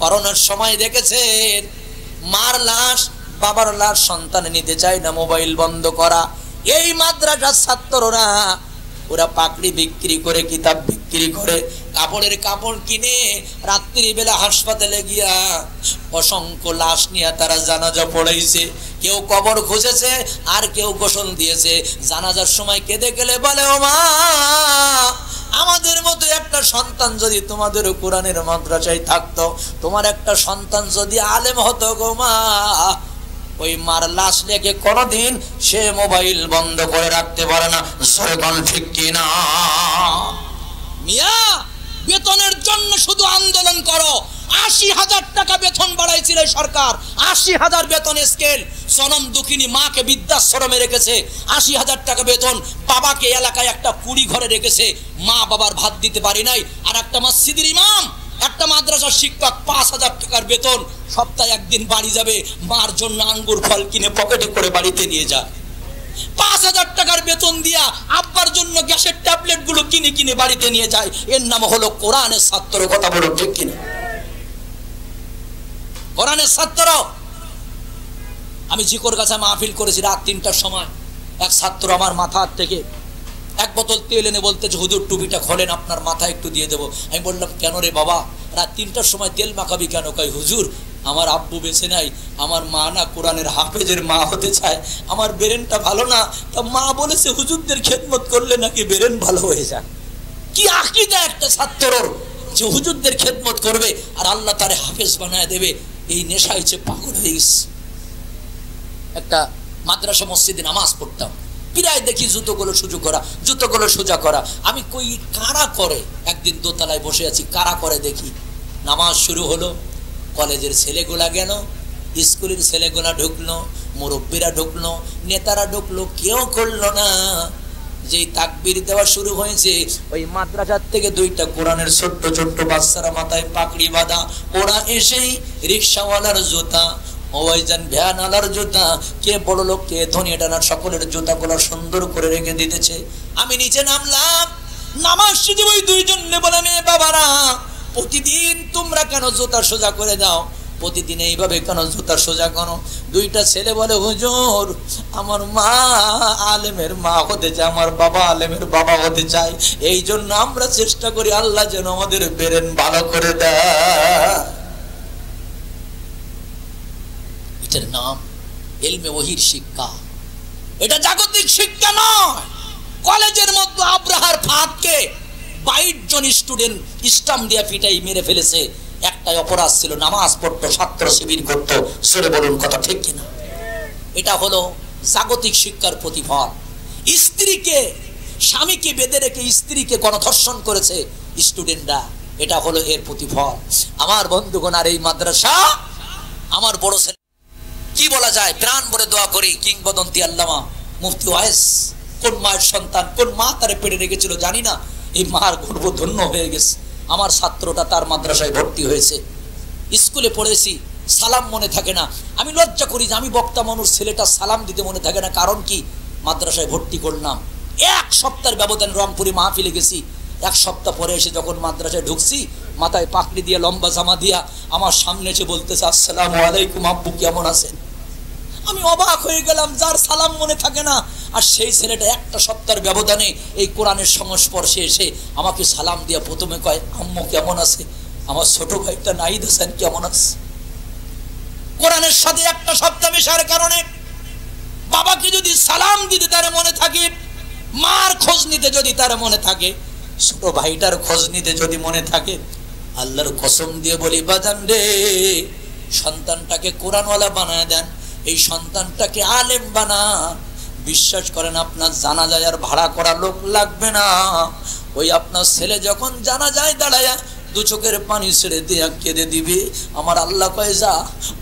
করোনার সময় দেখেছেন মার লাশ বাবার লাশ সন্তান নিতে চায় না, মোবাইল বন্ধ করা। এই মাদ্রাসার ছাত্ররা ওরা পাকড়ি বিক্রি করে, কিতাব বিক্রি করে, কাপড়ের কাপড় কিনে রাত্রি বেলা হাসপাতালে গিয়া অসংখ্য লাশ নিয়ে তারা জানাজা পড়াইছে। কেউ কবর খুঁজেছে আর কেউ গোসল দিয়েছে। জানাজার সময় কেঁদে গেলে বলে ও মা, আমাদের মতো একটা সন্তান যদি তোমাদের কোরআনের মাদ্রাসায় থাকতো, তোমার একটা সন্তান যদি আলেম হতো গো মা, ওই মার লাশ রেখে কোনদিন সে মোবাইল বন্ধ করে রাখতে পারে না। সরকার ঠিক কিনা? মিয়া, বেতনের জন্য শুধু আন্দোলন করো। 80,000 টাকা বেতন বাড়াইছিল সরকার, 80,000 বেতন স্কেল। সনম দুঃখিনী মাকে বৃদ্ধাশ্রমে রেখেছে, 80,000 টাকা বেতন। বাবাকে এলাকায় একটা কুড়ি ঘরে রেখেছে, মা বাবার ভাত দিতে পারি নাই। আর একটা মসজিদের ইমাম, একটা মাদ্রাসার শিক্ষক 5,000 টাকার বেতন। সপ্তাহে একদিন বাড়ি যাবে, মার জন্য আঙ্গুর ফল কিনে পকেটে করে বাড়িতে নিয়ে যায়। 5,000 টাকার বেতন দিয়া আব্বার জন্য গ্যাসের ট্যাবলেট গুলো কিনে কিনে বাড়িতে নিয়ে যায়। এর নাম হলো কোরআনের ছাত্র। কথা বলো ঠিক কিনা? কোরআনের ছাত্র। আমি জিকর গাছা মাহফিল করেছি রাত ৩টার সময়। এক ছাত্র আমার মাথার থেকে এক বোতল তেল এনে বলতেছে, হুজুর টুপিটা খোলেন, আপনার মাথায় একটু দিয়ে দেবো। আমি বললাম, কেন রে বাবা, রাত ৩টার সময় তেল মাখাবি কেন? কই হুজুর, আমার আব্বু বেঁচে নাই, আমার মা না কোরআনের হাফেজের মা হতে চায়, আমার ব্রেনটা ভালো না, তা মা বলেছে হুজুরদের খেদমত করলে নাকি ব্রেন ভালো হয়ে যায়। কি আকীদা একটা ছাত্রর যে হুজুরদের খেদমত করবে আর আল্লাহ তারে হাফেজ বানায় দেবে। এই নেশা হচ্ছে পাগল হয়ে গেছে। একটা মাদ্রাসা মসজিদে নামাজ পড়তাম, প্রায় দেখি জুতোগুলো সোজা করা। আমি কই কারা করে? একদিন দোতলায় বসে আছি, কারা করে দেখি। নামাজ শুরু হলো, কলেজের ছেলেগুলা গেল, স্কুলের ছেলেগুলা ঢুকলো, মুরব্বীরা ঢুকলো, নেতারা ঢুকলো, কেউ করলো না। যেই তাকবীর দেওয়া শুরু হয়েছে, ওই মাদ্রাসার থেকে 2টা কোরআনের ছোট্ট ছোট্ট বাচ্চারা মাথায় পাকড়ি বাঁধা, ওরা এসেই রিক্সাওয়ালার জুতা, ওইজন ভ্যানওয়ালার জুতা, কে বড় লোক কে ধনী, এটা না সকলের জুতাগুলো সুন্দর করে রেখে দিতেছে। আমি নিচে নামলাম, নামাজ শিখে ওই 2জন বলে, মেয়ে বাবারা, প্রতিদিন তোমরা কেন জুতা সোজা করে দাও? প্রতিদিন এইভাবে কেন জুতা সোজা করো? 2টা ছেলে বলে, হুজুর, আমার মা আলেমের মা হতে চায়, আমার বাবা আলেমের বাবা হতে চায়, এই জন্য আমরা চেষ্টা করি আল্লাহ যেন আমাদের ব্রেন ভালো করে দেয়। এটার নাম ইলমে ওহির শিক্ষা। এটা জাগতিক শিক্ষা নয়। কলেজের মধ্যে আব্রাহার ফাঁদকে 22 জন স্টুডেন্ট স্টাম্প দিয়ে পিটাই মেরে ফেলেছে। একটাই অপরাধ ছিল, নামাজ পড়তো, ছাত্র শিবির করতো। সরে বলুন কথা ঠিক কিনা? এটা হলো জাগতিক শিক্ষার প্রতিফল। স্বামীকে বেঁধে রেখে স্ত্রীকে গণধর্ষণ করেছে স্টুডেন্টরা, এটা হলো এর প্রতিফল। আমার বন্ধুগণ, আর এই মাদ্রাসা আমার বড় ছেলে, কি বলা যায়, প্রাণ ভরে দোয়া করি, কিংবদন্তি আল্লামা মুফতি ওয়াইস, কোন মায়ের সন্তান, কোন মা তারে পেটে রেখেছিল জানি না, এই মার গর্ভ ধন্য হয়ে গেছে। আমার ছাত্রটা তার মাদ্রাসায় ভর্তি হয়েছে। স্কুলে পড়েছি, সালাম মনে থাকে না। আমি লজ্জা করি যে আমি বক্তা মানুষ, ছেলেটা সালাম দিতে মনে থাকে না। কারণ কি? মাদ্রাসায় ভর্তি করলাম, 1 সপ্তাহের ব্যবধান রংপুরে মাহফিলে গেছি। 1 সপ্তাহ পরে এসে যখন মাদ্রাসায় ঢুকছি, মাথায় পাকড়ি দিয়ে লম্বা জামা দিয়া আমার সামনে এসে বলতেছে, আসসালামু আলাইকুম আব্বু, কেমন আছেন? আমি অবাক হয়ে গেলাম, যার সালাম মনে থাকে না। আর সেই ছেলেটা 1 সপ্তাহের ব্যবধানে এই কোরআনের সংস্পর্শে এসে আমাকে সালাম দিয়া প্রথমে কয়, আম্মু কেমন আছে? আমার ছোট ভাইটা নাহিদ হোসেন কেমন আছে? কোরআনের সাথে 1 সপ্তাহ মেশার কারণে বাবাকে যদি সালাম দিতে তার মনে থাকে, মার খোঁজ নিতে যদি তার মনে থাকে, ছোট ভাইটার খোঁজ নিতে যদি মনে থাকে, আল্লাহর কসম দিয়ে বলি বাজান রে, সন্তানটাকে কোরআনওয়ালা বানায় দেন, এই সন্তানটাকে আলেম বানান। বিশ্বাস করেন, আপনার জানাজায় আর ভাড়া করা লোক লাগবে না। ওই আপনার ছেলে যখন জানাজায় দাঁড়ায় 2 চোখের পানি ছেড়ে দিয়ে কেঁদে দিবি, আমার আল্লাহ কয়, যা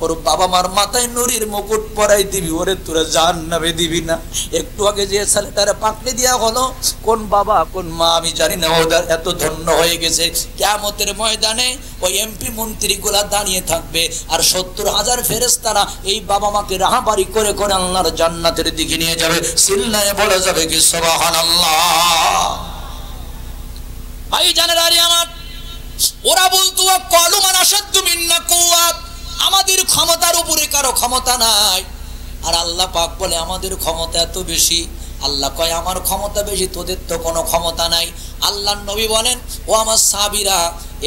ওর বাবা মার মাথায় নুরির মুকুট পরাই দিবি, ওরে তোরা জাহান্নামে দিবি না। একটু আগে যে ছেলেটারে পাকড়ি দেওয়া হলো, কোন বাবা কোন মা আমি জানি না, ওদের এত ধন্য হয়ে গেছে। কিয়ামতের ময়দানে ওই এমপি মন্ত্রীগুলা দাঁড়িয়ে থাকবে, আর 70,000 ফেরেশতারা এই বাবা মাকে রাহাবারি করে করে আল্লাহর জান্নাতের দিকে নিয়ে যাবে। চিল্লায়ে বলা যাবে কি সুবহানাল্লাহ? ভাই জানেন, আরে আমার ওরা বলতো কলমান আসাদ্দু মিন্না কুওয়া, আমাদের ক্ষমতার উপরে কারো ক্ষমতা নাই। আর আল্লাহ পাক বলে আমাদের ক্ষমতা এত বেশি। আল্লাহ কয় আমার ক্ষমতা বেশি, তোদের তো কোনো ক্ষমতা নাই। আল্লাহর নবী বলেন, ও আমার সাহাবীরা,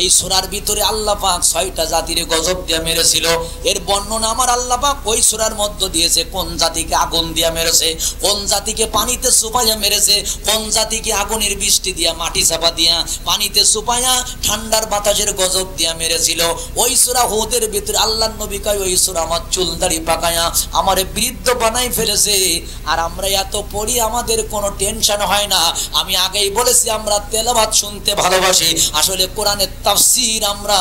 এই সূরার ভিতরে আল্লাহ পাক 6টা জাতির গজব দিয়ে মেরেছিল। এর বর্ণনা আমার আল্লাহ পাক ওই সূরার মধ্যে দিয়েছে। কোন জাতিকে আগুন দিয়ে মেরেছে, কোন জাতিকে পানিতে চুপাইয়া মেরেছে, কোন জাতিকে আগুনের বৃষ্টি দিয়া, মাটি চাপা দিয়া, পানিতে চুপাইয়া, ঠান্ডার বাতাসের গজব দিয়া মেরেছিল। ওই সূরা হুদের ভিতরে আল্লাহর নবী কয়, ওই সূরা আমার চুল দাড়ি পাকায়া আমারে বৃদ্ধ বানাই ফেলেছে। আর আমরা এত পড়ি, আমাদের কোনো টেনশন হয় না। আমি আগেই বলেছি, আমরা তেলাওয়াত শুনতে ভালোবাসি, আসলে কোরআনের তাফসীর আমরা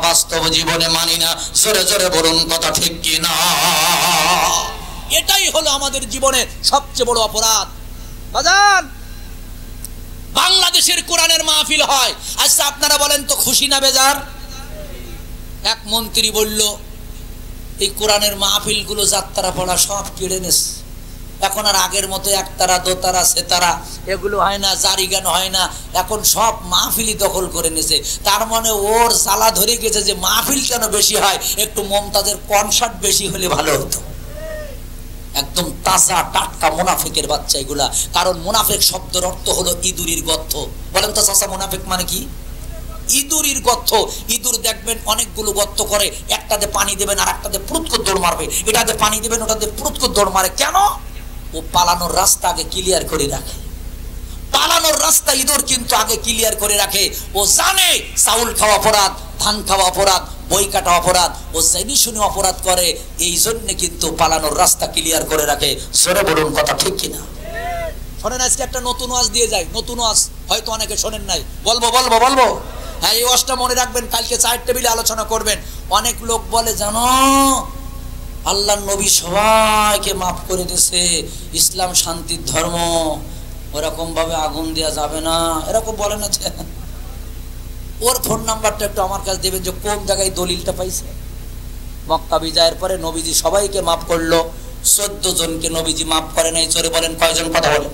বাস্তব জীবনে মানি না। জোরে জোরে বলুন কথা ঠিক কি না? এটাই হলো আমাদের জীবনের সবচেয়ে বড় অপরাধ। বাজান, বাংলাদেশের কোরআনের মাহফিল হয়, আচ্ছা আপনারা বলেন তো খুশি না বেজার? এক মন্ত্রী বলল, এই কোরআনের মাহফিলগুলো যাত্রা পড়া সব কেড়ে নিছে, এখন আর আগের মতো একতারা দোতারা সেতারা এগুলো হয় না, জারি গান হয় না, এখন সব মাহফিলই দখল করে নিয়েছে। তার মানে ওর জ্বালা ধরে গেছে যে মাহফিল কেন বেশি হয়, একটু মমতাজের কনসার্ট বেশি হলে ভালো হতো। একদম তাজা টাটকা মুনাফিকের বাচ্চা এগুলা। কারণ মুনাফিক শব্দের অর্থ হলো ইঁদুরের গর্ত। বলেন তো চাচা, মুনাফিক মানে কি? ইঁদুরের গর্ত। ইঁদুর দেখবেন অনেকগুলো গর্ত করে, একটাতে পানি দেবেন আর একটাতে পুরুত করে দৌড় মারবে, এটাতে পানি দেবেন ওটাতে পুরুত করে দৌড় মারে। কেন? ও পালানোর রাস্তা আগে ক্লিয়ার করে রাখে। পালানোর রাস্তা ইঁদুর কিন্তু আগে ক্লিয়ার করে রাখে। ও জানে চাউল খাওয়া অপরাধ, ধান খাওয়া অপরাধ, বই কাটা অপরাধ। ও জেনে শুনে অপরাধ করে, এই জন্য কিন্তু পালানোর রাস্তা ক্লিয়ার করে রাখে। জোরে বলুন কথা ঠিক কিনা? শোনেন, আজকে একটা নতুন ওয়াজ দিয়ে যায়। নতুন ওয়াজ হয়তো অনেকে শোনেন নাই, বলবো বলবো বলবো। হ্যাঁ, এই ওয়াজটা মনে রাখবেন, কালকে চায়ের টেবিলে আলোচনা করবেন। অনেক লোক বলে জানো আল্লাহর নবী সবাইকে মাফ করে দিয়েছে, ইসলাম শান্তির ধর্ম, ওরকম ভাবে আগুন দেওয়া যাবে না, এরকম বলে না। ওর ফোন নাম্বারটা একটু আমার কাছে দেবেন, যে কোন জায়গায় দলিলটা পাইছে। মক্কা বিজয়ের পরে নবীজি সবাইকে মাফ করলো, 14 জনকে নবীজি মাফ করে নাই। চোরে বলেন কয়জন? কথা বলেন।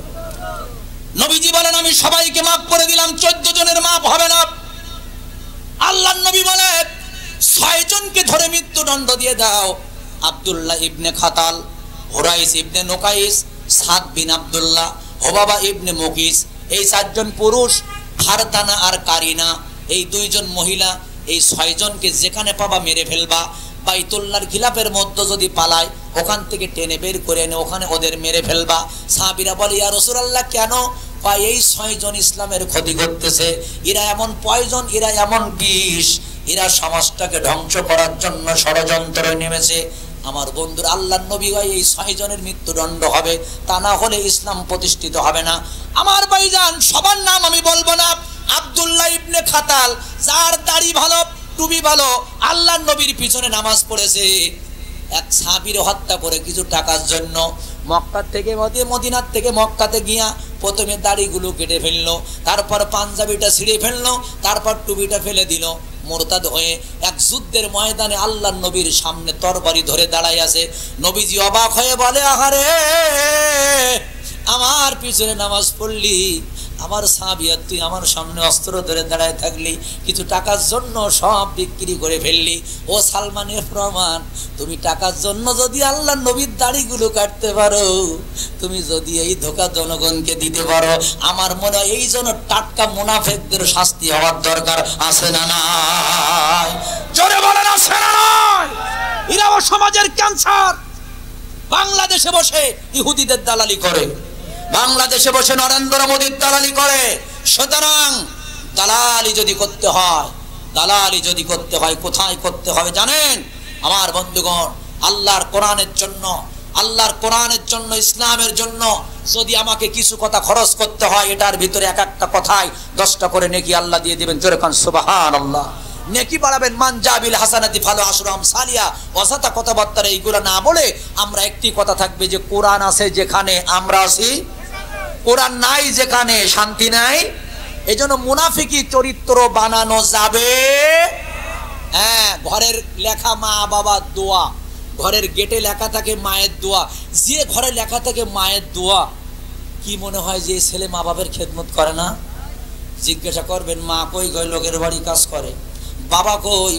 নবীজি বলেন আমি সবাইকে মাফ করে দিলাম, 14 জনের মাফ হবে না। আল্লাহর নবী বলে 6 জনকে ধরে মৃত্যুদণ্ড দিয়ে দাও। আব্দুল্লাহ ইবনে খাতাল, হুরাইস ইবনে নুকাইস, সাদ বিন আব্দুল্লাহ, হোবাবা ইবনে মুকিস, এই 4 জন পুরুষ, ফারদানা আর কারিনা এই 2 জন মহিলা, এই 6 জনকে যেখানে পাবা মেরে ফেলবা। বাইতুল্লাহর খিলাফের মধ্যে যদি পালায়, ওখান থেকে টেনে বের করে এনে ওখানে ওদের মেরে ফেলবা। সাহাবীরা বলে ইয়া রাসূলুল্লাহ কেন? এই 6 জন ইসলামের ক্ষতি করতেছে, এরা এমন পয়জন, এরা এমন বিষ, এরা সমাজটাকে ধ্বংস করার জন্য ষড়যন্ত্রে নেমেছে। আমার বন্ধুর আল্লাহর নবী ভাই এই 6 জনের মৃত্যুদণ্ড হবে, তা না হলে ইসলাম প্রতিষ্ঠিত হবে না। আমার ভাইজান সবার নাম আমি বলবো না। আব্দুল্লাহ ইবনে খাতাল, যার দাড়ি ভালো, টুপি ভালো, আল্লাহর নবীর পিছনে নামাজ পড়েছে, এক সাহাবীর হত্যা করে কিছু টাকার জন্য মক্কা থেকে মদিনার থেকে মক্কাতে গিয়া প্রথমে দাড়িগুলো কেটে ফেললো, তারপর পাঞ্জাবিটা ছিঁড়ে ফেললো, তারপর টুপিটা ফেলে দিল। মুরতাদ হয়ে এক যুদ্ধের ময়দানে আল্লাহর নবীর সামনে তরবারি ধরে দাঁড়ায় আছে। নবীজি অবাক হয়ে বলে আহারে, আমার পিছনে নামাজ পড়লি, আমার সাহাবী তুই আমার সামনে অস্ত্র ধরে দাঁড়ায় থাকলি, কিছু টাকার জন্য সব বিক্রি করে ফেললি। ও সালমানের প্রমাণ, তুমি টাকার জন্য যদি আল্লাহর নবীর দাড়িগুলো কাটতে পারো, তুমি যদি এই ধোঁকা জনগণকে দিতে পারো, আমার মনে হয় এই জন্য টাটকা মুনাফিকদের শাস্তি হওয়ার দরকার আছে না নাই? জোরে বলেন আছে না নাই? এরাও সমাজের ক্যান্সার। বাংলাদেশে বসে ইহুদিদের দালালি করে, বাংলাদেশে বসে নরেন্দ্র মোদীর দালালি করে। সুতরাং দালালি যদি করতে হয়, কোথায় করতে হবে জানেন আমার বন্ধুগণ? আল্লাহর কোরআনের জন্য, ইসলামের জন্য যদি আমাকে কিছু কথা খরচ করতে হয়, এটার ভিতরে এক একটা কথায় 10টা করে নেকি আল্লাহ দিয়ে দিবেন। জোরে কান সুবহানাল্লাহ। নেকি বাড়াবেন। মান জাবিল হাসানাতি ফালু আশরু আমসালিয়া। অযথা কথাবার্তা এইগুলো না বলে আমরা একটি কথা থাকবে যে কোরআন আছে যেখানে আমরা আছি, কোরআন নাই যেখানে শান্তি নাই। এজন্য মুনাফিকি চরিত্র বানানো যাবে। হ্যাঁ, ঘরের লেখা মা বাবার দোয়া, ঘরের গেটে লেখা থাকে মায়ের দোয়া। যে ঘরে লেখা থাকে মায়ের দোয়া, কি মনে হয় যে ছেলে মা বাবার খেদমত করে না? জিজ্ঞাসা করবেন মা কই? লোকের বাড়ি কাজ করে। বাবা কই?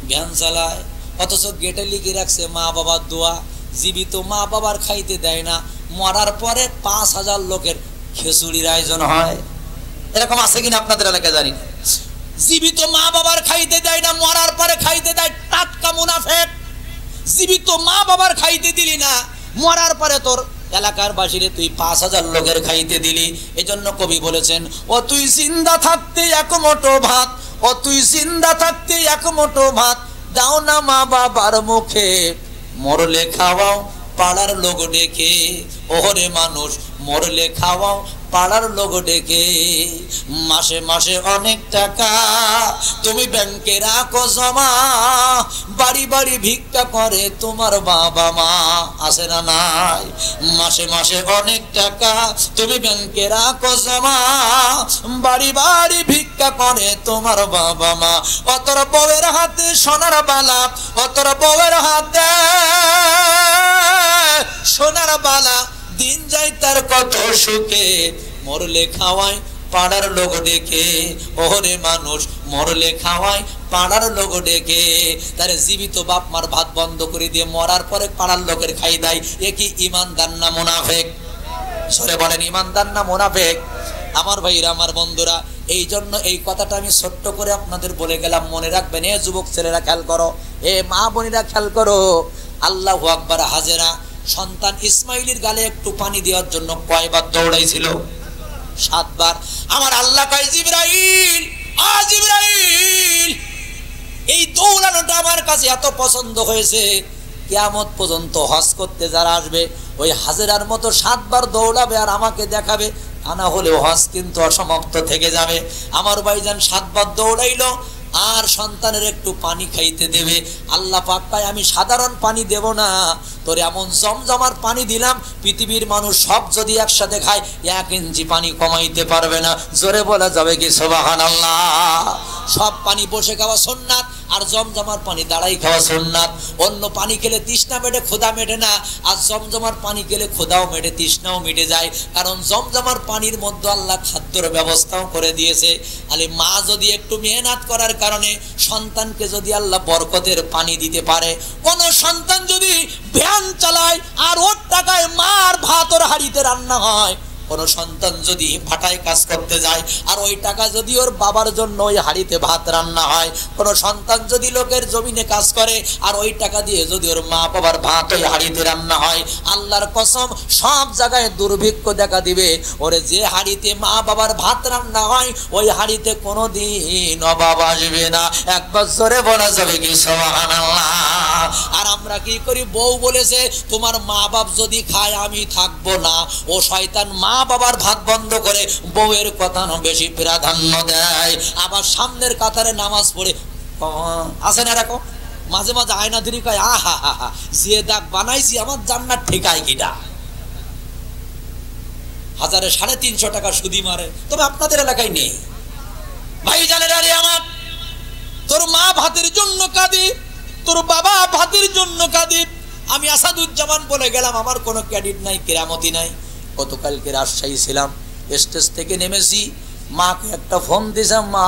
ভ্যান চালায়। অথচ গেটে লিখে রাখছে মা বাবার দোয়া। জীবিত মা বাবার খাইতে দেয় না, মরার পরে 5000 লোকের খিচুড়ির আয়োজন হয়। এরকম আছে কিনা আপনাদের এলাকায় জানি না। জীবিত মা বাবার খাইতে দেয় না, মরার পরে খাইতে দেয়। টাটকা মুনাফিক। জীবিত মা বাবার খাইতে দিলি না, মরার পরে তোর এলাকার বাসিরে তুই 5000 লোকের খাইতে দিলি। এজন্য কবি বলেছেন, ও তুই জিন্দা থাকতে এক মুঠো ভাত, ও তুই জিন্দা থাকতে এক মুঠো ভাত দাও না মা বাবার মুখে, মরলে খাওয়াও পাড়ার লোক ডেকে। ওরে মানুষ, মরলে খাওয়াও পাড়ার লোক ডেকে। মাসে মাসে অনেক টাকা তুমি ব্যাংকে রাখো জমা, বাড়ি বাড়ি ভিক্ষা করে তোমার বাবা মা। আছে না নাই? মাসে মাসে অনেক টাকা তুমি ব্যাংকে রাখো জমা, বাড়ি বাড়ি ভিক্ষা করে তোমার বাবা মা। অতর বউয়ের হাতে সোনার বালা, অতর বউয়ের হাতে সোনার বালা, দিন যায় তার কত সুখে, মরলে খাওয়ায় পাড়ার লোক ডেকে। ওরে মানুষ, মরলে খাওয়ায় পাড়ার লোক ডেকে, তারে জীবিত বাপ মার ভাত বন্ধ করে দিয়ে মরার পরে পাড়ার লোকের খাই দেয়। এ কি ইমানদার না মুনাফিক? সরে বলেন ইমানদার না মুনাফিক? আমার ভাইরা, আমার বন্ধুরা, এই জন্য এই কথাটা আমি ছোট্ট করে আপনাদের বলে গেলাম, মনে রাখবেন। এ যুবক ছেলেরা খেয়াল করো, এ মা বোনেরা খেয়াল করো। আল্লাহু আকবার। হাজেরা সন্তান ইসমাইলের গালে একটু পানি দেওয়ার জন্য কয়বার দৌড়াইছিল? 7 বার। আমার আল্লাহ কয়, জিবরাইল, জিবরাইল, এই দৌড়ানোটা আমার কাছে এত পছন্দ হয়েছে, কিয়ামত পর্যন্ত হজ করতে যারা আসবে ওই হাজেরার মতো 7 বার দৌড়াবে আর আমাকে দেখাবে, তা না হলে হজ কিন্তু অসমাপ্ত থেকে যাবে। আমার ভাইজান 7 বার দৌড়াইলো আর সন্তানের একটু পানি খাইতে দেবে। আল্লাহ পাক কয়, আমি সাধারণ পানি দেব না, তোর এমন জমজমার পানি দিলাম, পৃথিবীর মানুষ সব যদি একসাথে খায় 1 ইঞ্চি পানি কমাইতে পারবে না। জোরে বলা যাবে কি সুবহানাল্লাহ? সব পানি বসে খাওয়া সুন্নাত, আর জমজমার পানি দাঁড়াই খাওয়া সুন্নাত। অন্য পানি খেলে তৃষ্ণা মেটে, ক্ষুধা মেটে না, আর জমজমার পানি খেলে ক্ষুধাও মেটে, তৃষ্ণাও মিটে যায়। কারণ জমজমার পানির মধ্যে আল্লাহ খাদ্যের ব্যবস্থাও করে দিয়েছে। আলে মা যদি একটু মেহনত করার কারণে সন্তানকে যদি আল্লাহ বরকতের পানি দিতে পারে, কোন সন্তান যদি ভ্যান চালায় আর ওর টাকায় মার ভাত ওর হাড়িতে রান্না হয়, কোন সন্তান যদি ভাটায় কাজ করতে যায় আর ওই টাকা যদি ওর বাবার জন্য ওই হাড়িতে ভাত রান্না হয়, কোন সন্তান যদি লোকের জমিনে কাজ করে আর ওই টাকা দিয়ে যদি ওর মা বাবার ভাত ওই হাড়িতে রান্না হয়, আল্লাহর কসম সব জায়গায় দুর্ভিক্ষ দেখা দিবে। ওরে যে হাড়িতে মা বাবার ভাত রান্না হয় ওই হাড়িতে কোনোদিন অভাব আসবে না। একবার জোরে বলা যাবে কি সুবহানাল্লাহ? আর আমরা কি করি, বউ বলেছে তোমার মা বাপ যদি খায় আমি থাকবো না, ও শয়তান মা বাবার ভাত বন্ধ করে বউয়ের কথা বেশি প্রাধান্য দেয়। আবার সামনের কাতারে নামাজ পড়ে আসে না, এরকম মাঝে মাঝে আয়না ধরি কয়, আহা হা হা, যে দাগ বানাইছি আমার জান্নাত ঠিকায় কিনা। 1350 টাকা সুদি মারে, তবে আপনাদের এলাকায় নেই। ভাই জানেন, আরে আমার তোর মা ভাতের জন্য কাঁদে, তোর বাবা ভাতের জন্য কাঁদে। আমি আসাদুজ্জামান বলে গেলাম, আমার কোনো ক্রেডিট নাই, কেরামতি নাই। গতকালকে রাজশাহী ছিলাম, স্টেজ থেকে নেমেছি, মাকে একটা ফোন দিয়েছে, মা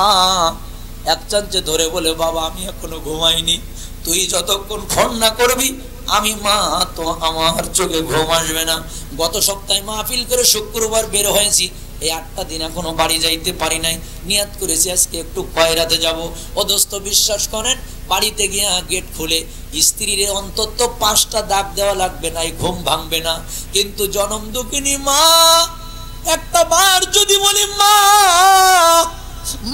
এক চান্সে ধরে বলে, বাবা আমি এখনো ঘুমাইনি, তুই যতক্ষণ ফোন না করবি আমি মা তো আমার চোখে ঘুম আসবে না। গত সপ্তাহে মাহফিল করে শুক্রবার বের হয়েছি, এই 8টা দিন এখনো বাড়ি যাইতে পারি নাই। নিয়াত করেছি আজকে একটু কয়রাতে যাব। ও দোস্ত বিশ্বাস করেন, বাড়িতে গিয়ে গেট খুলে স্ত্রীর অন্তত 5টা দাগ দেওয়া লাগবে না, ঘুম ভাঙবে না। কিন্তু জনম দুঃখিনী মা, একটা বার যদি বলি মা,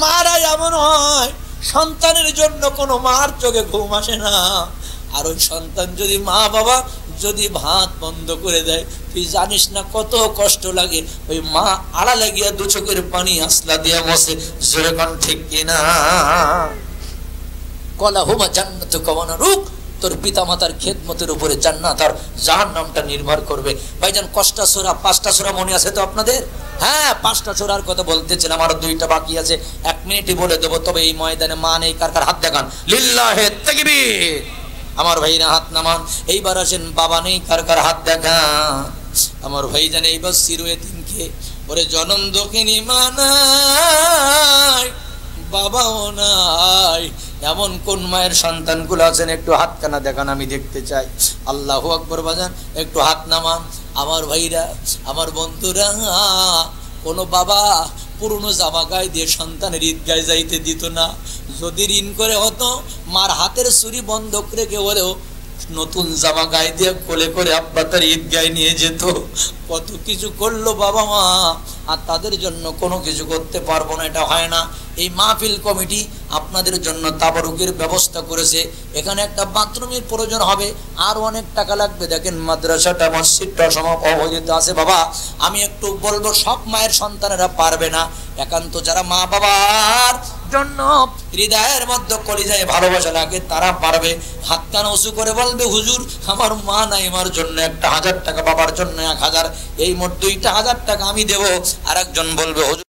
মারা এমন হয় সন্তানের জন্য কোনো মার চোখে ঘুম আসে না। আর ওই সন্তান যদি মা বাবা যদি ভাত বন্ধ করে দেয়, তুই জানিস না কত কষ্ট লাগে। ওই মা আড়ালে গিয়া 2 চোখের পানি আসলা দিয়া বসে। জোরে কোন ঠিক কিনা? কলা হুমা জান্নাতু কাওয়ানারুক, তোর পিতা মাতার খেদমতের উপরে জান্নাত আর জাহান্নামটা নির্ভর করবে। ভাইজান কষ্টা সূরা, 5টা সূরা মনে আছে তো আপনাদের? হ্যাঁ, 5টা সূরার কথা বলতেছিলাম, আর 2টা বাকি আছে, 1 মিনিটই বলে দেবো। তবে এই ময়দানে মা নেই, কার কার হাত দেখান, লিল্লাহে তাকবীর। আমার ভাইরা হাত নামান। এইবার আসেন, বাবা নেই, কার কার হাত দেখান। আমার ভাইজান এইবার চিরয়েতিমকে, ওরে জনম দুঃখিনী মা নাই, বাবাও নাই, এমন কোন মায়ের সন্তানগুলো আছেন একটু হাত কানা দেখান, আমি দেখতে চাই। আল্লাহু আকবার। বাজান একটু হাত নামান। আমার ভাইরা, আমার বন্ধুরা, কোনো বাবা পুরনো জামা গায়ে দিয়ে সন্তানের ঈদগায় যাইতে দিত না। যদি ঋণ করে হতো, মার হাতের ছুরি বন্ধক রেখে হলেও নতুন জামা গায়ে দিয়ে কোলে করে আব্বা তার ঈদগায় নিয়ে যেত। কত কিছু করলো বাবা মা, আর তাদের জন্য কোনো কিছু করতে পারবো না, এটা হয় না। এই মাহফিল কমিটি আপনাদের জন্য তাবারুকের ব্যবস্থা করেছে। এখানে একটা বাথরুমের প্রয়োজন হবে, আর অনেক টাকা লাগবে। দেখেন মাদ্রাসাটা, মসজিদটা সব অবহেলিত আছে। বাবা আমি একটু বলবো, সব মায়ের সন্তানেরা পারবে না, একান্ত যারা মা বাবার জন্য হৃদয়ের মধ্যে কলিজায় ভালোবাসা লাগে তারা পারবে। হাতখানা উঁচু করে বলবে, হুজুর আমার মা নাই, আমার জন্য একটা 1000 টাকা, বাবার জন্য 1000, এই মোট 2000 টাকা আমি দেবো। আর একজন বলবে, হুজুর